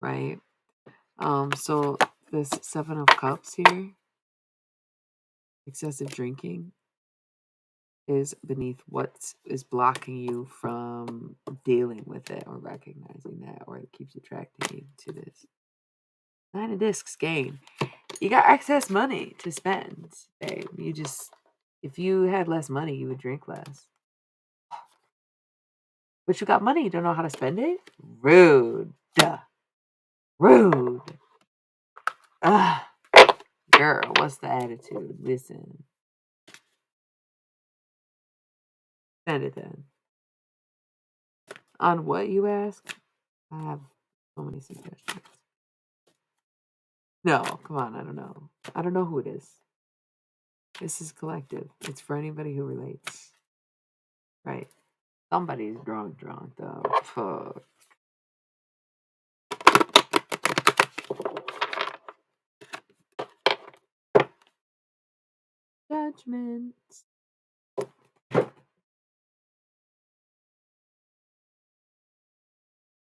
right? So this Seven of Cups here, excessive drinking, is beneath what is blocking you from dealing with it or recognizing that, or it keeps attracting you to this. Nine of Discs, gain. You got excess money to spend, babe. You just, if you had less money, you would drink less. But you got money, you don't know how to spend it? Rude. Duh. Rude. Ugh. Girl, what's the attitude? Listen. Spend it then. On what, you ask? I have so many suggestions. No, come on, I don't know. I don't know who it is. This is collective. It's for anybody who relates. Right. Somebody's drunk though. Fuck. Judgment.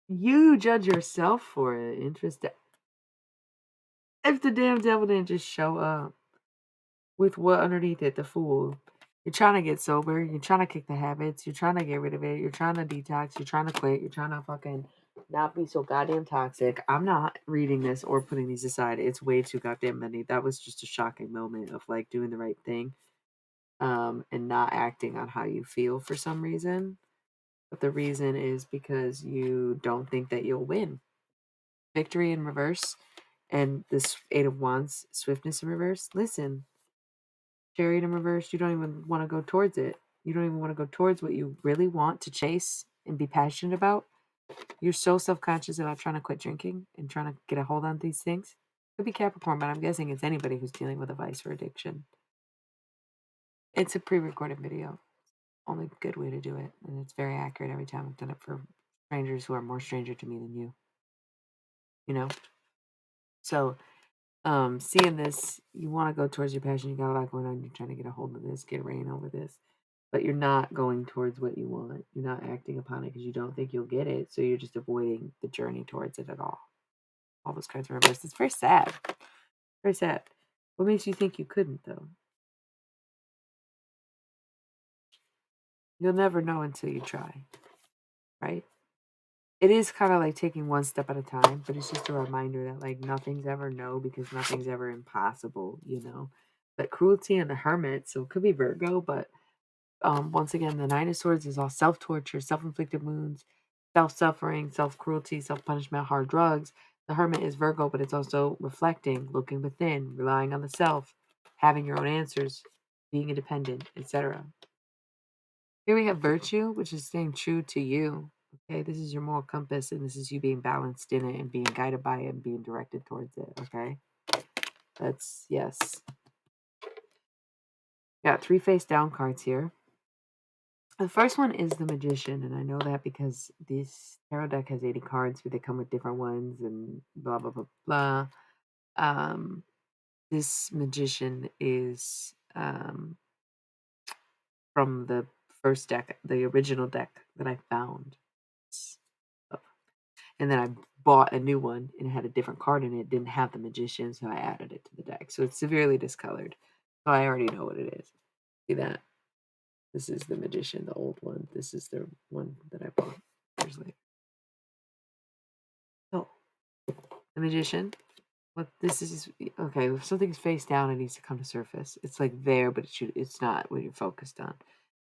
You judge yourself for it. Interesting. If the damn devil didn't just show up with what underneath it, the fool. You're trying to get sober. You're trying to kick the habits. You're trying to get rid of it. You're trying to detox. You're trying to quit. You're trying to fucking not be so goddamn toxic. I'm not reading this or putting these aside. It's way too goddamn many. That was just a shocking moment of like doing the right thing, and not acting on how you feel for some reason. But the reason is because you don't think that you'll win. Victory in reverse and this Eight of Wands, swiftness in reverse. Listen, chariot in reverse, you don't even want to go towards it. You don't even want to go towards what you really want to chase and be passionate about. You're so self-conscious about trying to quit drinking and trying to get a hold on these things. Could be Capricorn, but I'm guessing it's anybody who's dealing with a vice or addiction. It's a pre-recorded video. Only good way to do it. And it's very accurate every time. I've done it for strangers who are more stranger to me than you. You know? So seeing this, you want to go towards your passion. You got a lot going on. You're trying to get a hold of this, get reign over this, but you're not going towards what you want. You're not acting upon it because you don't think you'll get it. So you're just avoiding the journey towards it at all. All those cards are reversed. It's very sad. Very sad. What makes you think you couldn't, though? You'll never know until you try, right? It is kind of like taking one step at a time, but it's just a reminder that like nothing's ever no because nothing's ever impossible, you know. But cruelty and the hermit, so it could be Virgo, but once again, the Nine of Swords is all self torture, self inflicted wounds, self suffering, self cruelty, self punishment, hard drugs. The Hermit is Virgo, but it's also reflecting, looking within, relying on the self, having your own answers, being independent, etc. Here we have Virtue, which is staying true to you. Okay, this is your moral compass, and this is you being balanced in it and being guided by it and being directed towards it. Okay, that's yes. Got three face down cards here. The first one is the Magician, and I know that because this tarot deck has 80 cards, but they come with different ones and blah blah blah blah. This Magician is from the first deck, the original deck that I found. And then I bought a new one and it had a different card in it. It didn't have the Magician, so I added it to the deck. So it's severely discolored. So I already know what it is. See that? This is the Magician, the old one. This is the one that I bought years later. So the Magician. What this is okay. If something's face down, it needs to come to surface. It's like there, but it's not what you're focused on.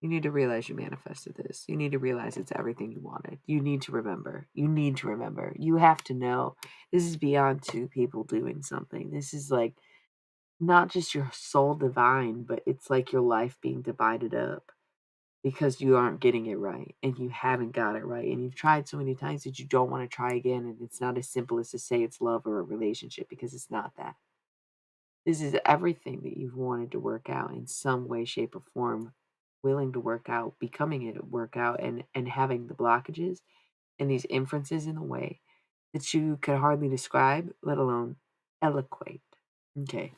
You need to realize you manifested this. You need to realize it's everything you wanted. You need to remember. You need to remember. You have to know. This is beyond two people doing something. This is like not just your soul divine, but it's like your life being divided up because you aren't getting it right and you haven't got it right. And you've tried so many times that you don't want to try again. And it's not as simple as to say it's love or a relationship because it's not that. This is everything that you've wanted to work out in some way, shape, or form, willing to work out, becoming it work out, and having the blockages and these inferences in a way that you could hardly describe, let alone eloquate. Okay.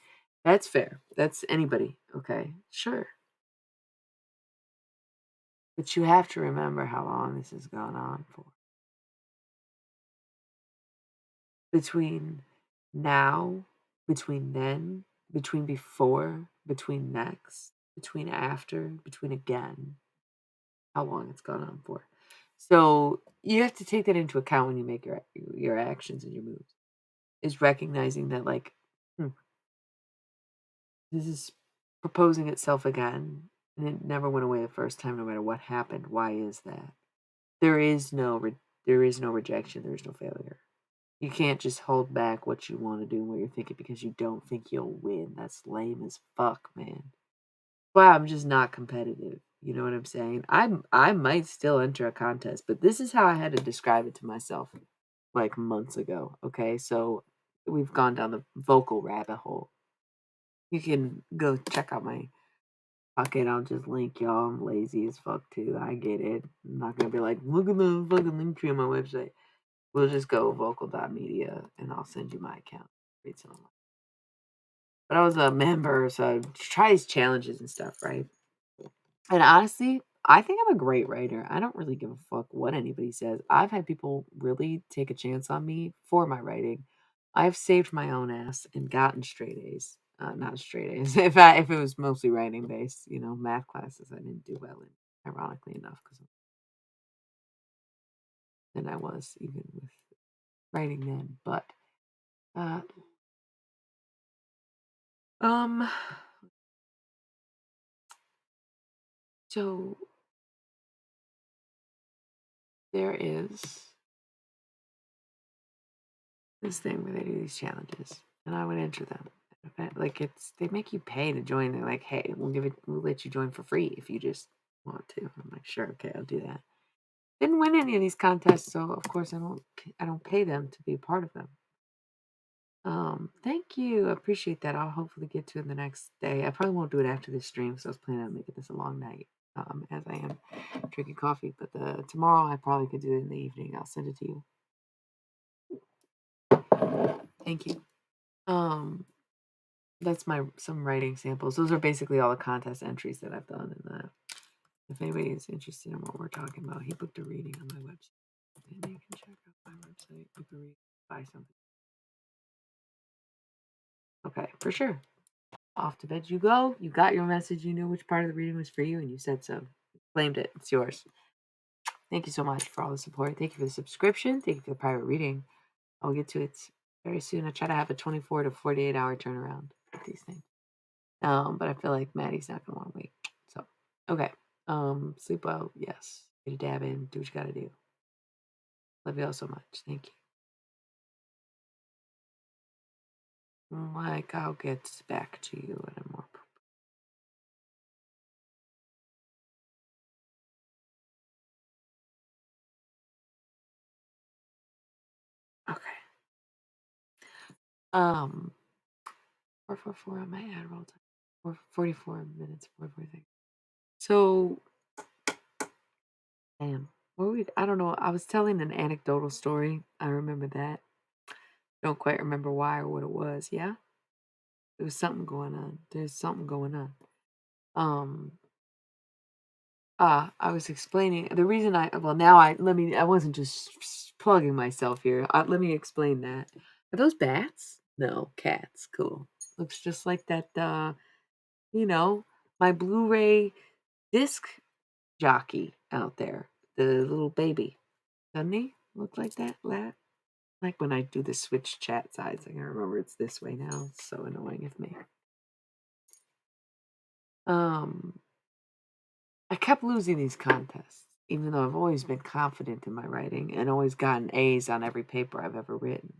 That's fair. That's anybody. Okay. Sure. But you have to remember how long this has gone on for. Between now, between then, between before, between next, between after, between again, how long it's gone on for. So you have to take that into account when you make your actions and your moves. Is recognizing that like this is proposing itself again, and it never went away the first time, no matter what happened. Why is that? There is no rejection. There is no failure. You can't just hold back what you want to do and what you're thinking because you don't think you'll win. That's lame as fuck, man. Well, I'm just not competitive. You know what I'm saying? I might still enter a contest, but this is how I had to describe it to myself like months ago. Okay, so we've gone down the vocal rabbit hole. You can go check out my fuck it. I'll just link y'all. I'm lazy as fuck too. I get it. I'm not gonna be like, look at the fucking link tree on my website. We'll just go vocal.media and I'll send you my account. Read some of my- But I was a member, so I try these challenges and stuff, right? And honestly, I think I'm a great writer. I don't really give a fuck what anybody says. I've had people really take a chance on me for my writing. I've saved my own ass and gotten straight A's. Not straight A's. If it was mostly writing based, math classes I didn't do well in, ironically enough, because than I was even with writing then. But uh, um, so there is this thing where they do these challenges, and I would enter them. Like they make you pay to join. They're like, hey, we'll let you join for free if you just want to. I'm like, sure, okay, I'll do that. Didn't win any of these contests, so of course I don't pay them to be a part of them. Thank you. I appreciate that. I'll hopefully get to it the next day. I probably won't do it after this stream, so I was planning on making this a long night. As I am drinking coffee, but tomorrow I probably could do it in the evening. I'll send it to you. Thank you. That's some writing samples. Those are basically all the contest entries that I've done. And if anybody is interested in what we're talking about, he booked a reading on my website. And you can check out my website. Book a reading, buy something. Okay, for sure. Off to bed you go. You got your message. You knew which part of the reading was for you, and you said so. Claimed it. It's yours. Thank you so much for all the support. Thank you for the subscription. Thank you for the private reading. I'll get to it very soon. I try to have a 24 to 48 hour turnaround with these things. But I feel like Maddie's not gonna want to wait. So okay. Sleep well, yes. Get a dab in, do what you gotta do. Love you all so much. Thank you. Mike, I'll get back to you in a more. Okay. 444 on my Adderall time. 44 minutes, 44 things. So damn. I don't know. I was telling an anecdotal story. I remember that. Don't quite remember why or what it was. Yeah. There was something going on. There's something going on. I was explaining the reason I wasn't just plugging myself here. Let me explain that. Are those bats? No, cats. Cool. Looks just like that, you know, my Blu-ray disc jockey out there, the little baby. Doesn't he look like that? Like when I do the switch chat sides, I can remember it's this way now. It's so annoying of me. Um, I kept losing these contests, even though I've always been confident in my writing and always gotten A's on every paper I've ever written.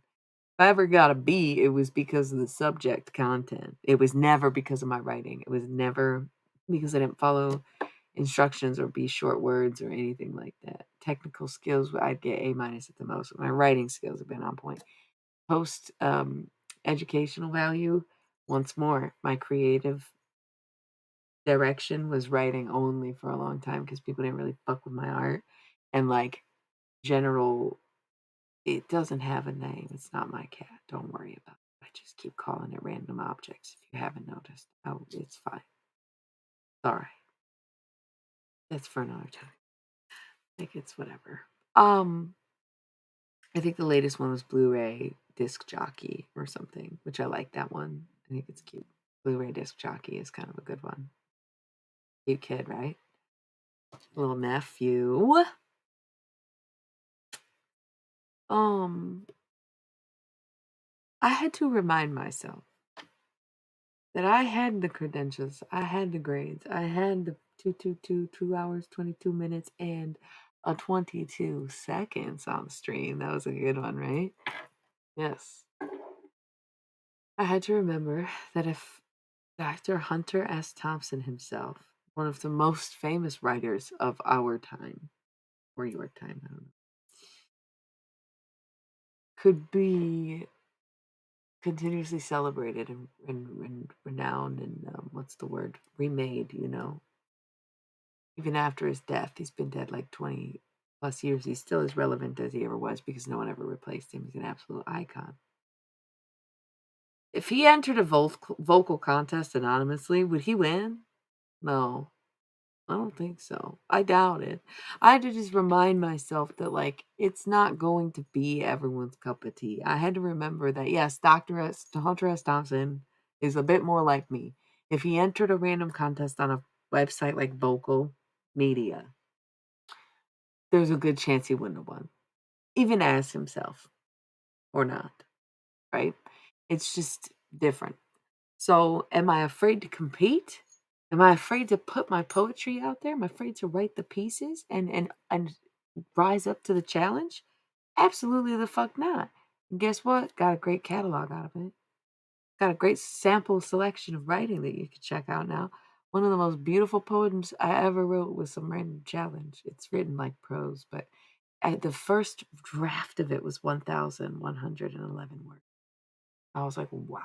If I ever got a B, it was because of the subject content. It was never because of my writing. It was never because I didn't follow instructions or be short words or anything like that. Technical skills, I'd get A minus at the most. My writing skills have been on point. Post educational value, once more, my creative direction was writing only for a long time because people didn't really fuck with my art. And like general, it doesn't have a name. It's not my cat. Don't worry about it. I just keep calling it random objects if you haven't noticed. Oh, it's fine. All right. That's for another time. Like it's whatever. I think the latest one was Blu-ray Disc Jockey or something, which I like that one. I think it's cute. Blu-ray Disc Jockey is kind of a good one. Cute kid, right? Little nephew. Um, I had to remind myself that I had the credentials, I had the grades, I had the 2 hours, 22 minutes, and a 22 seconds on the stream. That was a good one, right? Yes. I had to remember that if Dr. Hunter S. Thompson himself, one of the most famous writers of our time, or your time, I don't know, could be continuously celebrated and renowned and what's the word, remade, even after his death. He's been dead like 20 plus years. He's still as relevant as he ever was because no one ever replaced him. He's an absolute icon. If he entered a vocal contest anonymously, would he win? No. I don't think so. I doubt it. I had to just remind myself that, like, it's not going to be everyone's cup of tea. I had to remember that, yes, Hunter S. Thompson is a bit more like me. If he entered a random contest on a website like Vocal Media, there's a good chance he wouldn't have won, even as himself or not, right? It's just different. So, am I afraid to compete? Am I afraid to put my poetry out there? Am I afraid to write the pieces and rise up to the challenge? Absolutely the fuck not. And guess what? Got a great catalog out of it. Got a great sample selection of writing that you can check out now. One of the most beautiful poems I ever wrote was some random challenge. It's written like prose, but the first draft of it was 1,111 words. I was like, wow,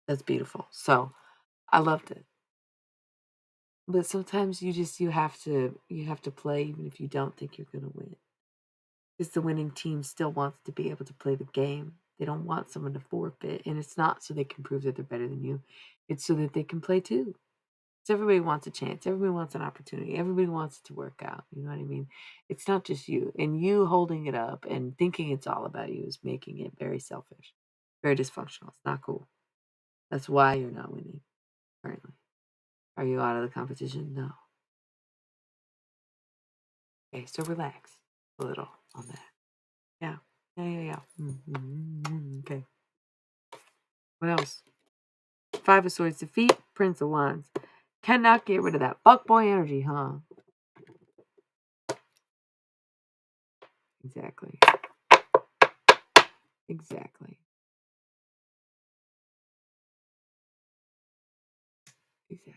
that's beautiful. So I loved it. But sometimes you have to play even if you don't think you're gonna win. Because the winning team still wants to be able to play the game. They don't want someone to forfeit, and it's not so they can prove that they're better than you. It's so that they can play too. Because everybody wants a chance. Everybody wants an opportunity. Everybody wants it to work out. You know what I mean? It's not just you. And you holding it up and thinking it's all about you is making it very selfish, very dysfunctional. It's not cool. That's why you're not winning currently. Are you out of the competition? No. Okay, so relax a little on that. Yeah. Yeah. Okay. What else? Five of Swords defeat, Prince of Wands. Cannot get rid of that fuckboy energy, huh? Exactly. Exactly. Exactly.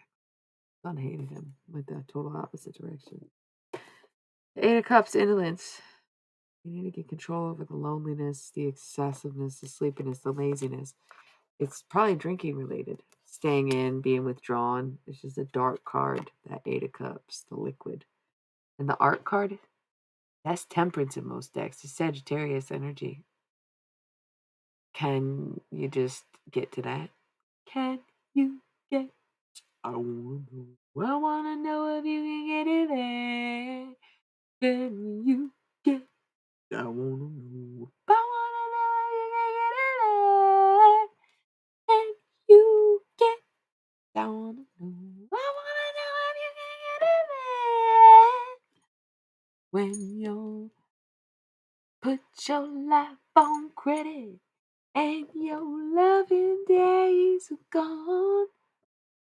Son hated him with the total opposite direction. The Eight of Cups, indolence. You need to get control over the loneliness, the excessiveness, the sleepiness, the laziness. It's probably drinking related. Staying in, being withdrawn. It's just a dark card, that Eight of Cups, the liquid. And the art card, that's temperance in most decks. It's Sagittarius energy. Can you just get to that? Can you get? I wanna know. I wanna know if you can get it there. Can you get? I wanna know. I wanna know if you can get it there. Can you get? I wanna know. I wanna know if you can get it there. When you put your life on credit and your loving days are gone.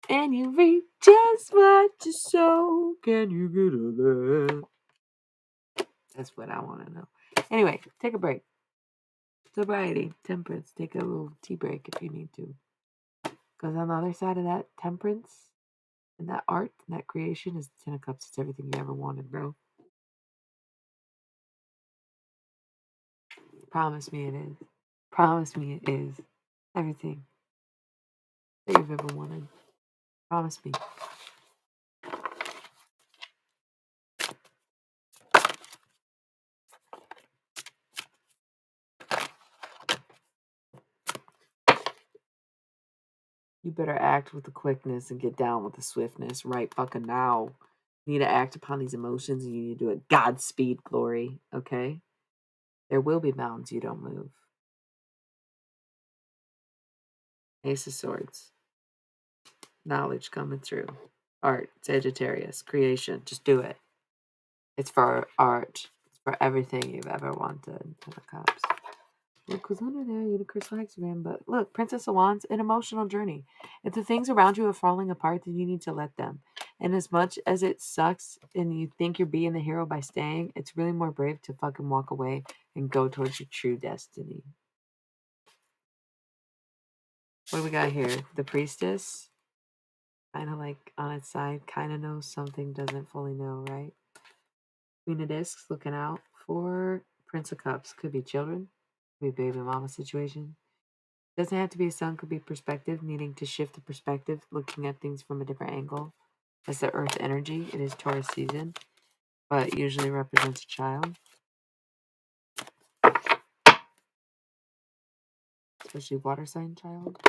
And you reap just what you sow. Can you get a that? That's what I want to know. Anyway, take a break. Sobriety, temperance. Take a little tea break if you need to. Because on the other side of that temperance and that art and that creation is the Ten of Cups. It's everything you ever wanted, bro. Promise me it is. Promise me it is. Everything that you've ever wanted. Promise me. You better act with the quickness and get down with the swiftness right fucking now. You need to act upon these emotions and you need to do it Godspeed, glory, okay? There will be mountains you don't move. Ace of Swords. Knowledge coming through. Art, Sagittarius, creation. Just do it. It's for art. It's for everything you've ever wanted. Ten of Cups. Look who's under there, Universal Hexagram. But look, Princess of Wands, an emotional journey. If the things around you are falling apart, then you need to let them. And as much as it sucks and you think you're being the hero by staying, it's really more brave to fucking walk away and go towards your true destiny. What do we got here? The Priestess. Kind of like on its side, kind of knows something, doesn't fully know, right? Queen of Discs looking out for Prince of Cups. Could be children, could be baby mama situation. Doesn't have to be a son, could be perspective, needing to shift the perspective, looking at things from a different angle. As the earth energy, it is Taurus season, but usually represents a child, especially water sign child.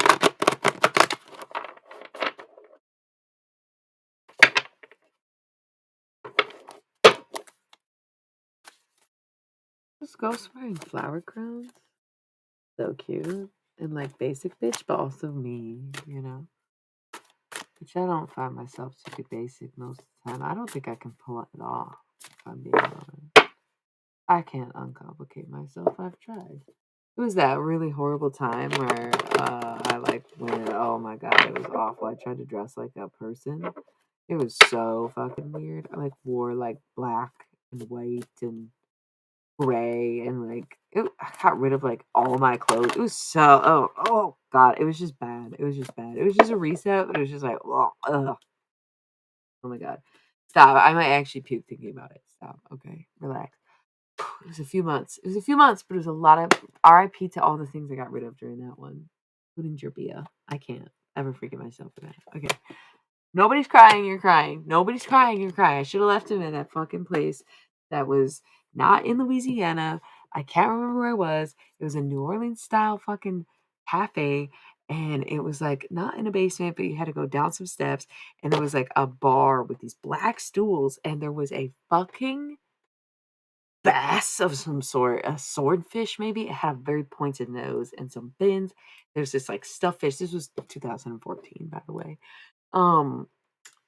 This ghost wearing flower crowns. So cute. And like basic bitch, but also me, you know? Which I don't find myself to be basic most of the time. I don't think I can pull it off, if I'm being honest. I can't uncomplicate myself. I've tried. It was that really horrible time where I like went, oh my god, it was awful. I tried to dress like a person. It was so fucking weird. I like wore like black and white and gray and like I got rid of like all my clothes. It was so oh god, it was just bad. It was just bad. It was just a reset, but it was just like ugh. Oh my god. Stop. I might actually puke thinking about it. Stop. Okay. Relax. It was a few months. It was a few months, but it was a lot of RIP to all the things I got rid of during that one, including Gerbia. I can't ever forgive myself for that. Okay. Nobody's crying, you're crying. Nobody's crying, you're crying. I should have left him in that fucking place that was not in Louisiana. I can't remember where it was. It was a New Orleans style fucking cafe. And it was like not in a basement, but you had to go down some steps. And there was like a bar with these black stools. And there was a fucking bass of some sort, a swordfish maybe. It had a very pointed nose and some fins. There's this like stuffed fish. This was 2014, by the way. And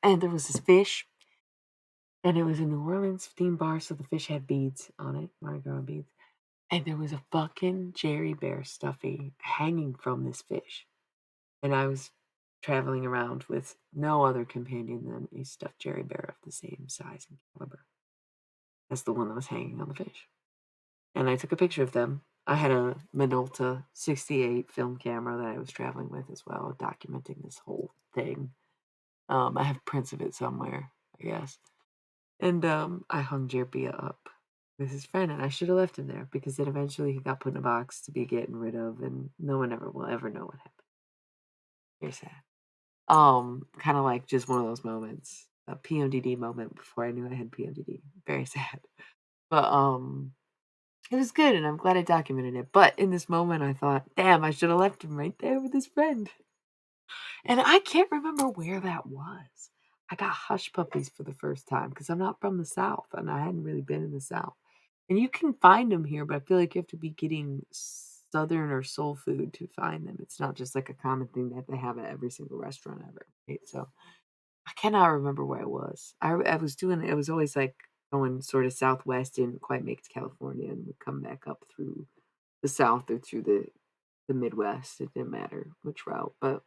there was this fish, and it was a New Orleans theme bar, so the fish had beads on it, Mardi Gras beads. And there was a fucking Jerry Bear stuffy hanging from this fish. And I was traveling around with no other companion than a stuffed Jerry Bear of the same size and caliber as the one that was hanging on the fish. And I took a picture of them. I had a Minolta 68 film camera that I was traveling with as well, documenting this whole thing. I have prints of it somewhere, I guess. And I hung Jerbia up with his friend, and I should have left him there because then eventually he got put in a box to be getting rid of, and no one ever will ever know what happened. Very sad. Kind of like just one of those moments, a PMDD moment before I knew I had PMDD. Very sad, but it was good, and I'm glad I documented it. But in this moment, I thought, damn, I should have left him right there with his friend. And I can't remember where that was. I got hush puppies for the first time because I'm not from the South and I hadn't really been in the South. And you can find them here, but I feel like you have to be getting Southern or soul food to find them. It's not just like a common thing that they have at every single restaurant ever. Right? So I cannot remember where I was. I was doing it was always like going sort of southwest, didn't quite make it to California and would come back up through the South or through the Midwest. It didn't matter which route, but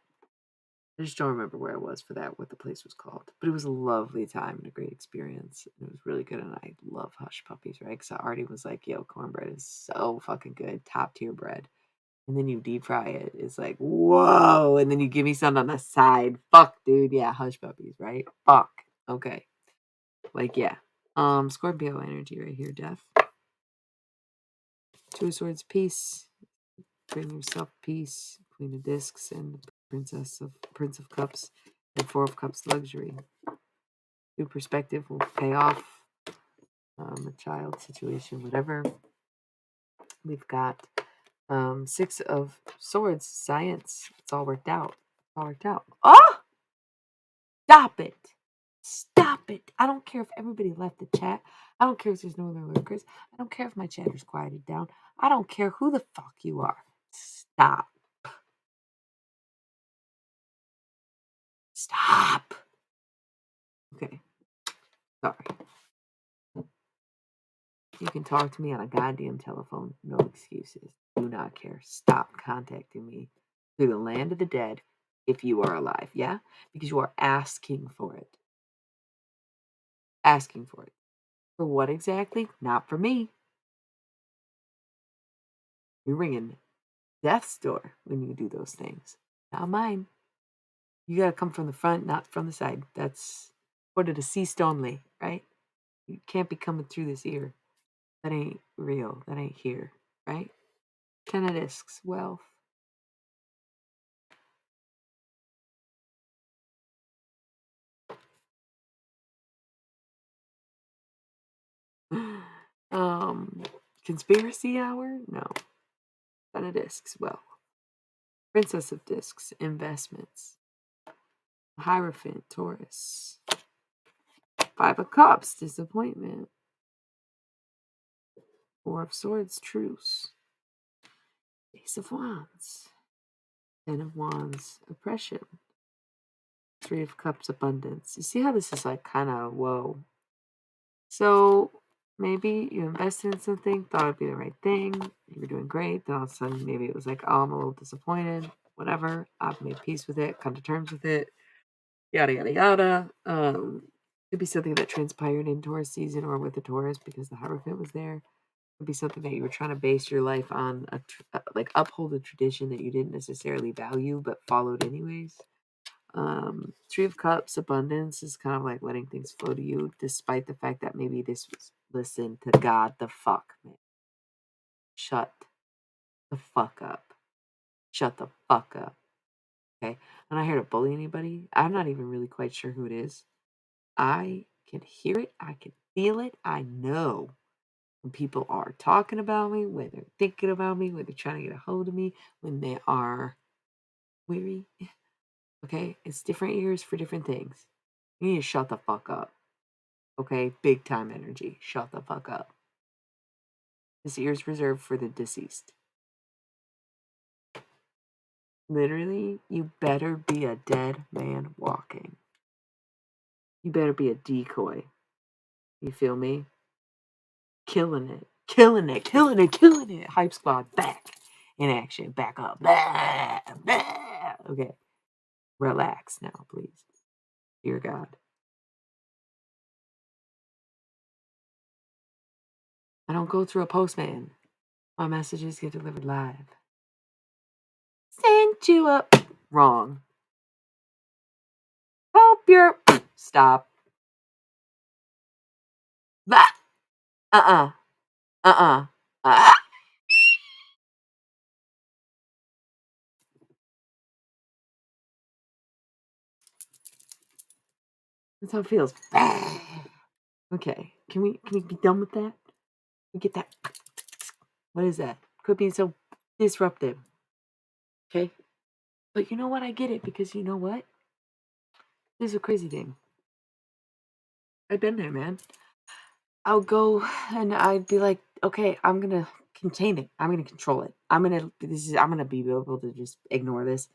I just don't remember where I was for that, what the place was called. But it was a lovely time and a great experience. It was really good, and I love hush puppies, right? Because Artie was like, "Yo, cornbread is so fucking good, top tier bread." And then you deep fry it. It's like, whoa! And then you give me some on the side. Fuck, dude. Yeah, hush puppies, right? Fuck. Okay. Like, yeah. Scorpio energy right here, Death. Two of Swords, peace. Bring yourself peace. Queen of Discs and Prince of Cups and Four of Cups, luxury. New perspective will pay off. A child situation, whatever. We've got Six of Swords, science. It's all worked out. All worked out. Oh! Stop it. Stop it. I don't care if everybody left the chat. I don't care if there's no other lurkers. I don't care if my chatter's quieted down. I don't care who the fuck you are. Stop. Stop. Okay. Sorry. You can talk to me on a goddamn telephone. No excuses. Do not care. Stop contacting me through the land of the dead if you are alive. Yeah? Because you are asking for it. Asking for it. For what exactly? Not for me. You're ringing death's door when you do those things. Not mine. You gotta come from the front, not from the side. That's what it deceased only, right? You can't be coming through this ear. That ain't real. That ain't here, right? Ten of discs, wealth. um, Conspiracy hour? No. Ten of discs, wealth. Princess of discs, investments. Hierophant, Taurus. Five of cups, disappointment. Four of Swords, truce. Ace of Wands. Ten of Wands, oppression. Three of Cups, abundance. You see how this is like kind of whoa. So maybe you invested in something, thought it'd be the right thing, you were doing great, then all of a sudden maybe it was like, oh, I'm a little disappointed, whatever. I've made peace with it, come to terms with it, yada yada yada. Could be something that transpired in Taurus season or with the Taurus because the Hierophant was there. Could be something that you were trying to base your life on, like uphold a tradition that you didn't necessarily value but followed anyways. Three of Cups, abundance is kind of like letting things flow to you, despite the fact that maybe this was listen to God the fuck, man. Shut the fuck up. Shut the fuck up. Okay. I'm not here to bully anybody. I'm not even really quite sure who it is. I can hear it. I can feel it. I know when people are talking about me, when they're thinking about me, when they're trying to get a hold of me, when they are weary. Okay. It's different ears for different things. You need to shut the fuck up. Okay, big time energy. Shut the fuck up. This ear's reserved for the deceased. Literally, you better be a dead man walking. You better be a decoy. You feel me? Killing it. Killing it. Killing it. Killing it. Hype squad back in action. Back up. Blah, blah. Okay. Relax now, please. Dear God. I don't go through a postman. My messages get delivered live. Send you up. Wrong. Hope you're. Stop. Bah. Uh-uh. Uh-uh. Ah! That's how it feels. Okay. Can we be done with that? We get that. What is that? Quit being so disruptive. Okay. But you know what? I get it because you know what? This is a crazy thing. I've been there, man. I'll go and I'd be like, okay, I'm gonna contain it. I'm gonna control it. I'm gonna be able to just ignore this.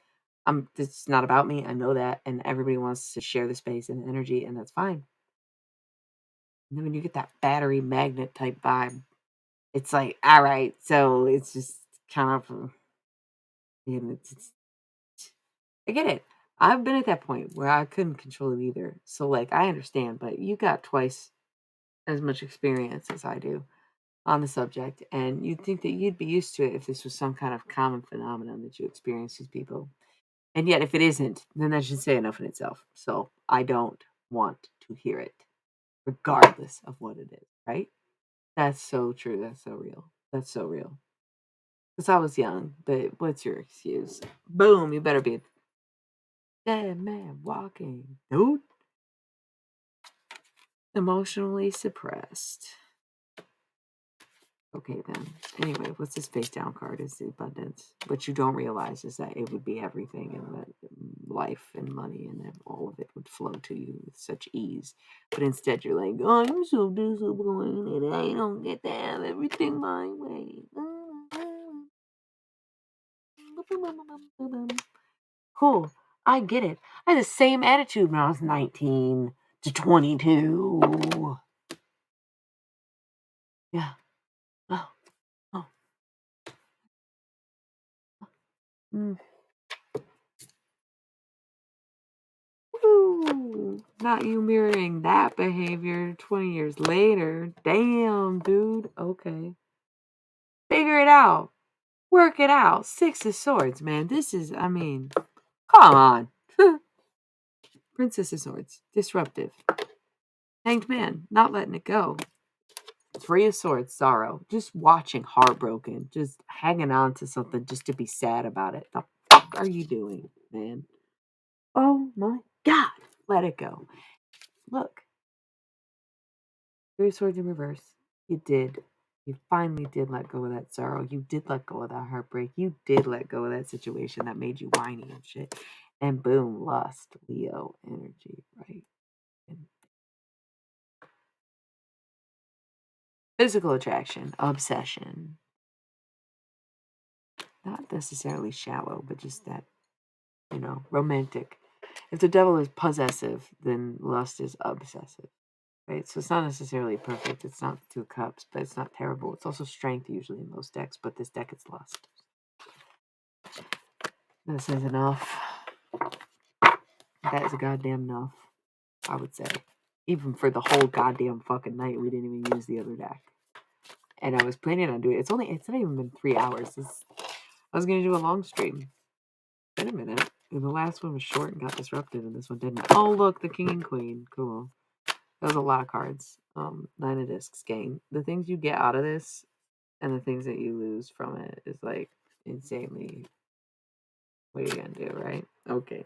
This is not about me. I know that, and everybody wants to share the space and energy, and that's fine. And then when you get that battery magnet type vibe, it's like, all right, so it's just kind of, I get it. I've been at that point where I couldn't control it either. So, like, I understand, but you got twice as much experience as I do on the subject, and you'd think that you'd be used to it if this was some kind of common phenomenon that you experience with people. And yet, if it isn't, then that should say enough in itself. So, I don't want to hear it, regardless of what it is, right? That's so true. That's so real. That's so real. Because I was young, but what's your excuse? Boom, you better be a dead man walking. Dude. Emotionally suppressed. Okay, then. Anyway, what's this face down card is the abundance. What you don't realize is that it would be everything and that life and money and all of it would flow to you with such ease. But instead, you're like, oh, I'm so disappointed. I don't get to have everything my way. Cool. I get it. I had the same attitude when I was 19 to 22. Yeah. Oh, oh. Mm. Woo. Not you mirroring that behavior 20 years later. Damn, dude. Okay. Figure it out. Work it out. Six of Swords, man. This is, I mean, come on. Princess of Swords. Disruptive. Hanged Man. Not letting it go. Three of Swords, sorrow. Just watching heartbroken. Just hanging on to something just to be sad about it. The fuck are you doing, man? Oh my God. Let it go. Look. Three of Swords in reverse. You did. You finally did let go of that sorrow. You did let go of that heartbreak. You did let go of that situation that made you whiny and shit. And boom, lust, Leo energy, right? And Physical attraction, obsession. Not necessarily shallow, but just that, romantic. If the devil is possessive, then lust is obsessive. Right? So it's not necessarily perfect. It's not 2 cups, but it's not terrible. It's also strength usually in most decks, but this deck is lust. This is enough. That is a goddamn enough, I would say. Even for the whole goddamn fucking night, we didn't even use the other deck. And I was planning on doing it. It's not even been 3 hours. I was gonna do a long stream. Wait a minute. And the last one was short and got disrupted, and this one didn't. Oh look, the king and queen. Cool. That was a lot of cards. 9 of discs gain. The things you get out of this and the things that you lose from it is like insanely. What are you gonna do, right? Okay.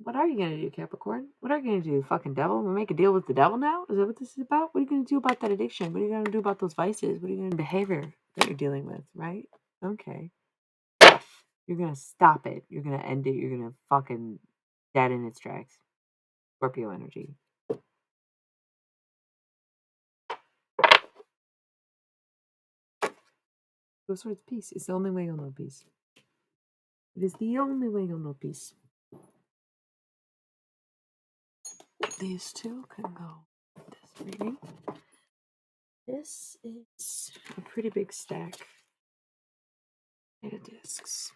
What are you gonna do, Capricorn? What are you gonna do, fucking devil? We make a deal with the devil now? Is that what this is about? What are you gonna do about that addiction? What are you gonna do about those vices? What are you gonna behavior that you're dealing with, right? Okay. You're gonna stop it. You're gonna end it. You're gonna fucking dead in its tracks. Scorpio energy. Go towards peace. It's the only way you'll know peace. It is the only way you'll know peace. These two can go this reading. This is a pretty big stack. 8 of discs.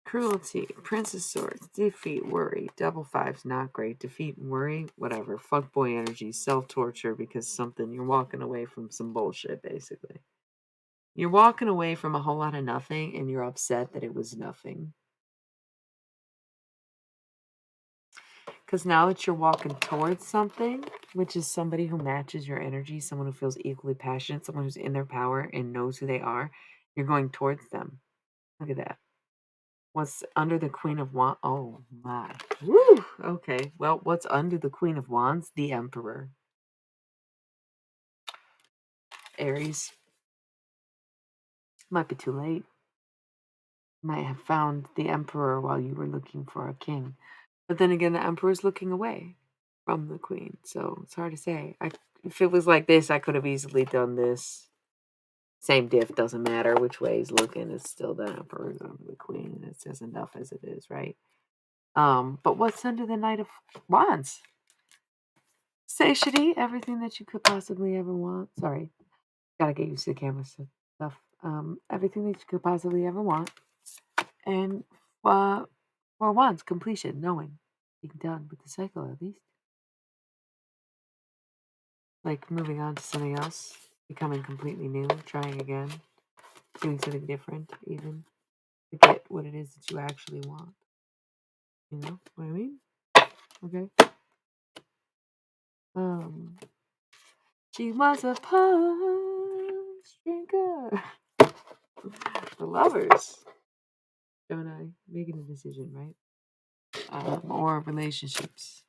Cruelty, Prince of Swords, defeat, worry, double fives, not great, defeat and worry, whatever, fuckboy energy, self-torture because something, you're walking away from some bullshit, basically. You're walking away from a whole lot of nothing and you're upset that it was nothing. Because now that you're walking towards something, which is somebody who matches your energy, someone who feels equally passionate, someone who's in their power and knows who they are, you're going towards them. Look at that. What's under the Queen of Wands? Oh my. Woo! Okay. Well, what's under the Queen of Wands? The Emperor. Aries. Might be too late. Might have found the Emperor while you were looking for a king. But then again, the Emperor's looking away from the Queen. So it's hard to say. If it was like this, I could have easily done this. Same diff, doesn't matter which way he's looking. It's still the Emperor's under the Queen. It's as enough as it is, right? But what's under the Knight of Wands? Satiety, everything that you could possibly ever want. Sorry, gotta get used to the camera stuff. Everything that you could possibly ever want. And for Wands, completion, knowing, being done with the cycle at least. Like moving on to something else, becoming completely new, trying again, doing something different, even to get what it is that you actually want. You know what I mean? Okay. She was a punch drinker. The lovers. Gemini, making a decision, right? Or relationships.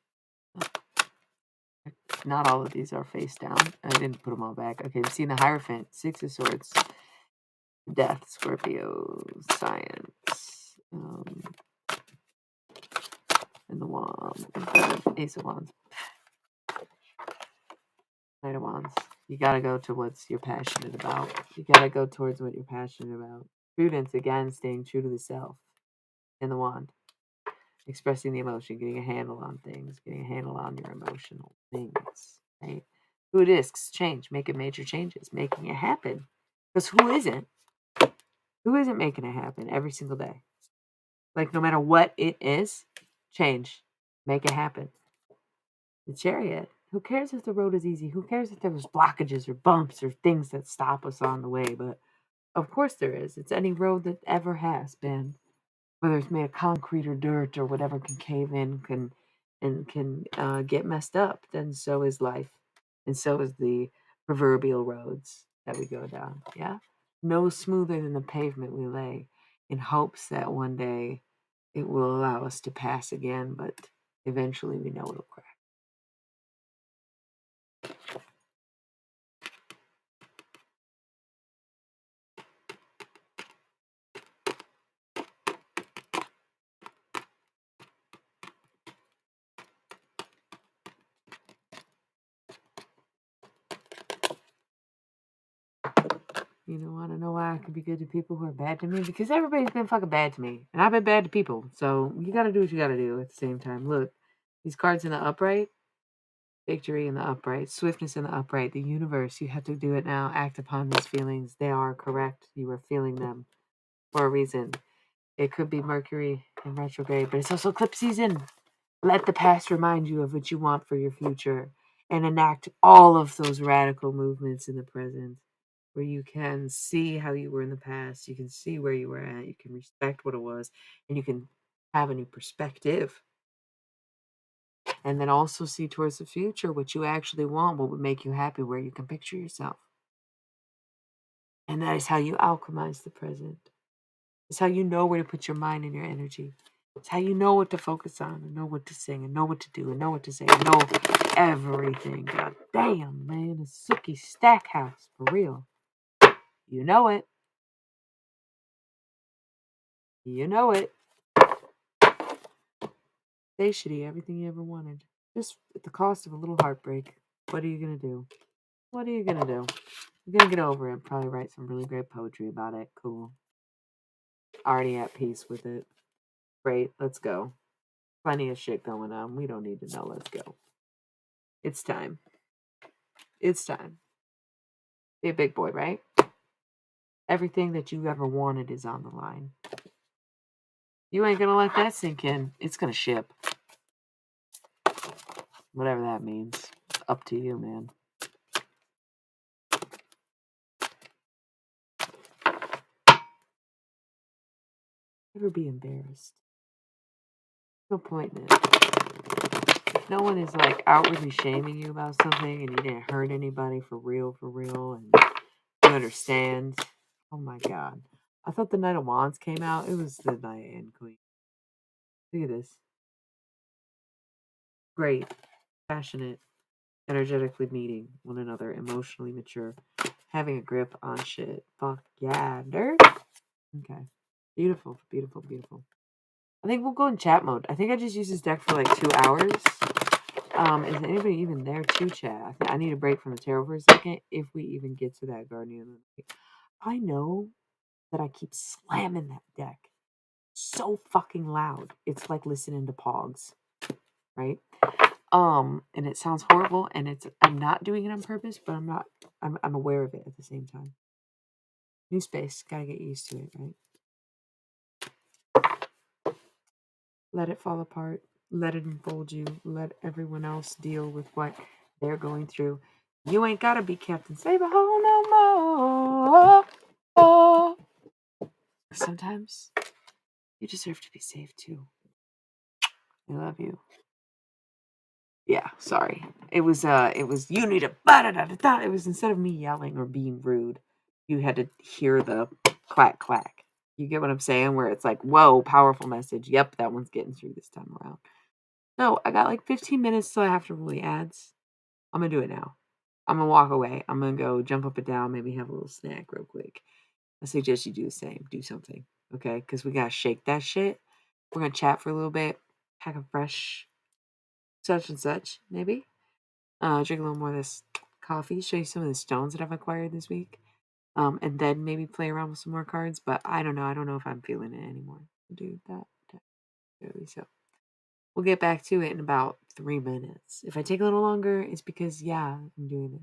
Not all of these are face down. I didn't put them all back. Okay, we've seen the Hierophant, 6 of Swords, Death, Scorpio, Science, and the Wand, Ace of Wands, Knight of Wands. You gotta go to what you're passionate about. You gotta go towards what you're passionate about. Prudence, again, staying true to the self. And the Wand, expressing the emotion, getting a handle on things, getting a handle on your emotional things, right? Who discs change, making major changes, making it happen. Because who isn't? Who isn't making it happen every single day? Like, no matter what it is, change, make it happen. The Chariot. Who cares if the road is easy? Who cares if there's blockages or bumps or things that stop us on the way? But of course there is. It's any road that ever has been, whether it's made of concrete or dirt or whatever can cave in can get messed up. Then so is life, and so is the proverbial roads that we go down. Yeah, no smoother than the pavement we lay, in hopes that one day it will allow us to pass again. But eventually, we know it'll crack. You know, want to know why I can be good to people who are bad to me? Because everybody's been fucking bad to me, and I've been bad to people. So you got to do what you got to do at the same time. Look, these cards in the upright, victory in the upright, swiftness in the upright, the universe. You have to do it now. Act upon these feelings. They are correct. You are feeling them for a reason. It could be Mercury in retrograde, but it's also eclipse season. Let the past remind you of what you want for your future and enact all of those radical movements in the present where you can see how you were in the past, you can see where you were at, you can respect what it was, and you can have a new perspective. And then also see towards the future what you actually want, what would make you happy, where you can picture yourself. And that is how you alchemize the present. It's how you know where to put your mind and your energy. It's how you know what to focus on and know what to sing and know what to do and know what to say and know everything. God damn, man. A Sookie Stackhouse. For real. You know it. You know it. Stay shitty. Everything you ever wanted. Just at the cost of a little heartbreak. What are you going to do? What are you going to do? You're going to get over it. Probably write some really great poetry about it. Cool. Already at peace with it. Great. Let's go. Plenty of shit going on. We don't need to know. Let's go. It's time. It's time. Be a big boy, right? Everything that you ever wanted is on the line. You ain't gonna let that sink in. It's gonna ship. Whatever that means. It's up to you, man. Never be embarrassed. No point in it. If no one is like outwardly shaming you about something and you didn't hurt anybody for real, and you understand. Oh my god. I thought the Knight of Wands came out. It was the Knight and Queen. Look at this. Great. Passionate. Energetically meeting one another. Emotionally mature. Having a grip on shit. Fuck yeah, nerd. Okay. Beautiful, beautiful, beautiful. I think we'll go in chat mode. I think I just used this deck for like 2 hours. Is anybody even there to chat? I need a break from the tarot for a second if we even get to that Guardian. I know that I keep slamming that deck so fucking loud. It's like listening to Pogs, right? And it sounds horrible, and I'm not doing it on purpose, but I'm aware of it at the same time. New space, gotta get used to it, right? Let it fall apart. Let it unfold you. Let everyone else deal with what they're going through. You ain't gotta be Captain Save-A-Hole no more. Oh. Sometimes you deserve to be saved too. I love you. Yeah, sorry. It was you need a ba-da-da-da-da. It was instead of me yelling or being rude, you had to hear the clack clack. You get what I'm saying? Where it's like, whoa, powerful message. Yep, that one's getting through this time around. So I got like 15 minutes till I have to roll the ads. I'm gonna do it now. I'm gonna walk away. I'm gonna go jump up and down, maybe have a little snack real quick. I suggest you do the same. Do something, okay? Because we gotta shake that shit. We're gonna chat for a little bit, pack a fresh such and such, maybe. Drink a little more of this coffee, show you some of the stones that I've acquired this week. And then maybe play around with some more cards, but I don't know. I don't know if I'm feeling it anymore. Do that. Really. So we'll get back to it in about 3 minutes. If I take a little longer, it's because, yeah, I'm doing this.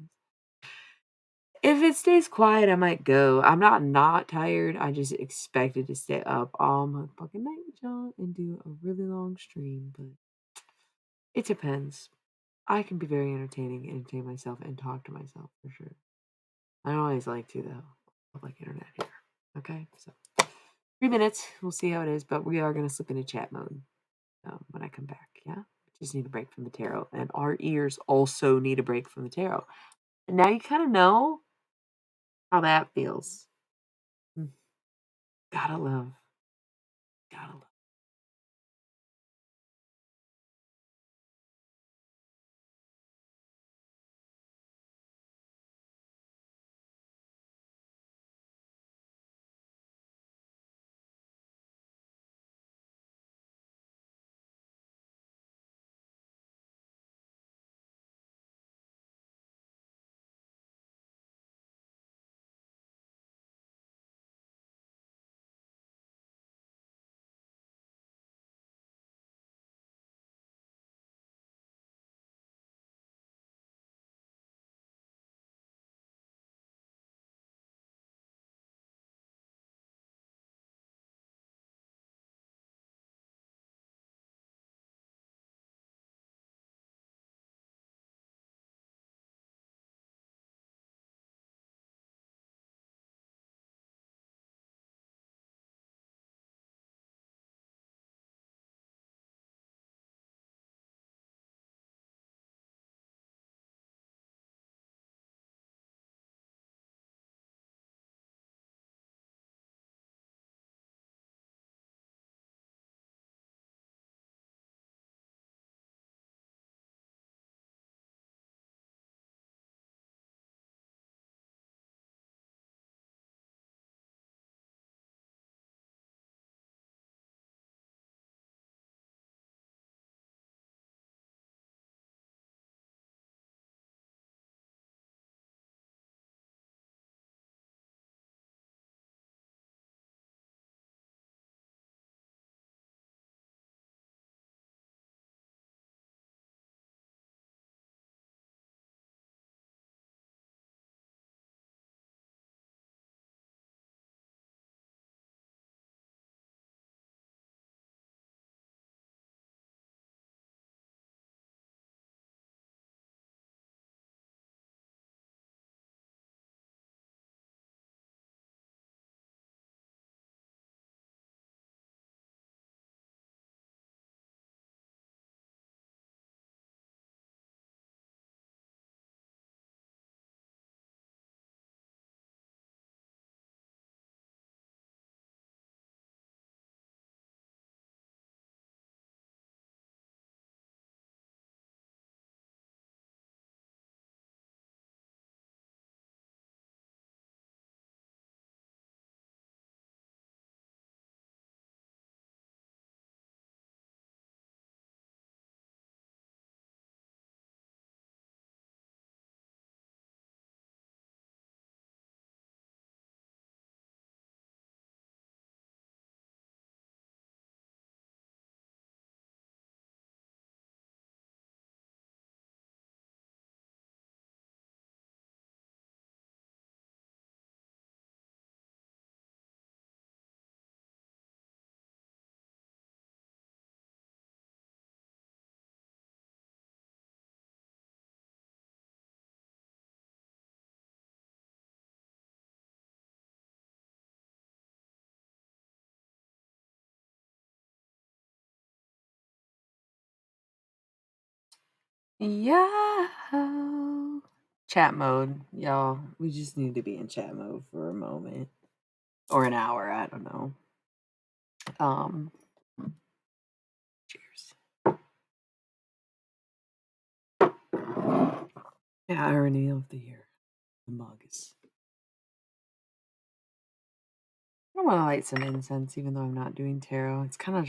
If it stays quiet, I might go. I'm not tired. I just expected to stay up all my fucking night with y'all and do a really long stream, but it depends. I can be very entertaining, entertain myself, and talk to myself for sure. I don't always like to though. Public internet here. Okay, so 3 minutes. We'll see how it is, but we are gonna slip into chat mode when I come back. Yeah, just need a break from the tarot, and our ears also need a break from the tarot. And now you kind of know how that feels. Gotta love. Gotta love. Yeah. Chat mode, y'all. We just need to be in chat mode for a moment. Or an hour, I don't know. Um Cheers. Yeah, irony of the year. The mug is. I want to light some incense, even though I'm not doing tarot. It's kind of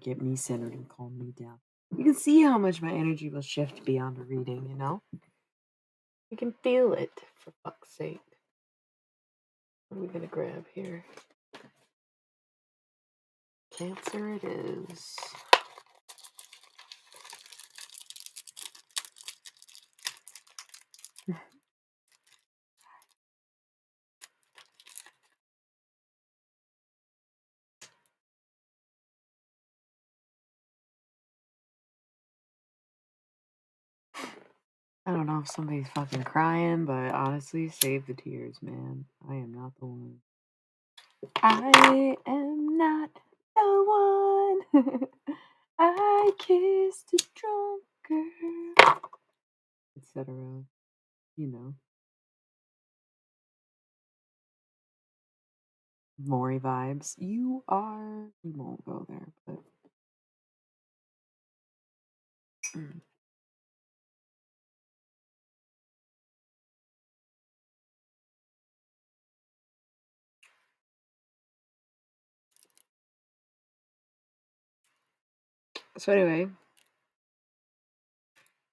get me centered and calm me down. You can see how much my energy will shift beyond a reading, you know? You can feel it, for fuck's sake. What are we gonna grab here? Cancer it is. I don't know if somebody's fucking crying, but honestly, save the tears, man. I am not the one. I am not the one. I kissed a drunk girl, etc. You know, Maury vibes. You are. We won't go there, but. So anyway,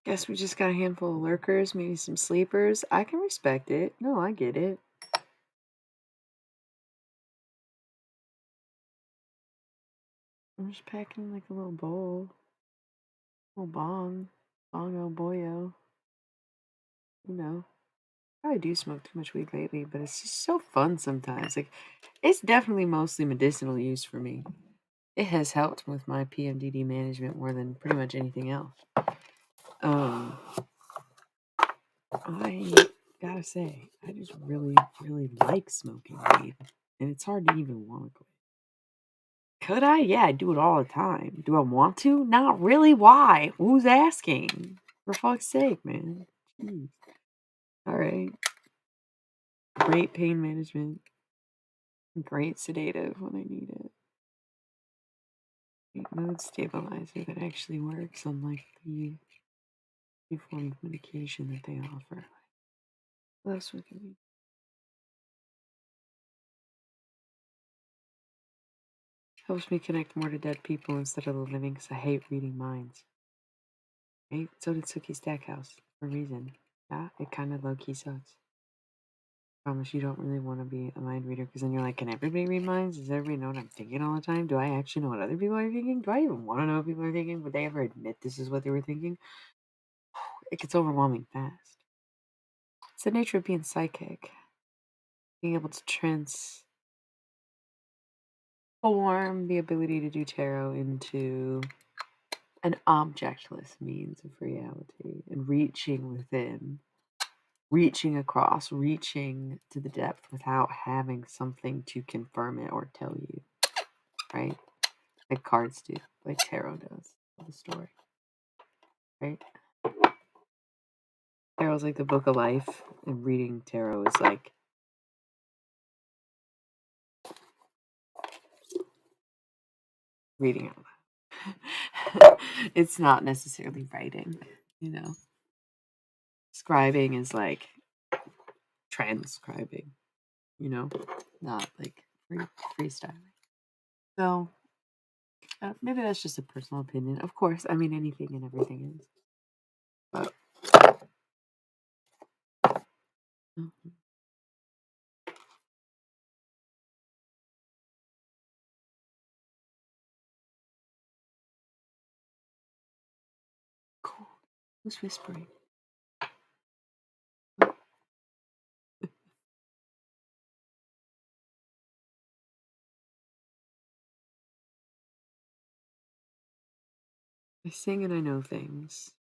guess we just got a handful of lurkers, maybe some sleepers. I can respect it. No, I get it. I'm just packing like a little bowl. Little bong. Bongo boyo. You know. I do smoke too much weed lately, but it's just so fun sometimes. Like, it's definitely mostly medicinal use for me. It has helped with my PMDD management more than pretty much anything else. I gotta say, I just really, really like smoking weed, and it's hard to even want to quit. Could I? Yeah, I do it all the time. Do I want to? Not really. Why? Who's asking? For fuck's sake, man. Jeez. All right. Great pain management. Great sedative when I need it. Great mood stabilizer that actually works, unlike the form of medication that they offer. What else would be? Helps me connect more to dead people instead of the living, because I hate reading minds. Right? So did Suki Stackhouse for a reason. Yeah, it kind of low key sucks. Promise you don't really want to be a mind reader, because then you're like, can everybody read minds? Does everybody know what I'm thinking all the time? Do I actually know what other people are thinking? Do I even want to know what people are thinking? Would they ever admit this is what they were thinking? It gets overwhelming fast. It's the nature of being psychic. Being able to transform the ability to do tarot into an objectless means of reality and reaching within, reaching across, reaching to the depth without having something to confirm it or tell you, right? Like cards do, like tarot does, the story, right? Tarot's like the book of life, and reading tarot is like reading out loud. It's not necessarily writing, you know. Scribing is like transcribing, you know, not like freestyling. So maybe that's just a personal opinion. Of course, I mean anything and everything is. But mhm. Cool. Who's whispering? I sing and I know things.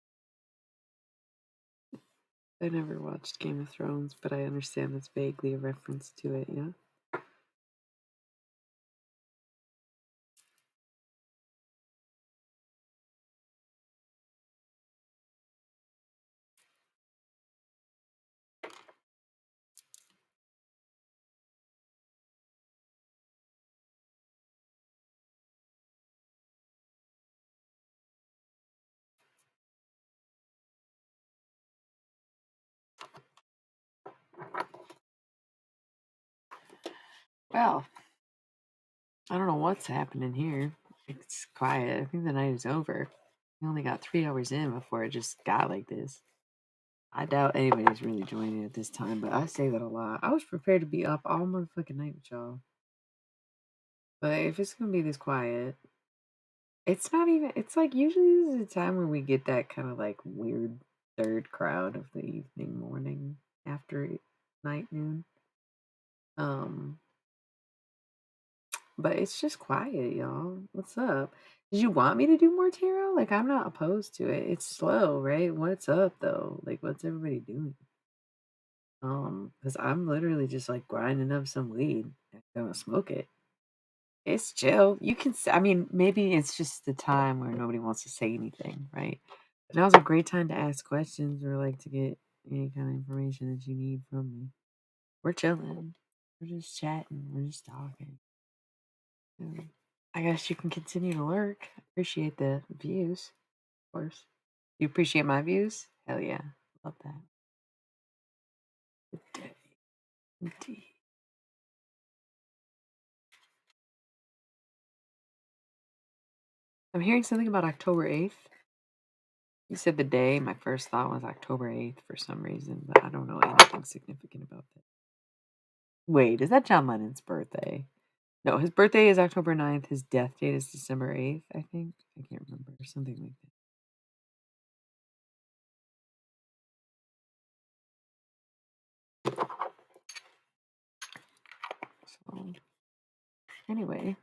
I never watched Game of Thrones, but I understand that's vaguely a reference to it, yeah? Well, I don't know what's happening here. It's quiet. I think the night is over. We only got 3 hours in before it just got like this. I doubt anybody's really joining at this time, but I say that a lot. I was prepared to be up all motherfucking night with y'all. But if it's gonna be this quiet, it's not even, it's like usually this is a time where we get that kind of like weird third crowd of the evening, morning, after night, noon. Um, but it's just quiet, y'all. What's up? Did you want me to do more tarot? Like, I'm not opposed to it. It's slow, right? What's up though? Like, what's everybody doing? Because I'm literally just like grinding up some weed. I'm gonna smoke it. It's chill. You can, I mean, maybe it's just the time where nobody wants to say anything, right? But now's a great time to ask questions or like to get any kind of information that you need from me. We're chilling. We're just chatting. We're just talking. Yeah. I guess you can continue to lurk. I appreciate the views, of course. You appreciate my views? Hell yeah. Love that. Indeed. Indeed. I'm hearing something about October 8th. You said the day. My first thought was October 8th for some reason, but I don't know anything significant about that. Wait, is that John Lennon's birthday? No, his birthday is October 9th. His death date is December 8th, I think. I can't remember. Something like that. So, anyway,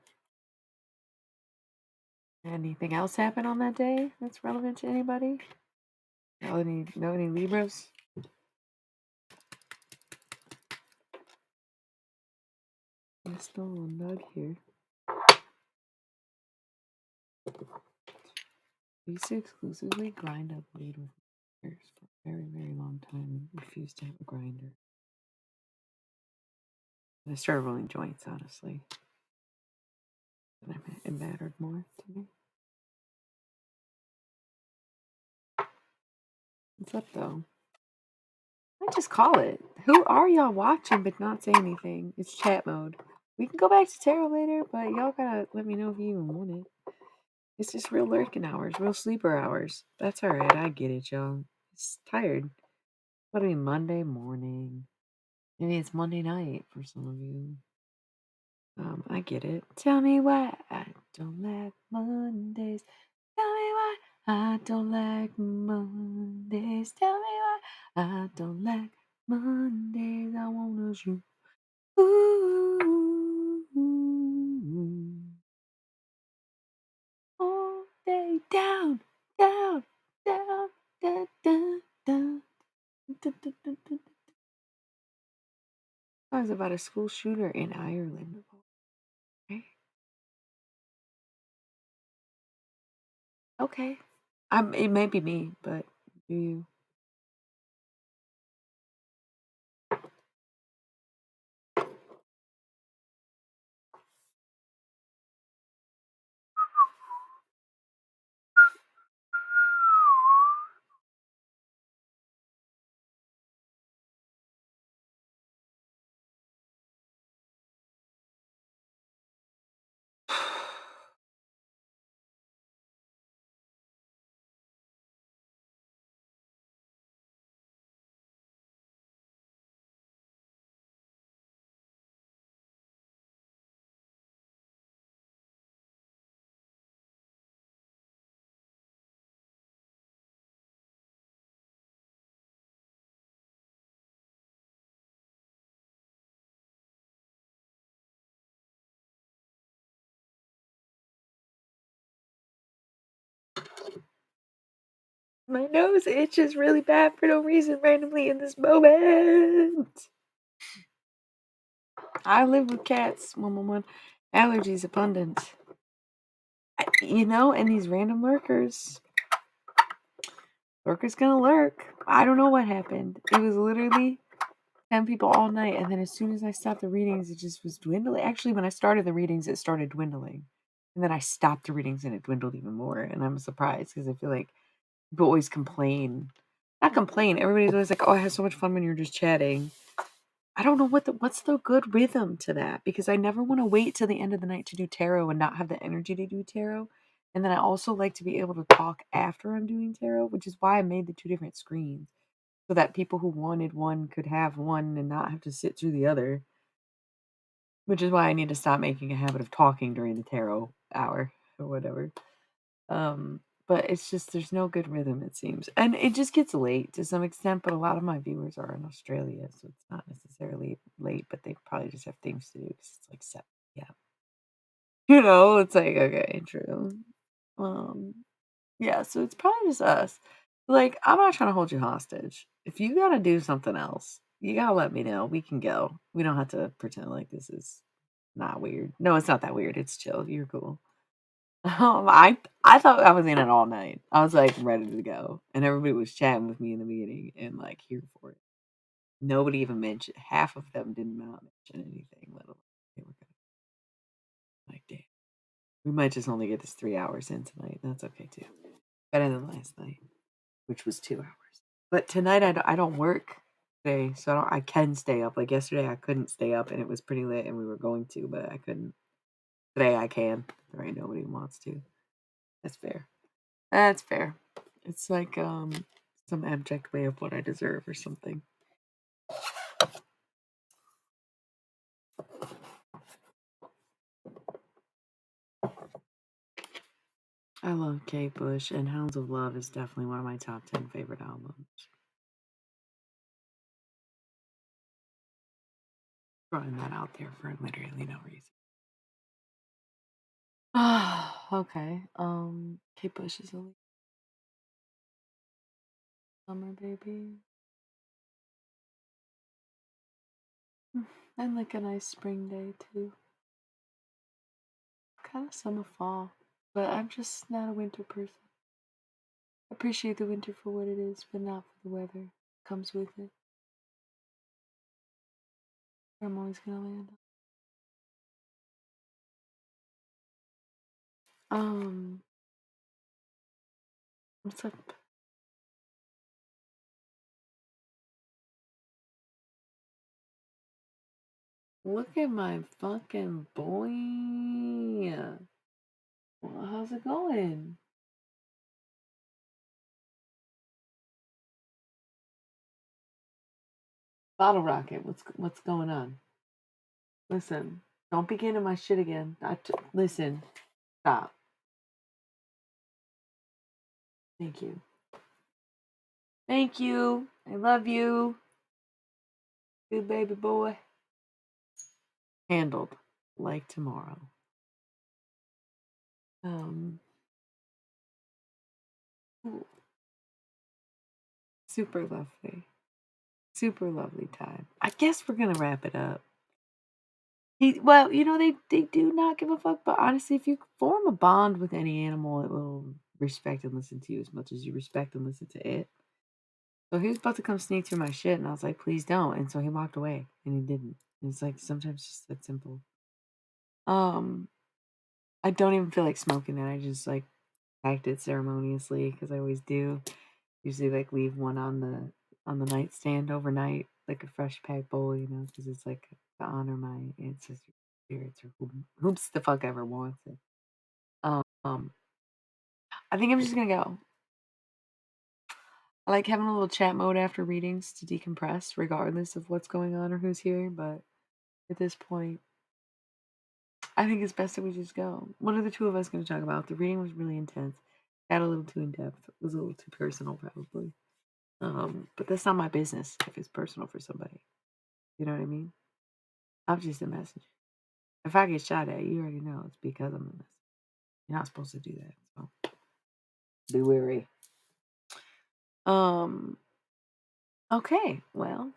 anything else happen on that day that's relevant to anybody? Know any Libras? There's still a little nug here. We used to exclusively grind up weed with grinders for a very, very long time and refused to have a grinder. I started rolling joints, honestly. And it mattered more to me. What's up, though? I just call it. Who are y'all watching but not say anything? It's chat mode. We can go back to tarot later, but y'all gotta let me know if you even want it. It's just real lurking hours, real sleeper hours. That's alright. I get it, y'all. It's tired. What do you mean, Monday morning? Maybe it's Monday night for some of you. I get it. Tell me why I don't like Mondays. Tell me why I don't like Mondays. Tell me why I don't like Mondays. I wanna shoot. Ooh, all day down, down, down, down, down, down. Songs about a school shooter in Ireland. Okay. Okay. It may be me, but do you? My nose itches really bad for no reason randomly in this moment. I live with cats. 111. Allergies abundant. And these random lurkers. Lurker's gonna lurk. I don't know what happened. It was literally 10 people all night, and then as soon as I stopped the readings, it just was dwindling. Actually, when I started the readings, it started dwindling. And then I stopped the readings and it dwindled even more. And I'm surprised because I feel like people always complain. Not complain. Everybody's always like, oh, I had so much fun when you were just chatting. I don't know what's the good rhythm to that, because I never want to wait till the end of the night to do tarot and not have the energy to do tarot. And then I also like to be able to talk after I'm doing tarot, which is why I made the two different screens so that people who wanted one could have one and not have to sit through the other. Which is why I need to stop making a habit of talking during the tarot hour or whatever. But it's just there's no good rhythm, it seems. And it just gets late to some extent, but a lot of my viewers are in Australia, so it's not necessarily late, but they probably just have things to do 'cause it's like 7 p.m. It's like, okay, true. Um, yeah, so it's probably just us. Like, I'm not trying to hold you hostage. If you gotta do something else, you gotta let me know. We can go. We don't have to pretend like this is not weird. No, it's not that weird. It's chill. You're cool. I thought I was in it all night. I was like ready to go, and everybody was chatting with me in the meeting and like here for it. Nobody even mentioned. Half of them didn't not mention anything. Let alone they were gonna like, damn, we might just only get this 3 hours in tonight. That's okay too. Better than last night, which was 2 hours. But tonight I don't work today, so I can stay up. Like yesterday, I couldn't stay up, and it was pretty late, and we were going to, but I couldn't. Today I can. Right? Nobody wants to. That's fair. That's fair. It's like some abject way of what I deserve or something. I love Kate Bush, and Hounds of Love is definitely one of my top 10 favorite albums. Throwing that out there for literally no reason. Okay. Kate Bush is a summer baby. And like a nice spring day too. Kind of summer fall. But I'm just not a winter person. Appreciate the winter for what it is, but not for the weather comes with it. I'm always gonna land. Um, what's up? Look at my fucking boy. Well, how's it going? Bottle Rocket, what's going on? Listen, don't be getting my shit again. Listen, stop. Thank you. Thank you. I love you. Good baby boy. Handled like tomorrow. Um, super lovely. Super lovely time. I guess we're gonna wrap it up. Well, they do not give a fuck, but honestly, if you form a bond with any animal, it will respect and listen to you as much as you respect and listen to it. So he was about to come sneak through my shit, and I was like, please don't. And so he walked away, and he didn't. And it's like sometimes just that simple. Um, I don't even feel like smoking it. I just like packed it ceremoniously because I always do. Usually, like leave one on the nightstand overnight, like a fresh packed bowl, because it's like to honor my ancestors, spirits, or whoops the fuck ever wants it. Um, I think I'm just gonna go. I like having a little chat mode after readings to decompress, regardless of what's going on or who's here. But at this point, I think it's best that we just go. What are the two of us going to talk about? The reading was really intense. Got a little too in depth. It was a little too personal, probably. But that's not my business if it's personal for somebody. You know what I mean? I'm just a messenger. If I get shot at, you already know it's because I'm a messenger. You're not supposed to do that. So be wary. Um. Okay. Well,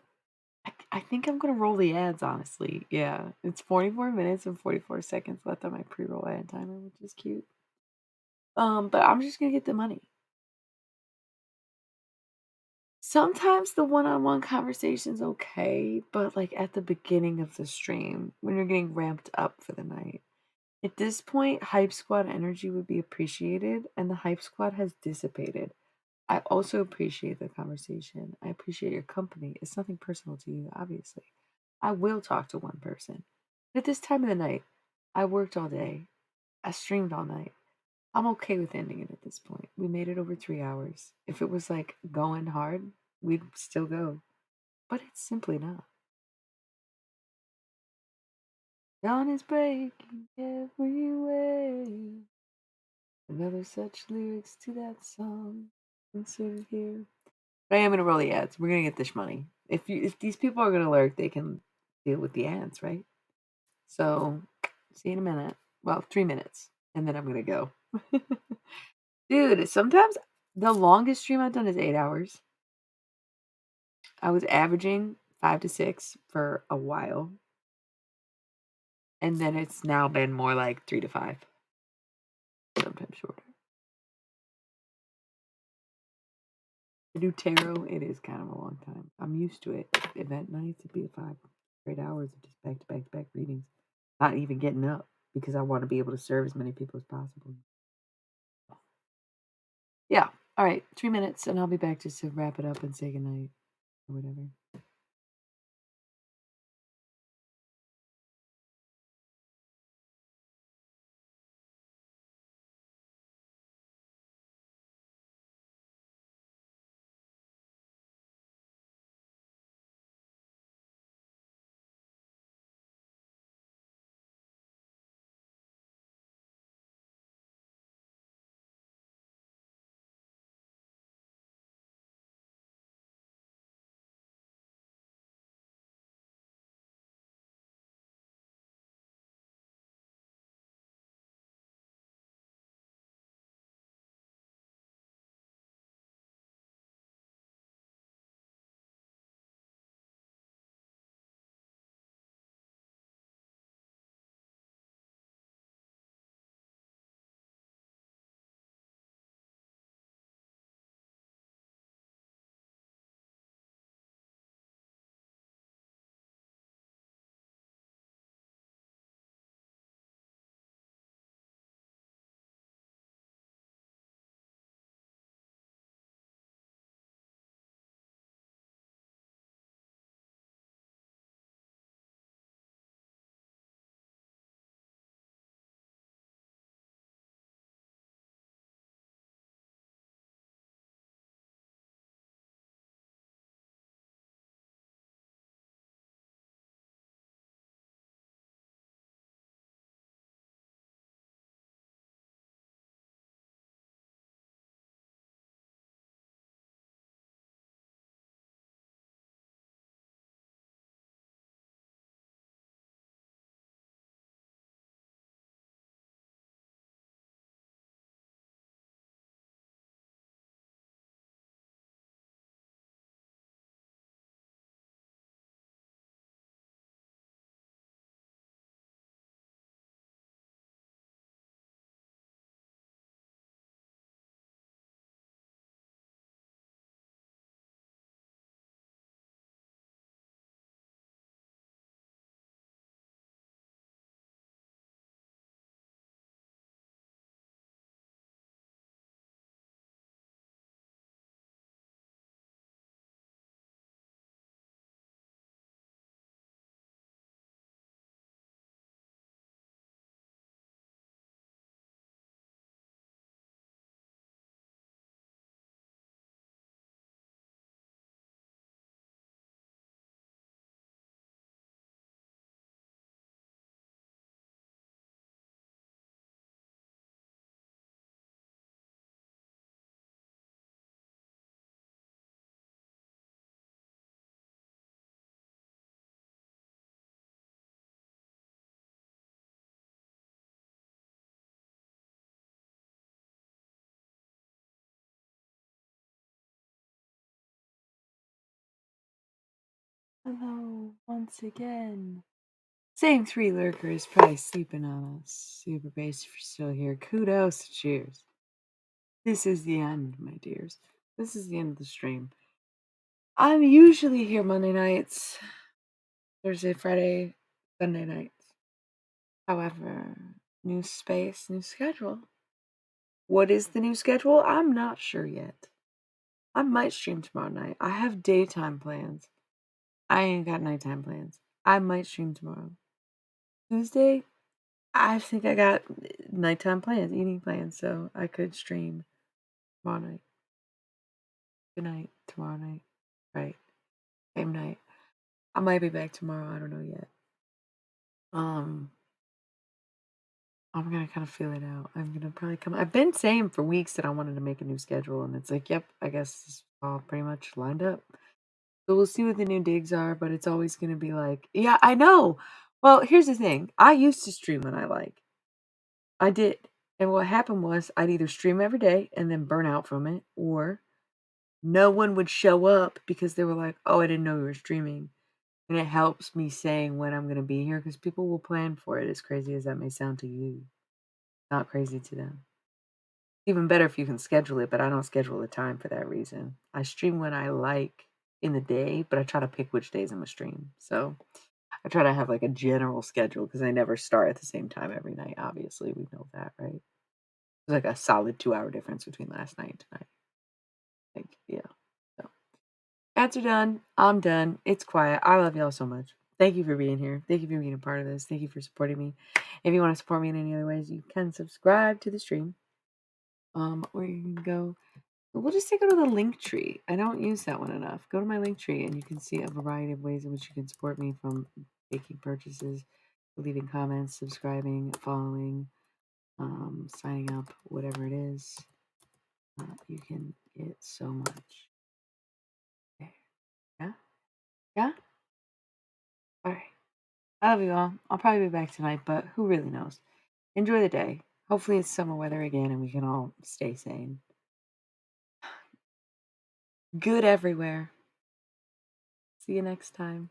I think I'm gonna roll the ads. Honestly, yeah. It's 44 minutes and 44 seconds left on my pre-roll ad timer, which is cute. But I'm just gonna get the money. Sometimes the one-on-one conversation's okay, but like at the beginning of the stream, when you're getting ramped up for the night. At this point, Hype Squad energy would be appreciated, and the Hype Squad has dissipated. I also appreciate the conversation. I appreciate your company. It's nothing personal to you, obviously. I will talk to one person. At this time of the night, I worked all day. I streamed all night. I'm okay with ending it at this point. We made it over 3 hours. If it was like going hard, we'd still go. But it's simply not. Dawn is breaking every way. Another such lyrics to that song. Insert here. But I am gonna roll the ads. We're gonna get this money. If these people are gonna lurk, they can deal with the ads, right? So see you in a minute. Well, 3 minutes, and then I'm gonna go. Dude, sometimes the longest stream I've done is 8 hours. I was averaging 5 to 6 for a while, and then it's now been more like 3 to 5, sometimes shorter. To do tarot, it is kind of a long time. I'm used to it. Event nights, it'd be 5 straight hours of just back to back to back readings, not even getting up because I want to be able to serve as many people as possible. Yeah. All right. 3 minutes, and I'll be back just to wrap it up and say goodnight or whatever. Hello, once again. Same 3 lurkers, probably sleeping on us. Super bass if you're still here. Kudos, cheers. This is the end, my dears. This is the end of the stream. I'm usually here Monday nights, Thursday, Friday, Sunday nights. However, new space, new schedule. What is the new schedule? I'm not sure yet. I might stream tomorrow night. I have daytime plans. I ain't got nighttime plans. I might stream tomorrow. Tuesday, I think I got nighttime plans, eating plans, so I could stream tomorrow night. Good night, tomorrow night. Right. Same night. I might be back tomorrow. I don't know yet. Um, I'm gonna kind of feel it out. I'm gonna probably come. I've been saying for weeks that I wanted to make a new schedule, and it's like, yep, I guess it's all pretty much lined up. So we'll see what the new digs are, but it's always gonna be like, yeah, I know. Well, here's the thing. I used to stream when I like. I did. And what happened was I'd either stream every day and then burn out from it, or no one would show up because they were like, "Oh, I didn't know you were streaming." And it helps me saying when I'm gonna be here because people will plan for it, as crazy as that may sound to you. Not crazy to them. Even better if you can schedule it, but I don't schedule the time for that reason. I stream when I like in the day, but I try to pick which days I'm gonna stream. So I try to have like a general schedule because I never start at the same time every night. Obviously, we know that, right? There's like a solid 2-hour difference between last night and tonight. Like, yeah. So ads are done. I'm done. It's quiet. I love y'all so much. Thank you for being here. Thank you for being a part of this. Thank you for supporting me. If you want to support me in any other ways, you can subscribe to the stream. Or you can go. We'll just take it to the link tree. I don't use that one enough. Go to my link tree and you can see a variety of ways in which you can support me, from making purchases, leaving comments, subscribing, following, signing up, whatever it is. You can get so much. Okay. Yeah? Yeah? All right. I love you all. I'll probably be back tonight, but who really knows? Enjoy the day. Hopefully it's summer weather again and we can all stay sane. Good everywhere. See you next time.